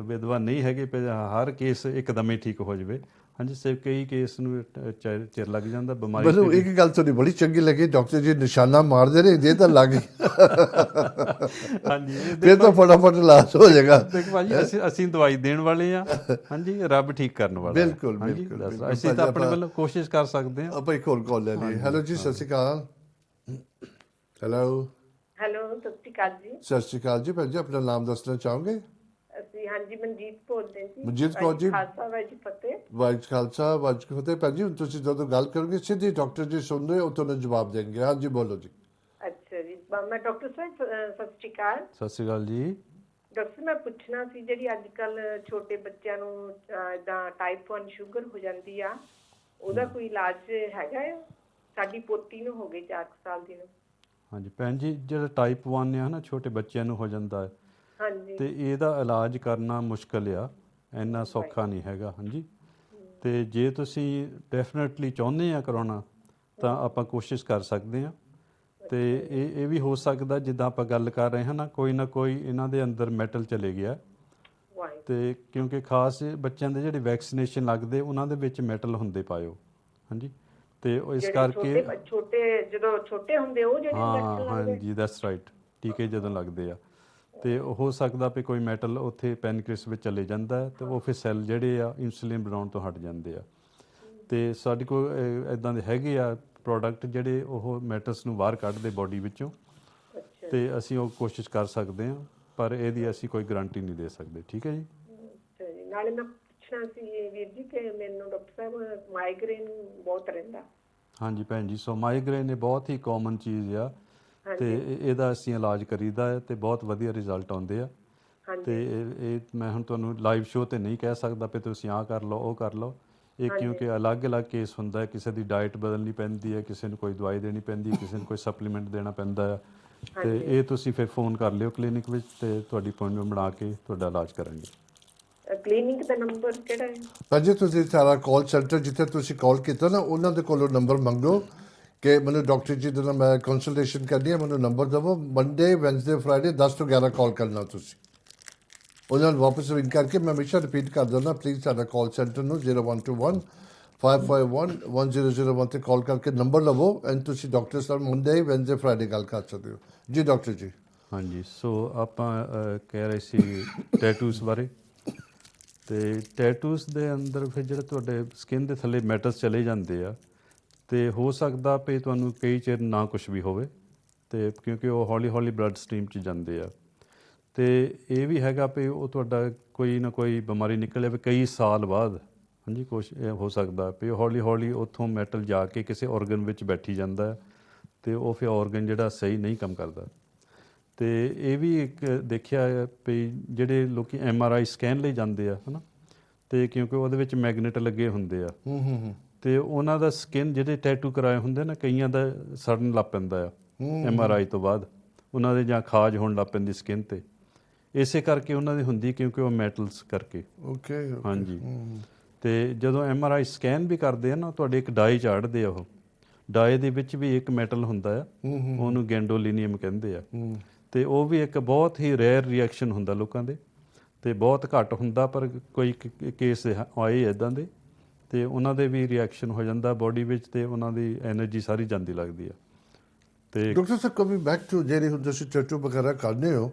ਵਿਦਵਾਨ ਨਹੀਂ ਹੈਗੇ ਵੀ ਹਰ ਕੇਸ ਇੱਕਦਮ ਹੀ ਠੀਕ ਹੋ ਜਾਵੇ। ਹਾਂਜੀ, ਸਿਰਫ ਕਈ ਕੇਸ ਨੂੰ ਚਿਰ ਲੱਗ ਜਾਂਦਾ ਬਿਮਾਰੀ।
ਮੈਨੂੰ ਇੱਕ ਗੱਲ ਤੁਹਾਡੀ ਬੜੀ ਚੰਗੀ ਲੱਗੀ, ਡਾਕਟਰ ਜੀ ਨਿਸ਼ਾਨਾ ਮਾਰਦੇ ਨੇ, ਜੇ ਤਾਂ ਲੱਗ
ਹਾਂਜੀ,
ਫਿਰ ਤਾਂ ਫਟਾਫਟ ਇਲਾਜ ਹੋ ਜਾਏਗਾ।
ਦੇਖੋ ਭਾਜੀ, ਅਸੀਂ ਦਵਾਈ ਦੇਣ ਵਾਲੇ ਆ, ਹਾਂਜੀ, ਰੱਬ ਠੀਕ ਕਰਨ ਵਾਲਾ।
ਬਿਲਕੁਲ ਬਿਲਕੁਲ।
ਅਸੀਂ ਤਾਂ ਆਪਣੇ ਵੱਲੋਂ ਕੋਸ਼ਿਸ਼ ਕਰ ਸਕਦੇ ਹਾਂ।
ਆਪਾਂ ਇੱਕ ਹੋਰ ਕਾਲ ਲੈ ਲਈਏ। ਹੈਲੋ ਜੀ, ਸਤਿ ਸ਼੍ਰੀ ਅਕਾਲ। ਹੈਲੋ
ਸਤਿ ਸ਼੍ਰੀ ਅਕਾਲ ਜੀ।
ਸਤਿ ਸ਼੍ਰੀ ਅਕਾਲ ਜੀ। ਭੈਣ ਜੀ ਆਪਣਾ ਨਾਮ ਦੱਸਣਾ ਚਾਹੋਗੇ?
ਅਸੀਂ ਹਾਂਜੀ ਮਨਜੀਤ ਬੋਲਦੇ ਜੀ।
ਮਨਜੀਤ ਕੌਰ ਜੀ।
ਖਾਲਸਾ ਵਾਹਿਗੁਰੂ ਫਤਿਹ।
ਵਾਹਿਗੁਰੂ ਖਾਲਸਾ ਵਾਹਿਗੁਰੂ ਫਤਿਹ। ਭੈਣ ਜੀ ਹੁਣ ਤੁਸੀਂ ਜਦੋਂ ਗੱਲ ਕਰੋਗੇ ਸਿੱਧੀ ਡਾਕਟਰ ਜੀ ਸੁਣ ਰਹੇ ਹੋ, ਤੁਹਾਨੂੰ ਜਵਾਬ ਦੇਣਗੇ। ਹਾਂਜੀ ਬੋਲੋ ਜੀ।
ਅੱਛਾ ਜੀ, ਮੈਂ ਡਾਕਟਰ ਸਾਹਿਬ ਸਤਿ ਸ਼੍ਰੀ ਅਕਾਲ।
ਸਤਿ ਸ਼੍ਰੀ ਅਕਾਲ ਜੀ।
ਡਾਕਟਰ ਮੈਂ ਪੁੱਛਣਾ ਸੀ, ਜਿਹੜੀ ਅੱਜ ਕੱਲ ਛੋਟੇ ਬੱਚਿਆਂ ਨੂੰ ਇਦਾਂ ਟਾਈਪ 1 ਸ਼ੂਗਰ ਹੋ ਜਾਂਦੀ ਆ, ਉਹਦਾ ਕੋਈ ਇਲਾਜ ਹੈਗਾ ਹੈ? ਸਾਡੀ ਪੋਤੀ ਨੂੰ ਹੋ ਗਈ 4 ਸਾਲ ਦੀ ਨੂੰ।
ਹਾਂਜੀ ਭੈਣ ਜੀ, ਜਿਹੜਾ ਟਾਈਪ 1 ਆ ਨਾ ਛੋਟੇ ਬੱਚਿਆਂ ਨੂੰ ਹੋ ਜਾਂਦਾ ਹੈ,
ਹਾਂਜੀ,
ਤੇ ਇਹਦਾ ਇਲਾਜ ਕਰਨਾ ਮੁਸ਼ਕਲ ਆ, ਇੰਨਾ ਸੌਖਾ ਨਹੀਂ ਹੈਗਾ। ਹਾਂਜੀ, ਤੇ ਜੇ ਤੁਸੀਂ ਡੈਫੀਨੇਟਲੀ ਚਾਹੁੰਦੇ ਆ ਕਰਾਉਣਾ ਤਾਂ ਆਪਾਂ ਕੋਸ਼ਿਸ਼ ਕਰ ਸਕਦੇ ਹਾਂ। ਤੇ ਇਹ ਵੀ ਹੋ ਸਕਦਾ ਜਿੱਦਾਂ ਆਪਾਂ ਗੱਲ ਕਰ ਰਹੇ ਹਾਂ ਨਾ ਕੋਈ ਇਹਨਾਂ ਦੇ ਅੰਦਰ ਮੈਟਲ ਚਲੇ ਗਿਆ, ਤੇ ਕਿਉਂਕਿ ਖਾਸ ਬੱਚਿਆਂ ਦੇ ਜਿਹੜੇ ਵੈਕਸੀਨੇਸ਼ਨ ਲੱਗਦੇ ਉਹਨਾਂ ਦੇ ਵਿੱਚ ਮੈਟਲ ਹੁੰਦੇ ਪਾਇਓ। ਹਾਂਜੀ, ਤੇ ਇਸ ਕਰਕੇ
ਛੋਟੇ ਜਦੋਂ ਛੋਟੇ ਹੁੰਦੇ ਉਹ ਜਿਹੜੇ
ਹਾਂ ਹਾਂਜੀ ਦੈਟਸ ਰਾਈਟ, ਟੀਕੇ ਜਦੋਂ ਲੱਗਦੇ ਆ ਤੇ ਹੋ ਸਕਦਾ ਵੀ ਕੋਈ ਮੈਟਲ ਉੱਥੇ ਪੈਨਕ੍ਰੀਅਸ ਵਿੱਚ ਚਲੇ ਜਾਂਦਾ ਤੇ ਉਹ ਫਿਰ ਸੈੱਲ ਜਿਹੜੇ ਆ ਇਨਸੂਲਿਨ ਬਣਾਉਣ ਤੋਂ ਹਟ ਜਾਂਦੇ ਆ। ਤੇ ਸਾਡੇ ਕੋਲ ਇੱਦਾਂ ਦੇ ਹੈਗੇ ਆ ਪ੍ਰੋਡਕਟ ਜਿਹੜੇ ਉਹ ਮੈਟਲਸ ਨੂੰ ਬਾਹਰ ਕੱਢਦੇ ਬੋਡੀ ਵਿੱਚੋਂ, ਤੇ ਅਸੀਂ ਉਹ ਕੋਸ਼ਿਸ਼ ਕਰ ਸਕਦੇ ਹਾਂ। ਪਰ ਇਹਦੀ ਅਸੀਂ ਕੋਈ ਗਾਰੰਟੀ ਨਹੀਂ ਦੇ ਸਕਦੇ। ਠੀਕ ਹੈ ਜੀ।
ਅੱਛਾ ਜੀ, ਨਾਲੇ ਮੈਂ ਪੁੱਛਣਾ ਸੀ ਵੀਰ ਜੀ ਕਿ ਮੈਨੂੰ ਡਾਕਟਰ ਸਾਹਿਬ ਮਾਈਗ੍ਰੇਨ ਬਹੁਤ ਰਹਿੰਦਾ।
ਹਾਂਜੀ ਭੈਣ ਜੀ, ਸੋ ਮਾਈਗ੍ਰੇਨ ਇਹ ਬਹੁਤ ਹੀ ਕਾਮਨ ਚੀਜ਼ ਆ ਤੇ ਇਹਦਾ ਅਸੀਂ ਇਲਾਜ ਕਰੀਦਾ ਹੈ ਤੇ ਬਹੁਤ ਵਧੀਆ ਰਿਜ਼ਲਟ ਆਉਂਦੇ ਆ। ਤੇ ਇਹ ਮੈਂ ਹੁਣ ਤੁਹਾਨੂੰ ਲਾਈਵ ਸ਼ੋਅ ਤੇ ਨਹੀਂ ਕਹਿ ਸਕਦਾ ਵੀ ਤੁਸੀਂ ਆਹ ਕਰ ਲਓ ਉਹ ਕਰ ਲਓ। ਇਹ ਕਿਉਂਕਿ ਅਲੱਗ-ਅਲੱਗ ਕੇਸ ਹੁੰਦਾ ਹੈ, ਕਿਸੇ ਦੀ ਡਾਈਟ ਬਦਲਣੀ ਪੈਂਦੀ ਹੈ, ਕਿਸੇ ਨੂੰ ਕੋਈ ਦਵਾਈ ਦੇਣੀ ਪੈਂਦੀ ਹੈ, ਕਿਸੇ ਨੂੰ ਕੋਈ ਸਪਲੀਮੈਂਟ ਦੇਣਾ ਪੈਂਦਾ ਹੈ। ਤੇ ਇਹ ਤੁਸੀਂ ਫਿਰ ਫੋਨ ਕਰ ਲਿਓ ਕਲੀਨਿਕ ਵਿੱਚ ਤੇ ਤੁਹਾਡੀ ਅਪਾਇੰਟਮੈਂਟ ਬਣਾ ਕੇ ਤੁਹਾਡਾ ਇਲਾਜ ਕਰਾਂਗੇ।
ਕਲੀਨਿਕ ਦਾ ਨੰਬਰ ਕਿਹੜਾ ਹੈ?
ਭਾਜੀ ਤੁਸੀਂ ਸਾਰਾ ਕਾਲ ਸੈਂਟਰ ਜਿੱਥੇ ਤੁਸੀਂ ਕਾਲ ਕੀਤਾ ਨਾ ਉਹਨਾਂ ਦੇ ਕੋਲੋਂ ਨੰਬਰ ਮੰਗੋ ਕਿ ਮੈਨੂੰ ਡਾਕਟਰ ਜੀ ਦੇ ਨਾਲ ਮੈਂ ਕੰਸਲਟੇਸ਼ਨ ਕਰਨੀ ਹੈ, ਮੈਨੂੰ ਨੰਬਰ ਦੇਵੋ। ਮੰਡੇ ਵੈਨਸਡੇ ਫਰਾਈਡੇ 10 ਤੋਂ 11 ਕਾਲ ਕਰਨਾ ਤੁਸੀਂ। ਉਹਨਾਂ ਨੂੰ ਵਾਪਸ ਰਿੰਗ ਕਰਕੇ ਮੈਂ ਹਮੇਸ਼ਾ ਰਿਪੀਟ ਕਰ ਦਿੰਦਾ, ਪਲੀਜ਼ ਸਾਡਾ ਕਾਲ ਸੈਂਟਰ ਨੂੰ 0121 551 1001 ਤੇ ਕਾਲ ਕਰਕੇ ਨੰਬਰ ਲਵੋ ਐਂਡ ਤੁਸੀਂ ਡਾਕਟਰ ਸਾਹਿਬ ਮੰਡੇ ਵੈਨਸਡੇ ਫਰਾਈਡੇ ਗੱਲ ਕਰ ਸਕਦੇ ਹੋ। ਜੀ ਡਾਕਟਰ ਜੀ।
ਹਾਂਜੀ, ਸੋ ਆਪਾਂ ਕਹਿ ਰਹੇ ਸੀ ਟੈਟੂਸ ਬਾਰੇ। ਤੇ ਟੈਟੂਸ ਦੇ ਅੰਦਰ ਫਿਰ ਜਿਹੜੇ ਤੁਹਾਡੇ ਸਕਿਨ ਦੇ ਥੱਲੇ ਮੈਟਲਸ ਚਲੇ ਜਾਂਦੇ ਆ ਤੇ ਹੋ ਸਕਦਾ ਵੀ ਤੁਹਾਨੂੰ ਕਈ ਚਿਰ ਨਾ ਕੁਝ ਵੀ ਹੋਵੇ ਤੇ ਕਿਉਂਕਿ ਉਹ ਹੌਲੀ ਹੌਲੀ ਬਲੱਡ ਸਟਰੀਮ 'ਚ ਜਾਂਦੇ ਆ। ਤੇ ਇਹ ਵੀ ਹੈਗਾ ਵੀ ਉਹ ਤੁਹਾਡਾ ਕੋਈ ਨਾ ਕੋਈ ਬਿਮਾਰੀ ਨਿਕਲੇ ਵੀ ਕਈ ਸਾਲ ਬਾਅਦ। ਹਾਂਜੀ, ਕੁਛ ਇਹ ਹੋ ਸਕਦਾ ਵੀ ਹੌਲੀ ਹੌਲੀ ਉੱਥੋਂ ਮੈਟਲ ਜਾ ਕੇ ਕਿਸੇ ਔਰਗਨ ਵਿੱਚ ਬੈਠੀ ਜਾਂਦਾ ਹੈ ਤੇ ਉਹ ਫਿਰ ਔਰਗਨ ਜਿਹੜਾ ਸਹੀ ਨਹੀਂ ਕੰਮ ਕਰਦਾ। ਤੇ ਇਹ ਵੀ ਇੱਕ ਦੇਖਿਆ ਵੀ ਜਿਹੜੇ ਲੋਕੀ MRI ਸਕੈਨ ਲਈ ਜਾਂਦੇ ਆ ਹੈ ਨਾ, ਤੇ ਕਿਉਂਕਿ ਉਹਦੇ ਵਿੱਚ ਮੈਗਨੇਟ ਲੱਗੇ ਹੁੰਦੇ ਆ ਤੇ ਉਹਨਾਂ ਦਾ ਸਕਿਨ ਜਿਹੜੇ ਟੈਟੂ ਕਰਾਏ ਹੁੰਦੇ ਨਾ, ਕਈਆਂ ਦਾ ਸੜਨ ਲੱਗ ਪੈਂਦਾ ਆ MRI ਤੋਂ ਬਾਅਦ, ਉਹਨਾਂ ਦੇ ਜਾਂ ਖਾਜ ਹੋਣ ਲੱਗ ਪੈਂਦੀ ਸਕਿਨ ਤੇ। ਇਸੇ ਕਰਕੇ ਉਹਨਾਂ ਦੀ ਹੁੰਦੀ ਕਿਉਂਕਿ ਉਹ ਮੈਟਲਸ ਕਰਕੇ।
ਓਕੇ।
ਹਾਂਜੀ। ਤੇ ਜਦੋਂ MRI ਸਕੈਨ ਵੀ ਕਰਦੇ ਆ ਨਾ, ਤੁਹਾਡੇ ਇੱਕ ਡਾਈ ਚਾੜਦੇ ਆ। ਉਹ ਡਾਈ ਦੇ ਵਿੱਚ ਵੀ ਇੱਕ ਮੈਟਲ ਹੁੰਦਾ ਆ, ਉਹਨੂੰ ਗੈਂਡੋਲੀਨੀਅਮ ਕਹਿੰਦੇ ਆ। ਤੇ ਉਹ ਵੀ ਇੱਕ ਬਹੁਤ ਹੀ ਰੇਅਰ ਰਿਐਕਸ਼ਨ ਹੁੰਦਾ ਲੋਕਾਂ ਦੇ ਤੇ ਬਹੁਤ ਘੱਟ ਹੁੰਦਾ, ਪਰ ਕੋਈ ਕੇਸ ਆਏ ਇੱਦਾਂ ਦੇ ਤੇ ਉਹਨਾਂ ਦੇ ਵੀ ਰਿਐਕਸ਼ਨ ਹੋ ਜਾਂਦਾ ਬੋਡੀ ਵਿੱਚ ਤੇ ਉਹਨਾਂ ਦੀ ਐਨਰਜੀ ਸਾਰੀ ਜਾਂਦੀ ਲੱਗਦੀ ਆ। ਤੇ
doctor Sahib coming back to ਜਿਹੜੇ ਹੁਣ ਤੁਸੀਂ ਟੈਟੂ ਵਗੈਰਾ ਕਰਦੇ ਹੋ,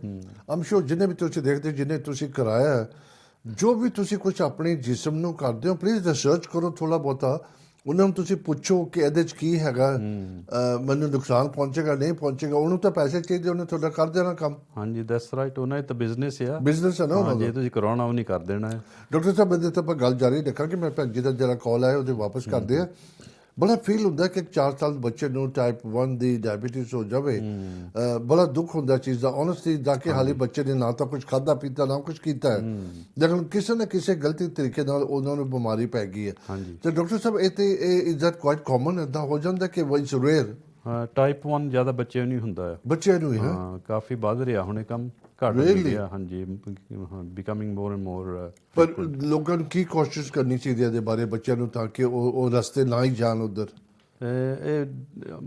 ਆਮ ਸ਼ੋਰ ਜਿੰਨੇ ਵੀ ਤੁਸੀਂ ਦੇਖਦੇ ਜਿੰਨੇ ਤੁਸੀਂ ਕਰਾਇਆ, ਜੋ ਵੀ ਤੁਸੀਂ ਕੁਝ ਆਪਣੇ ਜਿਸਮ ਨੂੰ ਕਰਦੇ ਹੋ ਪਲੀਜ਼ ਰਿਸਰਚ ਕਰੋ ਥੋੜ੍ਹਾ ਬਹੁਤਾ। ਉਹਨਾਂ ਨੂੰ ਤੁਸੀਂ ਪੁੱਛੋ ਕਿ ਇਹਦੇ 'ਚ ਕੀ ਹੈਗਾ, ਮੈਨੂੰ ਨੁਕਸਾਨ ਪਹੁੰਚੇਗਾ ਨਹੀਂ ਪਹੁੰਚੇਗਾ। ਉਹਨੂੰ ਤਾਂ ਪੈਸੇ ਚਾਹੀਦੇ, ਉਹਨੇ ਤੁਹਾਡਾ ਕਰ ਦੇਣਾ ਕੰਮ।
ਹਾਂਜੀ, ਦੈਟਸ ਰਾਈਟ। ਉਹਨਾਂ ਦਾ ਤਾਂ ਬਿਜ਼ਨਸ ਆ,
ਬਿਜ਼ਨਸ ਹੈ ਨਾ ਉਹਨਾਂ ਦਾ।
ਜੇ ਤੁਸੀਂ ਕਰਾਉਣਾ ਉਹ ਨਹੀਂ ਕਰ ਦੇਣਾ ਹੈ।
ਡਾਕਟਰ ਸਾਹਿਬ ਇਹਦੇ ਤੇ ਆਪਾਂ ਗੱਲ ਜਾਰੀ ਰੱਖਾਂਗੇ। ਮੈਂ ਭੈਣ ਜੀ ਦਾ ਜਿਹੜਾ ਕਾਲ ਆਇਆ ਉਹਦੇ ਵਾਪਸ ਕਰਦੇ ਆ। ਬੜਾ ਫੀਲ ਹੁੰਦਾ ਕਿ 4 ਸਾਲ ਬੱਚੇ ਨੂੰ ਟਾਈਪ 1 ਦੀ ਡਾਇਬੀਟੀਜ਼ ਹੋ ਜਾਵੇ। ਬੜਾ ਦੁੱਖ ਹੁੰਦਾ ਚੀਜ਼ ਦਾ ਓਨੈਸਟਲੀ ਜਾ ਕੇ ਹਾਲੇ ਬੱਚੇ ਨੇ ਨਾ ਤਾਂ ਕੁਝ ਖਾਧਾ ਪੀਤਾ ਨਾ ਕੁਝ ਕੀਤਾ ਹੈ, ਲੇਕਿਨ ਕਿਸੇ ਨਾ ਕਿਸੇ ਗਲਤੀ ਤਰੀਕੇ ਨਾਲ ਉਹਨਾਂ ਨੂੰ ਬਿਮਾਰੀ ਪੈ ਗਈ ਹੈ। ਤੇ ਡਾਕਟਰ ਸਾਹਿਬ ਇਹ ਤੇ ਇਜ਼ ਦੈਟ ਕੁਆਇਟ ਕਾਮਨ ਇੱਦਾਂ ਹੋ ਜਾਂਦਾ ਕਿ ਇਟਸ ਰੇਅਰ?
ਟਾਈਪ 1 ਜ਼ਿਆਦਾ ਬੱਚਿਆਂ ਨੂੰ ਹੀ ਹੁੰਦਾ ਹੈ।
ਬੱਚਿਆਂ ਨੂੰ ਹੀ?
ਹਾਂ, ਕਾਫੀ ਵੱਧ ਰਿਹਾ ਹੁਣ ਇਹ ਕੰਮ, ਘੱਟ ਰਿਹਾ। ਹਾਂਜੀ, ਬਿਕਮਿੰਗ ਮੋਰ ਐਂਡ ਮੋਰ।
ਪਰ ਲੋਕਾਂ ਨੂੰ ਕੀ ਕੋਸ਼ਿਸ਼ ਕਰਨੀ ਚਾਹੀਦੀ ਹੈ ਇਹਦੇ ਬਾਰੇ ਬੱਚਿਆਂ ਨੂੰ, ਤਾਂ ਕਿ ਉਹ ਰਸਤੇ ਨਾ ਹੀ ਜਾਣ ਉੱਧਰ?
ਇਹ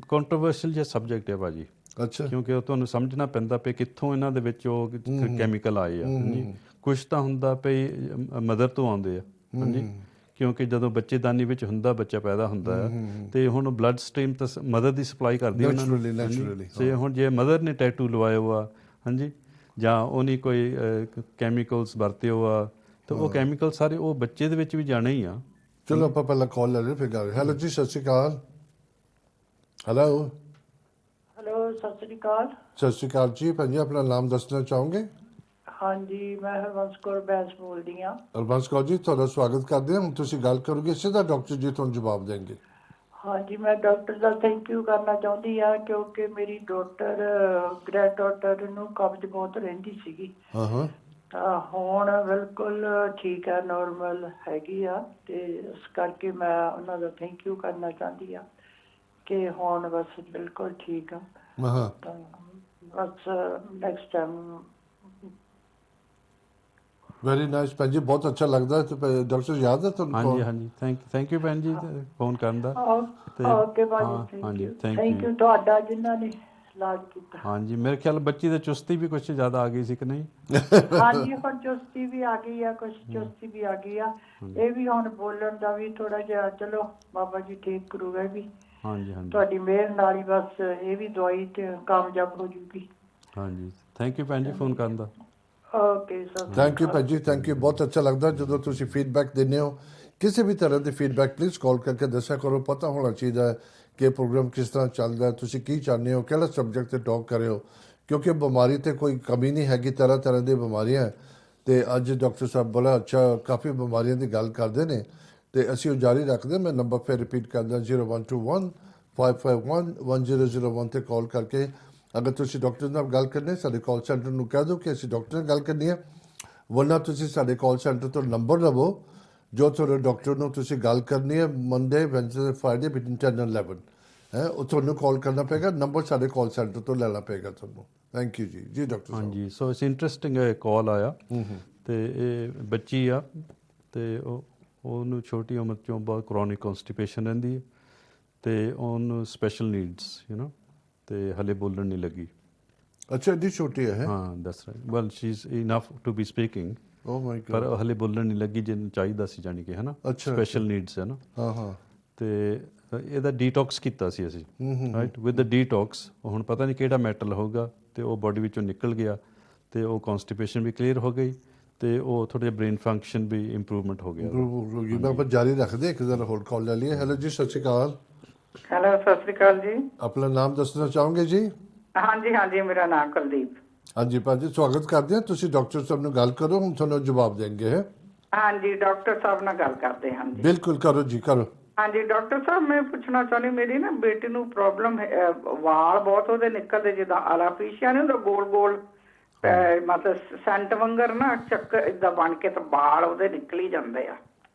ਕੰਟਰੋਵਰਸ਼ੀਅਲ ਜਿਹਾ ਸਬਜੈਕਟ ਹੈ ਭਾਜੀ।
ਅੱਛਾ।
ਕਿਉਂਕਿ ਉਹ ਤੁਹਾਨੂੰ ਸਮਝਣਾ ਪੈਂਦਾ ਪਈ ਕਿੱਥੋਂ ਇਹਨਾਂ ਦੇ ਵਿੱਚ ਉਹ ਕੈਮੀਕਲ ਆਏ ਆ। ਹਾਂਜੀ, ਕੁਛ ਤਾਂ ਹੁੰਦਾ ਪਈ ਮਦਰ ਤੋਂ ਆਉਂਦੇ ਆ। ਹਾਂਜੀ, ਕਿਉਂਕਿ ਜਦੋਂ ਬੱਚੇਦਾਨੀ ਵਿੱਚ ਹੁੰਦਾ, ਬੱਚਾ ਪੈਦਾ ਹੁੰਦਾ ਹੈ ਤੇ ਹੁਣ ਬਲੱਡ ਸਟਰੀਮ ਤਾਂ ਮਦਰ ਦੀ ਸਪਲਾਈ ਕਰਦੀ ਉਹਨਾਂ ਨੂੰ। ਤੇ ਹੁਣ ਜੇ ਮਦਰ ਨੇ ਟੈਟੂ ਲਵਾਇਆ ਹੋਆ, ਹਾਂਜੀ, ਜਾਂ ਉਹਨੇ ਕੋਈ ਕੈਮੀਕਲਸ ਵਰਤੇ ਹੋਆ, ਤਾਂ ਉਹ ਕੈਮੀਕਲ ਸਾਰੇ ਉਹ ਬੱਚੇ ਦੇ ਵਿੱਚ ਵੀ ਜਾਣੇ ਹੀ ਆ।
ਚਲੋ ਆਪਾਂ ਪਹਿਲਾਂ ਕਾਲ ਲੈ ਲਈਏ ਫਿਰ ਗੱਲ। ਹੈਲੋ ਜੀ, ਸਤਿ ਸ਼੍ਰੀ ਅਕਾਲ। ਹੈਲੋ।
ਹੈਲੋ, ਸਤਿ ਸ੍ਰੀ ਅਕਾਲ।
ਸਤਿ ਸ਼੍ਰੀ ਅਕਾਲ ਜੀ। ਭੈਣ ਜੀ ਆਪਣਾ ਨਾਮ ਦੱਸਣਾ ਚਾਹੋਗੇ?
ਹਾਂਜੀ, ਮੈਂ ਹਰਬੰਸ ਕੌਰ ਬੈਂਸ ਬੋਲਦੀ ਹਾਂ।
ਹਰਬੰਸ ਕੌਰ ਜੀ, ਤੁਹਾਡਾ ਸਵਾਗਤ ਕਰਦੇ ਹਾਂ। ਹੁਣ ਤੁਸੀਂ ਗੱਲ ਕਰੋਗੇ, ਸਿੱਧਾ ਡਾਕਟਰ ਜੀ ਤੁਹਾਨੂੰ ਜਵਾਬ ਦੇਣਗੇ।
ਹਾਂਜੀ, ਮੈਂ ਡਾਕਟਰ ਦਾ ਥੈਂਕ ਯੂ ਕਰਨਾ ਚਾਹੁੰਦੀ ਹਾਂ ਕਿਉਂਕਿ ਮੇਰੀ ਡਾਟਰ ਗ੍ਰੈਂਡ ਡਾਟਰ ਨੂੰ ਕਬਜ਼ ਬਹੁਤ ਰਹਿੰਦੀ ਸੀਗੀ। ਤਾਂ ਹੁਣ ਬਿਲਕੁਲ ਠੀਕ ਹੈ, ਨੋਰਮਲ ਹੈਗੀ ਆ। ਤੇ ਇਸ ਕਰਕੇ ਮੈਂ ਉਹਨਾਂ ਦਾ ਥੈਂਕ ਯੂ ਕਰਨਾ ਚਾਹੁੰਦੀ ਹਾਂ ਕਿ ਹੁਣ ਬਸ ਬਿਲਕੁਲ ਠੀਕ ਆ। ਤਾਂ ਬਸ ਨੈਕਸਟ ਟਾਈਮ। ਵੈਰੀ ਨਾਈਸ ਭੈਣ ਜੀ, ਬਹੁਤ ਅੱਛਾ ਲੱਗਦਾ। ਡਾਕਟਰ ਯਾਦ ਹੈ ਤੁਹਾਨੂੰ?
ਹਾਂਜੀ ਹਾਂਜੀ, ਥੈਂਕ ਯੂ ਭੈਣ ਜੀ ਫੋਨ ਕਰਨ ਦਾ।
ਓਕੇ ਭਾਜੀ, ਥੈਂਕ ਯੂ ਤੁਹਾਡਾ ਜਿਨ੍ਹਾਂ ਨੇ ਇਲਾਜ ਕੀਤਾ।
ਹਾਂਜੀ, ਮੇਰੇ ਖਿਆਲ ਬੱਚੀ ਦੀ ਚੁਸਤੀ ਵੀ ਕੁਛ ਜ਼ਿਆਦਾ ਆ ਗਈ ਸੀ ਕਿ ਨਹੀਂ?
ਹਾਂਜੀ, ਹੁਣ ਚੁਸਤੀ ਵੀ ਆ ਗਈ ਆ, ਕੁਛ ਚੁਸਤੀ ਵੀ ਆ ਗਈ ਆ। ਇਹ ਵੀ ਹੁਣ ਬੋਲਣ ਦਾ ਵੀ ਥੋੜਾ ਜਿਹਾ, ਚਲੋ ਬਾਬਾ ਜੀ ਠੀਕ ਕਰੂਗਾ ਵੀ।
ਹਾਂਜੀ ਹਾਂਜੀ,
ਤੁਹਾਡੀ ਮਿਹਰ ਨਾਲ ਹੀ ਬਸ ਇਹ ਵੀ ਦਵਾਈ ਤੇ ਕਾਮਯਾਬ ਹੋ ਜੂਗੀ।
ਹਾਂਜੀ, ਥੈਂਕ ਯੂ ਭੈਣ ਜੀ ਫੋਨ ਕਰਨ ਦਾ।
ਓਕੇ ਸਰ,
ਥੈਂਕ ਯੂ ਭਾਜੀ, ਥੈਂਕ ਯੂ। ਬਹੁਤ ਅੱਛਾ ਲੱਗਦਾ ਜਦੋਂ ਤੁਸੀਂ ਫੀਡਬੈਕ ਦਿੰਦੇ ਹੋ। ਕਿਸੇ ਵੀ ਤਰ੍ਹਾਂ ਦੀ ਫੀਡਬੈਕ ਪਲੀਜ਼ ਕਾਲ ਕਰਕੇ ਦੱਸਿਆ ਕਰੋ। ਪਤਾ ਹੋਣਾ ਚਾਹੀਦਾ ਹੈ ਕਿ ਪ੍ਰੋਗਰਾਮ ਕਿਸ ਤਰ੍ਹਾਂ ਚੱਲਦਾ, ਤੁਸੀਂ ਕੀ ਚਾਹੁੰਦੇ ਹੋ, ਕਿਹੜਾ ਸਬਜੈਕਟ 'ਤੇ ਟਾਕ ਕਰ ਰਹੇ ਹੋ। ਕਿਉਂਕਿ ਬਿਮਾਰੀ ਤੇ ਕੋਈ ਕਮੀ ਨਹੀਂ ਹੈਗੀ, ਤਰ੍ਹਾਂ ਤਰ੍ਹਾਂ ਦੀ ਬਿਮਾਰੀਆਂ ਤੇ ਅੱਜ ਡਾਕਟਰ ਸਾਹਿਬ ਬੜਾ ਅੱਛਾ ਕਾਫੀ ਬਿਮਾਰੀਆਂ ਦੀ ਗੱਲ ਕਰਦੇ ਨੇ ਤੇ ਅਸੀਂ ਉਹ ਜਾਰੀ ਰੱਖਦੇ। ਮੈਂ ਨੰਬਰ ਫਿਰ ਰਿਪੀਟ ਕਰਦਾ 0121 551 1001 ਤੇ ਕਾਲ ਕਰਕੇ ਅਗਰ ਤੁਸੀਂ ਡਾਕਟਰ ਨਾਲ ਗੱਲ ਕਰਨੀ ਸਾਡੇ ਕਾਲ ਸੈਂਟਰ ਨੂੰ ਕਹਿ ਦਿਓ ਕਿ ਅਸੀਂ ਡਾਕਟਰ ਨਾਲ ਗੱਲ ਕਰਨੀ ਹੈ, ਵਰਨਾ ਤੁਸੀਂ ਸਾਡੇ ਕਾਲ ਸੈਂਟਰ ਤੋਂ ਨੰਬਰ ਲਵੋ ਜੋ ਤੁਹਾਡੇ ਡਾਕਟਰ ਨੂੰ ਤੁਸੀਂ ਗੱਲ ਕਰਨੀ ਹੈ Monday Wednesday Friday between 10 and 11 ਹੈ, ਉਹ ਤੁਹਾਨੂੰ ਕਾਲ ਕਰਨਾ ਪਏਗਾ, ਨੰਬਰ ਸਾਡੇ ਕਾਲ ਸੈਂਟਰ ਤੋਂ ਲੈਣਾ ਪਏਗਾ ਤੁਹਾਨੂੰ। ਥੈਂਕ ਯੂ ਜੀ। ਜੀ ਡਾਕਟਰ ਸਾਹਿਬ।
ਹਾਂਜੀ, ਸੋ ਇਟਸ ਇੰਟਰਸਟਿੰਗ ਕਾਲ ਆਇਆ ਤੇ ਇਹ ਬੱਚੀ ਆ ਤੇ ਉਹਨੂੰ ਛੋਟੀ ਉਮਰ 'ਚੋਂ ਬਹੁਤ ਕਰੋਨਿਕ ਕੌਨਸਟੀਪੇਸ਼ਨ ਰਹਿੰਦੀ ਹੈ ਤੇ ਉਹਨੂੰ ਸਪੈਸ਼ਲ ਨੀਡਸ ਤੇ ਹਲੇ ਬੋਲਣ ਨਹੀਂ ਲੱਗੀ।
ਅੱਛਾ, ਐਡੀ ਛੋਟੀ ਹੈ?
ਹਾਂ, ਦੱਸ ਰਿਹਾ well she is enough to be speaking,
oh my God,
ਪਰ ਹਲੇ ਬੋਲਣ ਨਹੀਂ ਲੱਗੀ ਜਿੰਨੂੰ ਚਾਹੀਦਾ ਸੀ, ਜਾਣੀ ਕਿ ਹੈ ਨਾ ਸਪੈਸ਼ਲ ਨੀਡਸ ਹੈ ਨਾ।
ਹਾਂ
ਤੇ ਇਹਦਾ ਡੀਟੌਕਸ ਕੀਤਾ ਸੀ ਅਸੀਂ, ਰਾਈਟ, ਵਿਦ ਦ ਡੀਟੌਕਸ। ਹੁਣ ਪਤਾ ਨਹੀਂ ਕਿਹੜਾ ਮੈਟਲ ਹੋਊਗਾ ਤੇ ਉਹ ਬੋਡੀ ਵਿੱਚੋਂ ਨਿਕਲ ਗਿਆ ਤੇ ਉਹ ਕੌਨਸਟੀਪੇਸ਼ਨ ਵੀ ਕਲੀਅਰ ਹੋ ਗਈ ਤੇ ਉਹ ਥੋੜ੍ਹਾ ਜਿਹਾ ਬ੍ਰੇਨ ਫੰਕਸ਼ਨ ਵੀ ਇੰਪਰੂਵਮੈਂਟ ਹੋ ਗਿਆ।
ਮੈਂ ਆਪਾਂ ਜਾਰੀ ਰੱਖਦੇ, ਇੱਕ ਜ਼ਰਾ ਹੋਰ ਕਾਲ ਲੈ ਲਈਏ। ਹੈਲੋ ਜੀ, ਸਤਿ ਸ਼੍ਰੀ ਅਕਾਲ।
ਹੈਲੋ, ਸਤਿ ਸ਼੍ਰੀ ਅਕਾਲ ਜੀ।
ਆਪਣਾ ਨਾਮ ਦੱਸਣਾ ਚਾਹੋਗੇ ਜੀ?
ਹਾਂਜੀ ਹਾਂਜੀ, ਮੇਰਾ ਨਾਮ ਕੁਲਦੀਪ।
ਹਾਂਜੀ ਭਾਜੀ, ਸਵਾਗਤ ਕਰਦੇ ਹਾਂ। ਤੁਸੀਂ ਡਾਕਟਰ ਸਾਹਿਬ ਨੂੰ ਗੱਲ ਕਰੋ, ਹੁਣ ਤੁਹਾਨੂੰ ਜਵਾਬ ਦੇਣਗੇ। ਹੈ
ਹਾਂਜੀ, ਡਾਕਟਰ ਸਾਹਿਬ ਨਾਲ ਗੱਲ ਕਰਦੇ ਹਾਂ ਜੀ।
ਬਿਲਕੁਲ ਕਰੋ ਜੀ, ਕਰੋ।
ਹਾਂਜੀ ਡਾਕਟਰ ਸਾਹਿਬ, ਮੈਂ ਪੁੱਛਣਾ ਚਾਹੁੰਦੀ, ਮੇਰੀ ਨਾ ਬੇਟੀ ਨੂੰ ਪ੍ਰੋਬਲਮ ਹੈ, ਵਾਲ ਬਹੁਤ ਉਹਦੇ ਨਿਕਲਦੇ ਜਿੱਦਾਂ ਅਲਾਪੀਸ਼ੀਆ ਨਹੀਂ ਹੁੰਦਾ, ਗੋਲ ਗੋਲ ਮਤਲਬ ਸੈਂਟ ਵਾਂਗਰ ਨਾ ਚੱਕਰ ਏਦਾਂ ਬਣ ਕੇ ਤਾਂ ਵਾਲ ਉਹਦੇ ਨਿਕਲੀ ਜਾਂਦੇ ਆ।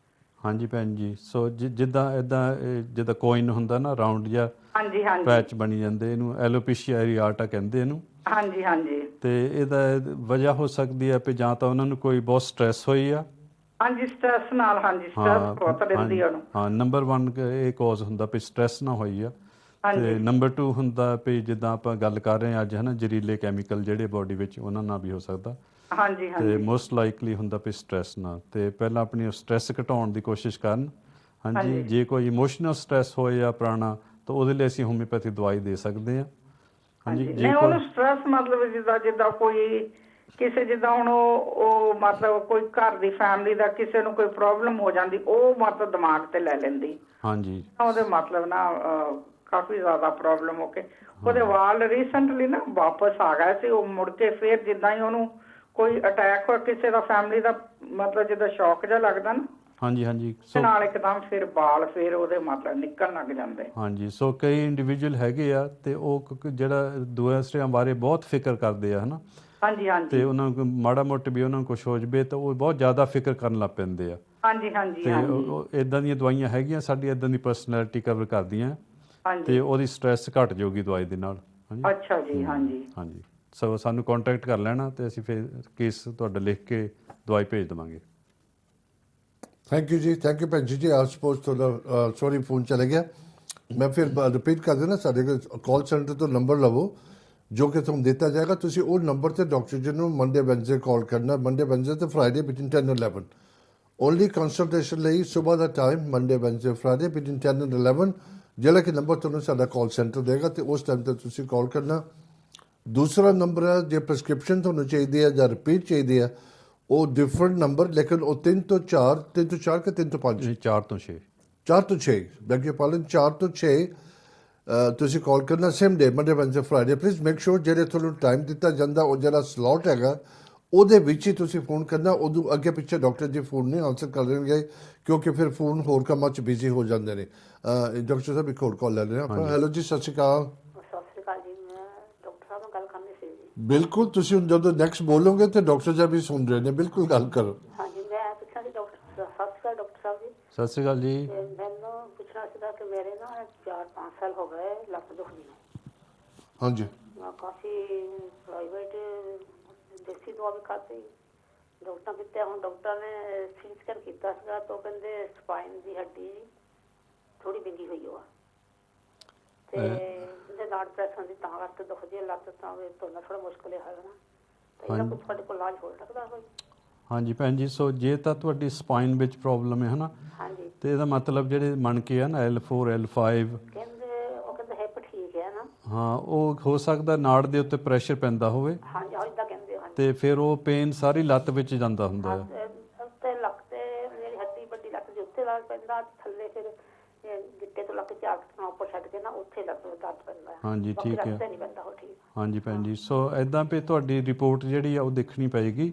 ਹਾਂਜੀ ਭੈਣ ਜੀ, ਸੋ ਜਿੱਦਾਂ ਕੋਇਨ ਹੁੰਦਾ ਨਾ ਰਾਉਂਡ ਜਿਹਾ,
ਹਾਂਜੀ ਹਾਂਜੀ,
ਪੈਚ ਬਣੀ ਜਾਂਦੇ, ਇਹਨੂੰ ਐਲੋਪੀਸ਼ੀਆ ਐਰੀਆਟਾ ਕਹਿੰਦੇ ਇਹਨੂੰ।
ਹਾਂਜੀ ਹਾਂਜੀ।
ਤੇ ਇਹਦਾ ਵਜ੍ਹਾ ਹੋ ਸਕਦੀ ਹੈ ਵੀ ਜਾਂ ਤਾਂ ਉਹਨਾਂ ਨੂੰ ਕੋਈ ਬਹੁਤ ਸਟ੍ਰੈਸ ਹੋਈ ਆ।
ਹਾਂਜੀ, ਸਟ੍ਰੈਸ ਨਾਲ। ਹਾਂਜੀ, ਸਟ੍ਰੈਸ ਬਹੁਤ ਰਹਿੰਦੀ ਉਹਨੂੰ।
ਹਾਂ, ਨੰਬਰ 1 ਇਹ ਕਾਜ਼ ਹੁੰਦਾ ਵੀ ਸਟ੍ਰੈਸ ਨਾ ਹੋਈ ਆ। ਤੇ ਨੰਬਰ 2 ਹੁੰਦਾ ਵੀ ਜਿੱਦਾਂ ਆਪਾਂ ਗੱਲ ਕਰ ਰਹੇ ਹਾਂ ਅੱਜ, ਹੈ ਨਾ, ਜ਼ਹਿਰੀਲੇ ਕੈਮੀਕਲ ਜਿਹੜੇ ਬੋਡੀ ਵਿੱਚ, ਉਹਨਾਂ ਨਾਲ ਵੀ ਹੋ ਸਕਦਾ।
ਹਾਂਜੀ ਹਾਂਜੀ।
ਤੇ ਮੋਸਟ ਲਾਈਕਲੀ ਹੁੰਦਾ ਵੀ ਸਟ੍ਰੈਸ ਨਾਲ। ਤੇ ਪਹਿਲਾਂ ਆਪਣੀ ਸਟ੍ਰੈਸ ਘਟਾਉਣ ਦੀ ਕੋਸ਼ਿਸ਼ ਕਰਨ। ਹਾਂਜੀ, ਜੇ ਕੋਈ ਇਮੋਸ਼ਨਲ ਸਟ੍ਰੈਸ ਹੋਏ ਜਾਂ ਪੁਰਾਣਾ ਤਾਂ ਉਹਦੇ ਲਈ ਅਸੀਂ ਹੋਮਿਓਪੈਥੀ ਦਵਾਈ ਦੇ ਸਕਦੇ ਹਾਂ। ਹਾਂਜੀ,
ਨਹੀਂ ਉਹਨੂੰ ਸਟ੍ਰੈਸ ਮਤਲਬ ਜਿੱਦਾਂ ਕੋਈ ਕਿਸੇ, ਜਿੱਦਾਂ ਹੁਣ ਉਹ ਮਤਲਬ ਕੋਈ ਘਰ ਦੀ ਫੈਮਿਲੀ ਦਾ ਕਿਸੇ ਨੂੰ ਕੋਈ ਪ੍ਰੋਬਲਮ ਹੋ ਜਾਂਦੀ, ਉਹ ਮਤਲਬ ਦਿਮਾਗ ਤੇ ਲੈ ਲੈਂਦੀ।
ਹਾਂਜੀ,
ਉਹਦੇ ਮਤਲਬ ਨਾ ਕਾਫੀ ਜ਼ਿਆਦਾ ਪ੍ਰੋਬਲਮ ਹੋ ਕੇ ਉਹਦੇ ਵਾਲ ਰੀਸੈਂਟਲੀ ਨਾ ਵਾਪਸ ਆ ਗਏ ਸੀ। ਉਹ ਮੁੜ ਕੇ ਫੇਰ ਜਿੱਦਾਂ ਹੀ ਉਹਨੂੰ ਕੋਈ ਅਟੈਕ ਹੋਇਆ ਕਿਸੇ ਦਾ ਫੈਮਿਲੀ ਦਾ, ਮਤਲਬ ਜਿੱਦਾਂ ਸ਼ੌਕ ਜਿਹਾ ਲੱਗਦਾ ਨਾ,
ਹਾਂਜੀ ਹਾਂਜੀ,
ਨਾਲ ਇੱਕਦਮ ਫਿਰ ਵਾਲ ਫਿਰ ਉਹਦੇ ਮਤਲਬ ਨਿਕਲਣ ਲੱਗ ਜਾਂਦੇ।
ਹਾਂਜੀ, ਸੋ ਕਈ ਇੰਡੀਵਿਜੂਅਲ ਹੈਗੇ ਆ ਤੇ ਉਹ ਜਿਹੜਾ ਦੂਸਰਿਆਂ ਬਾਰੇ ਬਹੁਤ ਫਿਕਰ ਕਰਦੇ ਆ, ਹੈ ਨਾ।
ਹਾਂਜੀ ਹਾਂਜੀ।
ਤੇ ਉਹਨਾਂ ਨੂੰ ਮਾੜਾ ਮੋਟਾ ਵੀ ਉਹਨਾਂ ਨੂੰ ਕੁਝ ਹੋ ਜਵੇ ਤਾਂ ਉਹ ਬਹੁਤ ਜ਼ਿਆਦਾ ਫਿਕਰ ਕਰਨ ਲੱਗ ਪੈਂਦੇ ਆ।
ਹਾਂਜੀ ਹਾਂਜੀ।
ਤੇ ਉਹ ਇਦਾਂ ਦੀਆਂ ਦਵਾਈਆਂ ਹੈਗੀਆਂ ਸਾਡੀ ਇਦਾਂ ਦੀ ਪਰਸਨੈਲਿਟੀ ਕਵਰ ਕਰਦੀਆਂ ਤੇ ਉਹਦੀ ਸਟ੍ਰੈਸ ਘਟ ਜਾਊਗੀ ਦਵਾਈ ਦੇ ਨਾਲ।
ਅੱਛਾ ਜੀ। ਹਾਂਜੀ
ਹਾਂਜੀ, ਸੋ ਸਾਨੂੰ ਕੰਟੈਕਟ ਕਰ ਲੈਣਾ ਤੇ ਅਸੀਂ ਫਿਰ ਕੇਸ ਤੁਹਾਡਾ ਲਿਖ ਕੇ ਦਵਾਈ ਭੇਜ ਦੇਵਾਂਗੇ।
ਥੈਂਕ ਯੂ ਜੀ, ਥੈਂਕ ਯੂ ਭੈਣ ਜੀ। ਆ ਸਪੋਜ਼ ਤੁਹਾਡਾ ਸੌਰੀ ਫੋਨ ਚਲੇ ਗਿਆ। ਮੈਂ ਫਿਰ ਰਿਪੀਟ ਕਰ ਦੇਣਾ, ਸਾਡੇ ਕਾਲ ਸੈਂਟਰ ਤੋਂ ਨੰਬਰ ਲਵੋ ਜੋ ਕਿ ਤੁਹਾਨੂੰ ਦਿੱਤਾ ਜਾਏਗਾ। ਤੁਸੀਂ ਉਹ ਨੰਬਰ ਤੇ ਡਾਕਟਰ ਜੀ ਨੂੰ ਮੰਡੇ ਵੈਨਸਡੇ ਕਾਲ ਕਰਨਾ, ਮੰਡੇ ਵੈਨਸਡੇ ਤੇ Friday between 10 and 11 only consultation ਲਈ ਸਵੇਰ ਦਾ time, Monday Wednesday Friday between 10 and 11, ਜਿਹੜਾ ਕਿ ਨੰਬਰ ਤੁਹਾਨੂੰ ਸਾਡਾ ਕਾਲ ਸੈਂਟਰ ਦੇਗਾ ਤੇ ਉਸ ਟਾਈਮ ਤੇ ਤੁਸੀਂ ਕਾਲ ਕਰਨਾ। ਦੂਸਰਾ ਨੰਬਰ ਹੈ ਜੇ ਪ੍ਰਿਸਕ੍ਰਿਪਸ਼ਨ ਤੁਹਾਨੂੰ ਚਾਹੀਦੀ ਹੈ ਜਾਂ ਰਿਪੀਟ ਚਾਹੀਦੀ ਹੈ, ਉਹ ਡਿਫਰੈਂਟ ਨੰਬਰ, ਲੇਕਿਨ ਉਹ 3 ਤੋਂ 4 ਕਿ 3 ਤੋਂ 5,
4 ਤੋਂ 6,
4 ਤੋਂ 6 ਬੈਕ ਯੂ ਪਾਲਨ 4 ਤੋਂ 6 ਤੁਸੀਂ ਕਾਲ ਕਰਨਾ same day, Monday Wednesday Friday. Please make sure ਜਿਹੜੇ ਤੁਹਾਨੂੰ ਟਾਈਮ ਦਿੱਤਾ ਜਾਂਦਾ ਉਹ ਜਿਹੜਾ ਸਲੋਟ ਹੈਗਾ ਉਹਦੇ ਵਿੱਚ ਹੀ ਤੁਸੀਂ ਫੋਨ ਕਰਨਾ। ਉਦੋਂ ਅੱਗੇ ਪਿੱਛੇ ਡਾਕਟਰ ਜੀ ਫੋਨ ਨਹੀਂ ਆਨਸਰ ਕਰ ਦੇਣਗੇ ਕਿਉਂਕਿ ਫਿਰ ਫੋਨ ਹੋਰ ਕੰਮਾਂ 'ਚ ਬਿਜ਼ੀ ਹੋ ਜਾਂਦੇ ਨੇ। ਡਾਕਟਰ ਸਾਹਿਬ ਇੱਕ ਹੋਰ ਕਾਲ ਲੈ ਰਹੇ ਆਪਾਂ। ਹੈਲੋ ਜੀ, ਸਤਿ ਸ਼੍ਰੀ ਅਕਾਲ।
ਸਤਿ ਸ਼੍ਰੀ ਅਕਾਲ ਜੀ, ਮੈਂ ਡਾਕਟਰ ਸਾਹਿਬ ਨਾਲ ਗੱਲ ਕਰਨੀ ਸੀ ਜੀ।
ਬਿਲਕੁਲ, ਤੁਸੀਂ ਹੁਣ ਜਦੋਂ ਨੈਕਸਟ ਬੋਲੋਗੇ ਤੇ ਡਾਕਟਰ ਸਾਹਿਬ ਵੀ ਸੁਣ ਰਹੇ ਨੇ, ਬਿਲਕੁਲ ਗੱਲ ਕਰੋ।
ਹਾਂਜੀ, ਮੈਂ ਪੁੱਛਣਾ ਸੀ ਡਾਕਟਰ, ਸਤਿ ਸ਼੍ਰੀ ਅਕਾਲ ਡਾਕਟਰ ਸਾਹਿਬ ਜੀ।
ਸਤਿ ਸ਼੍ਰੀ ਅਕਾਲ ਜੀ।
ਮੈਨੂੰ ਪੁੱਛਣਾ ਸੀਗਾ ਕਿ ਮੇਰੇ ਨਾ 4-5 ਸਾਲ ਹੋ ਗਏ ਲੱਤ ਦੁਖਦੀ ਨੂੰ।
ਹਾਂਜੀ,
ਮੈਂ ਕਾਫੀ ਪ੍ਰਾਈਵੇਟ ਦੇਸੀ ਦਵਾ ਵੀ ਖਾਧੀ, ਡਾਕਟਰ ਕਿਤੇ, ਹੁਣ ਡਾਕਟਰ ਨੇ ਸੀਟੀ ਸਕੈਨ ਕੀਤਾ ਸੀਗਾ ਤਾਂ ਕਹਿੰਦੇ ਸਪਾਈਨ ਦੀ ਹੱਡੀ ਥੋੜੀ ਵਿੰਗੀ ਹੋਈ ਹੋਆ ਤੇ ਇਹਦੇ ਨਾੜ ਪ੍ਰੈਸ਼ਨ ਦੀ ਤਾਂ ਕਰਕੇ ਦੁਖਦੀ ਹੈ ਲੱਤ, ਤਾਂ ਧੋਣਾ ਥੋੜਾ ਮੁਸ਼ਕਿਲ ਹੈ ਨਾ। ਤਾਂ ਇਹਦਾ ਕੁਝ ਤੁਹਾਡੇ ਕੋਲ ਇਲਾਜ ਹੋ ਸਕਦਾ ਕੋਈ?
ਹਾਂਜੀ ਭੈਣ ਜੀ, ਸੋ ਜੇ ਤਾਂ ਤੁਹਾਡੀ ਸਪਾਈਨ ਵਿੱਚ ਪ੍ਰੋਬਲਮ ਹੈ ਨਾ,
ਹਾਂਜੀ,
ਤੇ ਇਹਦਾ ਮਤਲਬ ਜਿਹੜੇ ਮਣਕੇ ਆ ਨਾ L4 L5
ਕਹਿੰਦੇ, ਉਹ ਕਹਿੰਦੇ ਹਿੱਪ ਠੀਕ ਹੈ ਨਾ।
ਹਾਂ, ਉਹ ਹੋ ਸਕਦਾ ਨਾੜ ਦੇ ਉੱਤੇ ਪ੍ਰੈਸ਼ਰ ਪੈਂਦਾ ਹੋਵੇ।
ਹਾਂਜੀ, ਇਦਾਂ ਕਹਿੰਦੇ ਹੋ।
ਤੇ ਫਿਰ ਉਹ ਪੇਨ ਸਾਰੀ ਲੱਤ ਵਿੱਚ ਜਾਂਦਾ ਹੁੰਦਾ ਹੈ।
ਉੱਤੇ ਲੱਕ ਤੇ ਮੇਰੀ ਹੱਡੀ ਵੱਡੀ ਲੱਕ ਦੇ ਉੱਤੇ ਲੱਗ ਪੈਂਦਾ, ਥੱਲੇ ਫਿਰ ਗਿੱਟੇ ਤੋਂ ਲੱਗ ਕੇ ਝਾਕ ਤੋਂ ਉੱਪਰ ਛੱਡ ਕੇ ਨਾ ਉੱਥੇ ਦਰਦ ਪੈਂਦਾ ਹੈ।
ਹਾਂਜੀ
ਬਾਕੀ
ਠੀਕ ਹੈ।
ਰਸਤੇ ਨਹੀਂ ਪੈਂਦਾ ਉਹ ਠੀਕ।
ਹਾਂਜੀ ਭੈਣ ਜੀ, ਸੋ ਐਦਾਂ ਵੀ ਤੁਹਾਡੀ ਰਿਪੋਰਟ ਜਿਹੜੀ ਆ ਉਹ ਦੇਖਣੀ ਪਏਗੀ।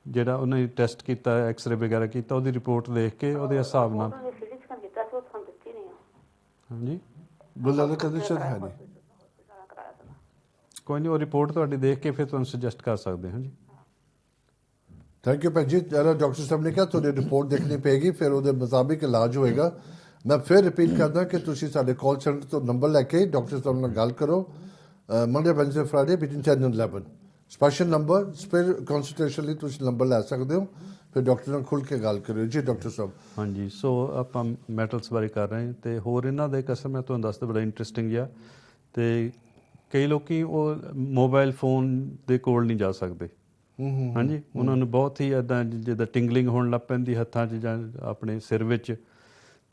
ਜਿਹੜਾ ਉਹਨੇ ਟੈਸਟ ਕੀਤਾ, ਐਕਸ-ਰੇ ਵਗੈਰਾ ਕੀਤਾ, ਉਹਦੀ ਰਿਪੋਰਟ ਦੇਖ ਕੇ ਉਹਦੇ ਹਿਸਾਬ ਨਾਲ।
ਉਹਨਾਂ ਨੇ ਸਿਟੀ ਸਕੈਨ ਕੀਤਾ ਸੀ, ਉਹ ਸਾਨੂੰ ਦਿੱਤੀ ਨਹੀਂ ਆ।
ਹਾਂਜੀ
ਬੁੱਲਾਂ ਦਾ ਕੰਡੀਸ਼ਨ ਹੈ ਨਹੀਂ।
ਕਰਾਇਆ ਸੀ।
ਕੋਈ ਨਹੀਂ, ਉਹ ਰਿਪੋਰਟ ਤੁਹਾਡੀ ਦੇਖ ਕੇ ਫਿਰ ਤੁਹਾਨੂੰ ਸੁਜੈਸਟ ਕਰ ਸਕਦੇ ਹਾਂ ਜੀ।
ਥੈਂਕ ਯੂ ਭੈਣ ਜੀ। ਚਲੋ ਡਾਕਟਰ ਸਾਹਿਬ ਨੇ ਕਿਹਾ ਤੁਹਾਡੀ ਰਿਪੋਰਟ ਦੇਖਣੀ ਪਏਗੀ, ਫਿਰ ਉਹਦੇ ਮੁਤਾਬਿਕ ਇਲਾਜ ਹੋਏਗਾ। ਮੈਂ ਫਿਰ ਰਿਪੀਟ ਕਰਦਾ ਕਿ ਤੁਸੀਂ ਸਾਡੇ ਕਾਲ ਸੈਂਟਰ ਤੋਂ ਨੰਬਰ ਲੈ ਕੇ ਡਾਕਟਰ ਸਾਹਿਬ ਨਾਲ ਗੱਲ ਕਰੋ। Monday, Wednesday, Friday between 10 and 11 special number, ਫਿਰ ਕੰਸਲਟੇਸ਼ਨ ਲਈ ਤੁਸੀਂ ਨੰਬਰ ਲੈ ਸਕਦੇ ਹੋ। ਫਿਰ ਡਾਕਟਰ ਨਾਲ ਖੁੱਲ੍ਹ ਕੇ ਗੱਲ ਕਰਿਓ ਜੀ ਡਾਕਟਰ ਸਾਹਿਬ।
ਹਾਂਜੀ, ਸੋ ਆਪਾਂ ਮੈਟਲਸ ਬਾਰੇ ਕਰ ਰਹੇ ਹਾਂ ਅਤੇ ਹੋਰ ਇਹਨਾਂ ਦੇ ਕਸਮ ਮੈਂ ਤੁਹਾਨੂੰ ਦੱਸਦਾ ਬੜਾ ਇੰਟਰਸਟਿੰਗ ਜਿਹਾ। ਅਤੇ ਕਈ ਲੋਕੀ ਉਹ ਮੋਬਾਈਲ ਫੋਨ ਦੇ ਕੋਲ ਨਹੀਂ ਜਾ ਸਕਦੇ। ਹਾਂਜੀ, ਉਹਨਾਂ ਨੂੰ ਬਹੁਤ ਹੀ ਇੱਦਾਂ ਜਿੱਦਾਂ ਟਿੰਗਲਿੰਗ ਹੋਣ ਲੱਗ ਪੈਂਦੀ ਹੱਥਾਂ 'ਚ ਜਾਂ ਆਪਣੇ ਸਿਰ ਵਿੱਚ,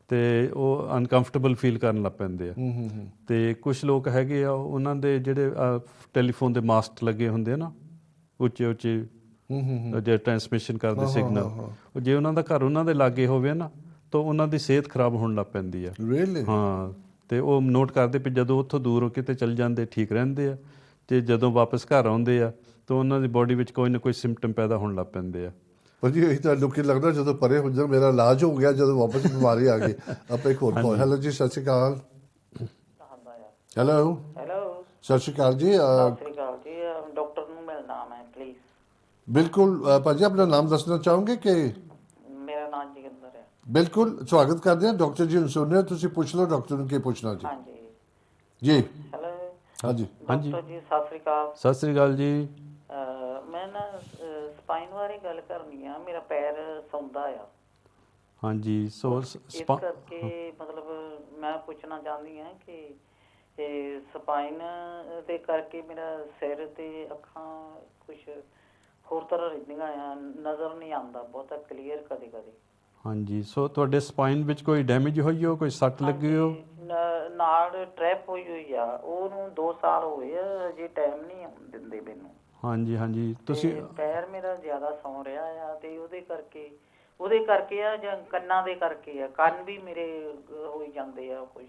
ਅਤੇ ਉਹ ਅਨਕੰਫਰਟੇਬਲ ਫੀਲ ਕਰਨ ਲੱਗ ਪੈਂਦੇ ਆ। ਅਤੇ ਕੁਛ ਲੋਕ ਹੈਗੇ ਆ, ਉਹਨਾਂ ਦੇ ਜਿਹੜੇ ਟੈਲੀਫੋਨ ਦੇ ਮਾਸਟ ਲੱਗੇ ਹੁੰਦੇ ਆ ਨਾ, ਉੱਚੇ ਉੱਚੇ ਜੇ ਟਰਾਂਸਮਿਸ਼ਨ ਕਰਦੇ ਸਿਗਨਲ, ਉਹ ਜੇ ਉਹਨਾਂ ਦਾ ਘਰ ਉਹਨਾਂ ਦੇ ਲਾਗੇ ਹੋਵੇ ਨਾ ਤਾਂ ਉਹਨਾਂ ਦੀ ਸਿਹਤ ਖਰਾਬ ਹੋਣ ਲੱਗ ਪੈਂਦੀ ਆ। ਹਾਂ, ਅਤੇ ਉਹ ਨੋਟ ਕਰਦੇ ਵੀ ਜਦੋਂ ਉੱਥੋਂ ਦੂਰ ਹੋ ਕਿਤੇ ਚੱਲ ਜਾਂਦੇ ਠੀਕ ਰਹਿੰਦੇ ਆ, ਅਤੇ ਜਦੋਂ ਵਾਪਸ ਘਰ ਆਉਂਦੇ ਆ ਤਾਂ ਉਹਨਾਂ ਦੀ ਬੋਡੀ ਵਿੱਚ ਕੋਈ ਨਾ ਕੋਈ ਸਿੰਪਟਮ ਪੈਦਾ ਹੋਣ ਲੱਗ ਪੈਂਦੇ ਆ।
ਪਰ ਜੀ ਇਹੀ ਤਾਂ ਲੋਕੀ ਲੱਗਦਾ ਜਦੋਂ ਪਰੇ ਹੋ ਜਾ ਮੇਰਾ ਇਲਾਜ ਹੋ ਗਿਆ, ਜਦੋਂ ਵਾਪਸ ਬਿਮਾਰੀ ਆ ਗਈ। ਆਪਾਂ ਇੱਕ ਹੋਰ ਕਾਲ। ਹੈਲੋ ਜੀ, ਸਤਿ ਸ਼੍ਰੀ ਅਕਾਲ। ਹੈਲੋ ਸਤਿ ਸ਼੍ਰੀ ਅਕਾਲ ਜੀ।
ਡਾਕਟਰ ਨੂੰ ਮਿਲਣਾ ਮੈਂ ਪਲੀਜ਼।
ਬਿਲਕੁਲ ਭਾਜੀ, ਆਪਣਾ ਨਾਮ ਦੱਸਣਾ ਚਾਹੋਗੇ ਕਿ?
ਮੇਰਾ ਨਾਮ ਜੋਗਿੰਦਰ ਹੈ।
ਬਿਲਕੁਲ, ਸਵਾਗਤ ਕਰਦੇ ਹਾਂ। ਡਾਕਟਰ ਜੀ ਨੂੰ ਸੁਣਿਆ, ਤੁਸੀਂ ਪੁੱਛ ਲਓ ਡਾਕਟਰ ਨੂੰ ਕੀ ਪੁੱਛਣਾ ਜੀ।
ਹਾਂਜੀ
ਜੀ
ਹੈਲੋ
ਹਾਂਜੀ
ਡਾਕਟਰ ਜੀ, ਸਤਿ ਸ਼੍ਰੀ ਅਕਾਲ।
ਸਤਿ ਸ਼੍ਰੀ ਅਕਾਲ ਜੀ।
ਮੈਂ ਨਾ ਸਪਾਈਨ ਬਾਰੇ ਗੱਲ ਕਰਨੀ ਆ। ਮੇਰਾ ਪੈਰ ਸੌਂਦਾ ਆ।
ਹਾਂਜੀ, ਸੋ
ਇਸ ਕਰਕੇ ਮਤਲਬ ਮੈਂ ਪੁੱਛਣਾ ਚਾਹੁੰਦੀ ਹਾਂ ਕਿ ਸਪਾਈਨ ਦੇ ਕਰਕੇ ਮੇਰਾ ਸਿਰ ਤੇ ਅੱਖਾਂ ਕੁਛ ਹੋਰ ਤਰ੍ਹਾਂ ਰਹਿੰਦੀਆਂ ਆ, ਨਜ਼ਰ ਨਹੀਂ ਆਉਂਦਾ ਬਹੁਤਾ ਕਲੀਅਰ ਕਦੇ ਕਦੇ।
ਹਾਂਜੀ, ਸੋ ਤੁਹਾਡੇ ਸਪਾਈਨ ਵਿੱਚ ਕੋਈ ਡੈਮੇਜ ਹੋਈ ਹੋ, ਕੋਈ ਸੱਟ ਲੱਗੀ ਹੋ?
ਨਾਲ ਟ੍ਰੈਪ ਹੋਈ ਆ, ਉਹਨੂੰ 2 ਸਾਲ ਹੋਏ ਆ, ਅਜੇ ਟਾਈਮ ਨਹੀਂ ਦਿੰਦੇ ਮੈਨੂੰ।
ਹਾਂਜੀ ਹਾਂਜੀ, ਤੁਸੀਂ
ਪੈਰ ਮੇਰਾ ਜ਼ਿਆਦਾ ਸੌਂ ਰਿਹਾ ਆ, ਤੇ ਉਹਦੇ ਕਰਕੇ ਆ ਜਾਂ ਕੰਨਾਂ ਦੇ ਕਰਕੇ ਆ। ਕੰਨ ਵੀ ਮੇਰੇ ਹੋਈ ਜਾਂਦੇ ਆ, ਕੁਛ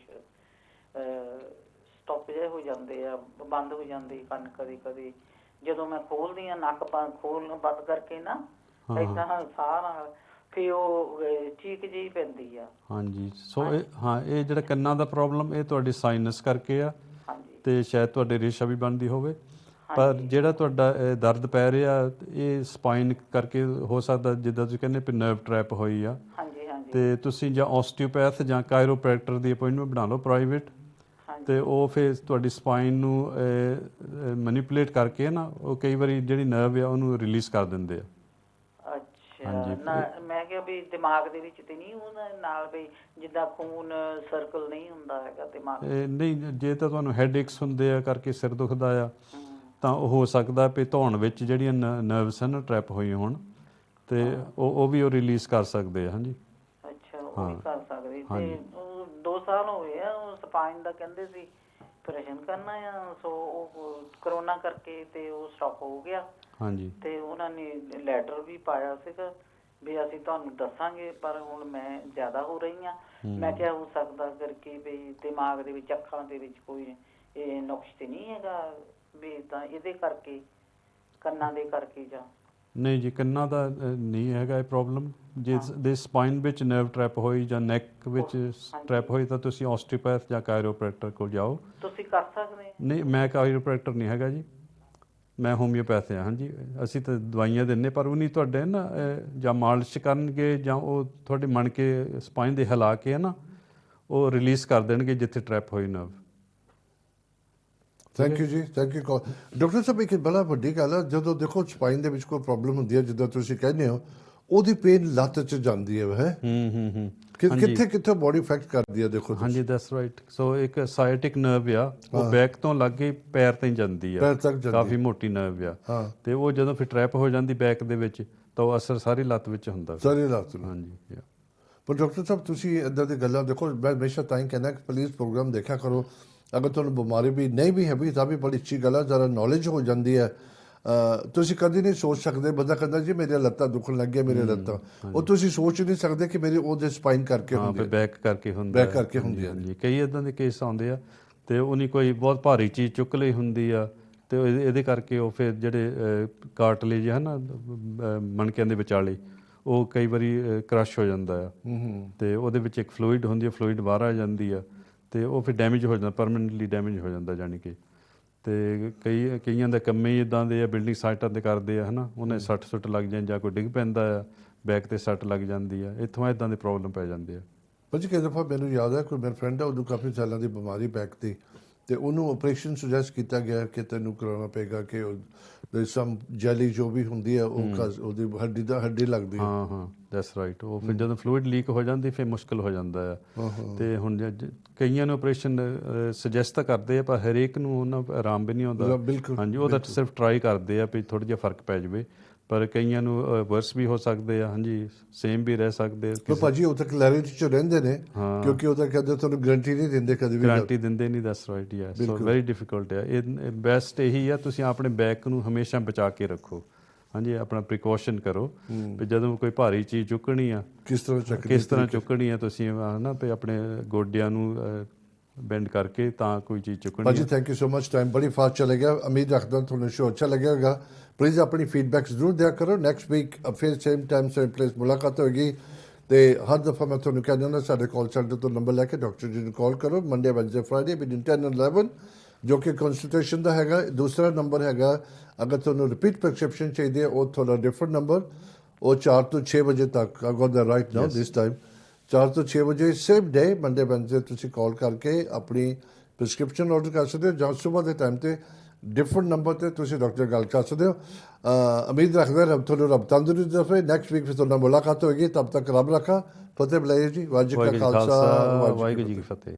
ਸਟਾਪ ਜਿਹੇ ਹੋ ਜਾਂਦੇ ਆ, ਬੰਦ ਹੋ ਜਾਂਦੇ ਕੰਨ ਕਦੇ ਕਦੇ। ਜਦੋਂ ਮੈਂ ਖੋਲਦੀ ਆ ਨੱਕ ਖੋਲ੍ਹ ਬੰਦ ਕਰਕੇ ਨਾ ਏਦਾਂ ਸਾਹ ਨਾਲ, ਫਿਰ ਉਹ ਚੀਕ ਜਿਹੀ ਪੈਂਦੀ ਆ।
ਹਾਂਜੀ, ਸੋ ਇਹ ਜਿਹੜਾ ਕੰਨਾਂ ਦਾ ਪ੍ਰੋਬਲਮ, ਇਹ ਤੁਹਾਡੀ ਸਾਈਨਸ ਕਰਕੇ ਆ, ਅਤੇ ਸ਼ਾਇਦ ਤੁਹਾਡੇ ਰੇਸ਼ਾ ਵੀ ਬਣਦੀ ਹੋਵੇ। ਪਰ ਜਿਹੜਾ ਤੁਹਾਡਾ ਦਰਦ ਪੈ ਰਿਹਾ, ਇਹ ਸਪਾਈਨ ਕਰਕੇ ਹੋ ਸਕਦਾ, ਜਿੱਦਾਂ ਤੁਸੀਂ ਕਹਿੰਦੇ ਵੀ ਨਰਵ ਟਰੈਪ ਹੋਈ ਆ। ਅਤੇ ਤੁਸੀਂ ਜਾਂ ਆਸਟੀਓਪੈਥ ਜਾਂ ਕਾਇਰੋਪ੍ਰੈਕਟਰ ਦੀ ਅਪੋਇੰਟਮੈਂਟ ਬਣਾ ਲਓ ਪ੍ਰਾਈਵੇਟ, ਅਤੇ ਉਹ ਫਿਰ ਤੁਹਾਡੀ ਸਪਾਈਨ ਨੂੰ ਮੈਨੀਪੂਲੇਟ ਕਰਕੇ ਨਾ, ਉਹ ਕਈ ਵਾਰੀ ਜਿਹੜੀ ਨਰਵ ਆ ਉਹਨੂੰ ਰਿਲੀਜ਼ ਕਰ ਦਿੰਦੇ ਆ।
ਮੈਂ ਕਿਹਾ ਵੀ ਦਿਮਾਗ ਦੇ ਵਿੱਚ ਤੇ ਨਹੀਂ ਉਹਦੇ ਨਾਲ ਵੀ ਜਿੱਦਾਂ ਖੂਨ ਸਰਕਲ ਨਹੀਂ ਹੁੰਦਾ ਹੈਗਾ ਦਿਮਾਗ?
ਨਹੀਂ, ਜੇ ਤਾਂ ਤੁਹਾਨੂੰ ਹੈਡਏਕਸ ਹੁੰਦੇ ਆ ਕਰਕੇ ਸਿਰ ਦੁਖਦਾ ਆ, ਤਾਂ ਉਹ ਹੋ ਸਕਦਾ ਵੀ ਧੌਣ ਵਿੱਚ ਜਿਹੜੀਆਂ ਨਰਵਸ ਹਨ ਟਰੈਪ ਹੋਈਆਂ ਹੋਣ, ਅਤੇ ਉਹ ਵੀ ਉਹ ਰਿਲੀਜ਼ ਕਰ ਸਕਦੇ ਆ। ਹਾਂਜੀ,
ਅੱਛਾ, ਉਹ ਵੀ ਕਰ ਸਕਦੇ। ਤੇ 2 ਸਾਲ ਹੋਏ ਆ, ਉਹ ਸਪਾਈਨ ਦਾ ਕਹਿੰਦੇ ਸੀ ਆਪਰੇਸ਼ਨ ਕਰਨਾ ਆ, ਸੋ ਉਹ ਕਰੋਨਾ ਕਰਕੇ ਤੇ ਉਹ ਸਟਾਪ ਹੋ ਗਿਆ।
ਹਾਂਜੀ,
ਤੇ ਉਹਨਾਂ ਨੇ ਲੈਟਰ ਵੀ ਪਾਇਆ ਸੀਗਾ ਵੀ ਅਸੀਂ ਤੁਹਾਨੂੰ ਦੱਸਾਂਗੇ, ਪਰ ਹੁਣ ਮੈਂ ਜ਼ਿਆਦਾ ਹੋ ਰਹੀ ਹਾਂ। ਮੈਂ ਕਿਹਾ ਹੋ ਸਕਦਾ ਕਰਕੇ ਵੀ ਦਿਮਾਗ ਦੇ ਵਿੱਚ, ਅੱਖਾਂ ਦੇ ਵਿੱਚ ਕੋਈ ਇਹ ਨੁਕਸ ਤੇ ਨਹੀਂ ਹੈਗਾ ਵੀ, ਤਾਂ ਇਹਦੇ ਕਰਕੇ ਕੰਨਾਂ ਦੇ ਕਰਕੇ ਜਾਂ?
ਨਹੀਂ ਜੀ, ਕੰਨਾਂ ਦਾ ਨਹੀਂ ਹੈਗਾ ਇਹ ਪ੍ਰੋਬਲਮ। ਜੇ ਦੇ ਸਪਾਈਨ ਵਿੱਚ ਨਰਵ ਟਰੈਪ ਹੋਈ ਜਾਂ ਨੈਕ ਵਿੱਚ ਟਰੈਪ ਹੋਈ, ਤਾਂ ਤੁਸੀਂ ਆਸਟੀਓਪੈਥ ਜਾਂ ਕਾਇਰੋਪ੍ਰੈਕਟਰ ਕੋਲ ਜਾਓ।
ਤੁਸੀਂ ਕਰ ਸਕਦੇ?
ਨਹੀਂ, ਮੈਂ ਕਾਇਰੋਪ੍ਰੈਕਟਰ ਨਹੀਂ ਹੈਗਾ ਜੀ, ਮੈਂ ਹੋਮਿਓਪੈਥ ਹਾਂ। ਹਾਂਜੀ, ਅਸੀਂ ਤਾਂ ਦਵਾਈਆਂ ਦਿੰਦੇ, ਪਰ ਉਹ ਨਹੀਂ ਤੁਹਾਡੇ ਨਾ ਜਾਂ ਮਾਲਿਸ਼ ਕਰਨਗੇ ਜਾਂ ਉਹ ਤੁਹਾਡੇ ਮਣ ਕੇ ਸਪਾਈਨ ਦੇ ਹਿਲਾ ਕੇ ਹੈ ਨਾ, ਉਹ ਰਿਲੀਜ਼ ਕਰ ਦੇਣਗੇ ਜਿੱਥੇ ਟਰੈਪ ਹੋਈ ਨਰਵ।
ਥੈਂਕ ਯੂ ਜੀ, ਥੈਂਕ ਯੂ। ਡਾਕਟਰ ਸਾਹਿਬ, ਇੱਕ ਬੜਾ ਵੱਡੀ ਗੱਲ ਹੈ, ਜਦੋਂ ਦੇਖੋ ਸਪਾਈਨ ਦੇ ਵਿੱਚ ਕੋਈ ਪ੍ਰੋਬਲਮ ਹੁੰਦੀ ਹੈ, ਜਿੱਦਾਂ ਤੁਸੀਂ ਕਹਿੰਦੇ ਹੋ, ਉਹਦੀ ਪੇਨ ਲੱਤ 'ਚ ਜਾਂਦੀ ਹੈ। ਕਿੱਥੇ ਕਿੱਥੇ ਬੋਡੀ ਇਫੈਕਟ ਕਰਦੀ ਹੈ? ਦੇਖੋ
ਹਾਂਜੀ, ਦੈਟਸ ਰਾਈਟ। ਸੋ ਇੱਕ ਸਾਇਟਿਕ ਨਰਵ ਆ, ਉਹ ਬੈਕ ਤੋਂ ਲੱਗ ਕੇ ਪੈਰ ਤਾਈਂ ਜਾਂਦੀ ਆ, ਕਾਫੀ ਮੋਟੀ ਨਰਵ ਆ, ਤੇ ਉਹ ਜਦੋਂ ਫਿਰ ਟਰੈਪ ਹੋ ਜਾਂਦੀ ਬੈਕ ਦੇ ਵਿੱਚ, ਤਾਂ ਉਹ ਅਸਰ ਸਾਰੀ ਲੱਤ ਵਿੱਚ ਹੁੰਦਾ,
ਸਾਰੀ ਲੱਤ ਨੂੰ।
ਹਾਂਜੀ।
ਪਰ ਡਾਕਟਰ ਸਾਹਿਬ, ਤੁਸੀਂ ਇੱਦਾਂ ਦੀ ਗੱਲਾਂ ਦੇਖੋ, ਮੈਂ ਹਮੇਸ਼ਾ ਤਾਂ ਹੀ ਕਹਿੰਦਾ ਕਿ ਪਲੀਜ਼ ਪ੍ਰੋਗਰਾਮ ਦੇਖਿਆ ਕਰੋ। ਅਗਰ ਤੁਹਾਨੂੰ ਬਿਮਾਰੀ ਵੀ ਨਹੀਂ ਵੀ ਹੈ ਤਾਂ ਵੀ ਬੜੀ ਅੱਛੀ ਗੱਲ ਹੈ, ਜ਼ਰਾ ਨੌਲੇਜ ਹੋ ਜਾਂਦੀ ਹੈ। ਤੁਸੀਂ ਕਦੀ ਨਹੀਂ ਸੋਚ ਸਕਦੇ, ਬੰਦਾ ਕਹਿੰਦਾ ਜੀ ਮੇਰੀਆਂ ਲੱਤਾਂ ਦੁਖਣ ਲੱਗ ਗਈਆਂ, ਮੇਰੇ ਲੱਤਾਂ, ਉਹ ਤੁਸੀਂ ਸੋਚ ਨਹੀਂ ਸਕਦੇ ਕਿ ਮੇਰੀ ਉਹਦੇ ਸਪਾਈਨ ਕਰਕੇ ਹੁੰਦੀ ਹੈ,
ਬੈਕ ਕਰਕੇ ਹੁੰਦਾ,
ਬੈਕ ਕਰਕੇ ਹੁੰਦੀ ਹੈ
ਜੀ। ਕਈ ਇਦਾਂ ਦੇ ਕੇਸ ਆਉਂਦੇ ਆ ਤੇ ਉਹਨੀ ਕੋਈ ਬਹੁਤ ਭਾਰੀ ਚੀਜ਼ ਚੁੱਕ ਲਈ ਹੁੰਦੀ ਆ ਤੇ ਇਹਦੇ ਕਰਕੇ ਉਹ ਫਿਰ ਜਿਹੜੇ ਕਾਰਟਲੇਜ ਹੈ ਨਾ ਮਣਕਿਆਂ ਦੇ ਵਿਚਾਲੇ, ਉਹ ਕਈ ਵਾਰੀ ਕ੍ਰਸ਼ ਹੋ ਜਾਂਦਾ ਆ ਤੇ ਉਹਦੇ ਵਿੱਚ ਇੱਕ ਫਲੂਇਡ ਹੁੰਦੀ ਹੈ, ਫਲੂਇਡ ਬਾਹਰ ਆ ਜਾਂਦੀ ਆ ਤੇ ਉਹ ਫਿਰ ਡੈਮੇਜ ਹੋ ਜਾਂਦਾ, ਪਰਮਾਨੈਂਟਲੀ ਡੈਮੇਜ ਹੋ ਜਾਂਦਾ ਜਾਣੀ ਕਿ। ਤੇ ਕਈਆਂ ਦਾ ਕੰਮੇ ਹੀ ਇੱਦਾਂ ਦੇ ਆ, ਬਿਲਡਿੰਗ ਸਾਈਟਾਂ 'ਤੇ ਕਰਦੇ ਆ ਹੈ ਨਾ, ਉਹਨੇ ਸੱਟ ਲੱਗ ਜਾਣ ਜਾਂ ਕੋਈ ਡਿੱਗ ਪੈਂਦਾ ਆ, ਬੈਕ 'ਤੇ ਸੱਟ ਲੱਗ ਜਾਂਦੀ ਆ, ਇੱਥੋਂ ਇੱਦਾਂ ਦੇ ਪ੍ਰੋਬਲਮ ਪੈ ਜਾਂਦੇ ਆ।
ਭਾਜੀ ਕਈ ਦਫਾ ਮੈਨੂੰ ਯਾਦ ਹੈ ਕੋਈ ਮੇਰਾ ਫਰੈਂਡ ਹੈ, ਉਹਨੂੰ ਕਾਫੀ ਸਾਲਾਂ ਦੀ ਬਿਮਾਰੀ ਬੈਕ ਦੀ, ਤੇ ਉਹਨੂੰ ਆਪਰੇਸ਼ਨ ਸੁਜੈਸਟ ਕੀਤਾ ਗਿਆ ਕਿ ਤੈਨੂੰ ਕਰਾਉਣਾ ਪਏਗਾ ਕਿ ਸਮ ਜੈਲੀ ਜੋ ਵੀ ਹੁੰਦੀ ਹੈ ਉਹਦੀ ਹੱਡੀ ਲੱਗਦੀ ਹੈ।
ਹਾਂ ਦੈਟਸ ਰਾਈਟ। ਉਹ ਫਿਰ ਜਦੋਂ ਫਲੂਇਡ ਲੀਕ ਹੋ ਜਾਂਦੀ ਫਿਰ ਮੁਸ਼ਕਿਲ ਹੋ ਜਾਂਦਾ ਆ। ਤੇ ਹੁਣ ਕਈਆਂ ਨੂੰ ਆਪਰੇਸ਼ਨ ਸੁਜੈਸਟ ਤਾਂ ਕਰਦੇ ਆ ਪਰ ਹਰੇਕ ਨੂੰ ਉਹਨਾਂ ਆਰਾਮ ਵੀ ਨਹੀਂ ਆਉਂਦਾ। ਹਾਂਜੀ, ਉਹ ਤਾਂ ਸਿਰਫ ਟਰਾਈ ਕਰਦੇ ਆ ਵੀ ਥੋੜ੍ਹਾ ਜਿਹਾ ਫਰਕ ਪੈ ਜਾਵੇ, ਪਰ ਕਈਆਂ ਨੂੰ ਵਰਸ ਵੀ ਹੋ ਸਕਦੇ ਆ। ਹਾਂਜੀ, ਸੇਮ ਵੀ ਰਹਿ ਸਕਦੇ ਆ।
ਭਾਜੀ ਉਹ ਤਾਂ ਕਲੈਰਿਟੀ 'ਚ ਰਹਿੰਦੇ ਨੇ ਕਿਉਂਕਿ ਉਹ ਤਾਂ ਕਹਿੰਦੇ ਤੁਹਾਨੂੰ ਗਰੰਟੀ ਨਹੀਂ ਦਿੰਦੇ, ਕਦੇ ਵੀ
ਗਰੰਟੀ ਦਿੰਦੇ ਨਹੀਂ। ਦੈਟਸ ਰਾਈਟ ਯਾ, ਸੋ ਵੈਰੀ ਡਿਫਿਕਲਟ ਹੈ। ਇਹ ਬੈਸਟ ਇਹੀ ਆ, ਤੁਸੀਂ ਆਪਣੇ ਬੈਕ ਨੂੰ ਹਮੇਸ਼ਾ ਬਚਾ ਕੇ ਰੱਖੋ। ਹਾਂਜੀ, ਆਪਣਾ ਪ੍ਰੀਕਾਸ਼ਨ ਕਰੋ ਵੀ ਜਦੋਂ ਕੋਈ ਭਾਰੀ ਚੀਜ਼ ਚੁੱਕਣੀ ਆ ਕਿਸ ਤਰ੍ਹਾਂ ਚੁੱਕਣੀ ਆ, ਤੁਸੀਂ ਨਾ ਵੀ ਆਪਣੇ ਗੋਡਿਆਂ ਨੂੰ ਬੈਂਡ ਕਰਕੇ ਤਾਂ ਕੋਈ ਚੀਜ਼ ਚੁੱਕਣੀ।
ਭਾਜੀ thank you so much, time ਬੜੀ ਫਾਸਟ ਚਲਾ ਗਿਆ। ਉਮੀਦ ਰੱਖਦਾ ਤੁਹਾਨੂੰ ਸ਼ੋ ਅੱਛਾ ਲੱਗਿਆ ਹੋਗਾ। ਪਲੀਜ਼ ਆਪਣੀ ਫੀਡਬੈਕ ਜ਼ਰੂਰ ਦਿਆ ਕਰੋ। ਨੈਕਸਟ ਵੀਕ ਫਿਰ ਸੇਮ ਟਾਈਮ ਸੇਮ ਪਲੇਸ ਮੁਲਾਕਾਤ ਹੋਏਗੀ। ਤੇ ਹਰ ਦਫਾ ਮੈਂ ਤੁਹਾਨੂੰ ਕਹਿ ਦਿੰਦਾ ਸਾਡੇ ਕਾਲ ਸੈਂਟਰ ਤੋਂ ਨੰਬਰ ਲੈ ਕੇ ਡਾਕਟਰ ਜੀ ਨੂੰ ਕਾਲ ਕਰੋ Monday Wednesday Friday between 10 and 11 ਜੋ ਕਿ ਕੰਸਲਟੇਸ਼ਨ ਦਾ ਹੈਗਾ। ਦੂਸਰਾ ਨੰਬਰ ਹੈਗਾ ਅਗਰ ਤੁਹਾਨੂੰ ਰਿਪੀਟ ਪ੍ਰਸਕ੍ਰਿਪਸ਼ਨ ਚਾਹੀਦੀ ਹੈ, ਉਹ ਥੋੜਾ ਡਿਫਰੈਂਟ ਨੰਬਰ, ਉਹ 4 ਤੋਂ 6 ਵਜੇ ਤੱਕ। I got the right now this time 4 ਤੋਂ 6 ਵਜੇ ਸੇਮ ਡੇ ਮੰਡੇ ਵੈਨਸਡੇ ਤੁਸੀਂ ਕਾਲ ਕਰਕੇ ਆਪਣੀ ਪ੍ਰਸਕ੍ਰਿਪਸ਼ਨ ਆਰਡਰ ਕਰ ਸਕਦੇ ਹੋ, ਜਾਂ ਸੁਬਾਹ ਦੇ ਟਾਈਮ ਤੇ ਡਿਫਰੈਂਟ ਨੰਬਰ ਤੇ ਤੁਸੀਂ ਡਾਕਟਰ ਗੱਲ ਕਰ ਸਕਦੇ ਹੋ। ਉਮੀਦ ਰੱਖਦਾ ਤੁਹਾਨੂੰ ਰੱਬ ਤੰਦਰੁਸਤ ਰੱਖੇ। ਨੈਕਸਟ ਵੀਕ ਫਿਰ ਤੁਹਾਡਾ ਮੁਲਾਕਾਤ ਹੋਏਗੀ। ਤਬ ਤੱਕ ਰੱਬ ਰੱਖਾ। ਫਤਿਹ ਬੁਲਾਈਏ ਜੀ। ਵਾਹਿਗੁਰੂ ਜੀ ਕਾ ਖਾਲਸਾ, ਵਾਹਿਗੁਰੂ ਜੀ ਕੀ ਫਤਿਹ।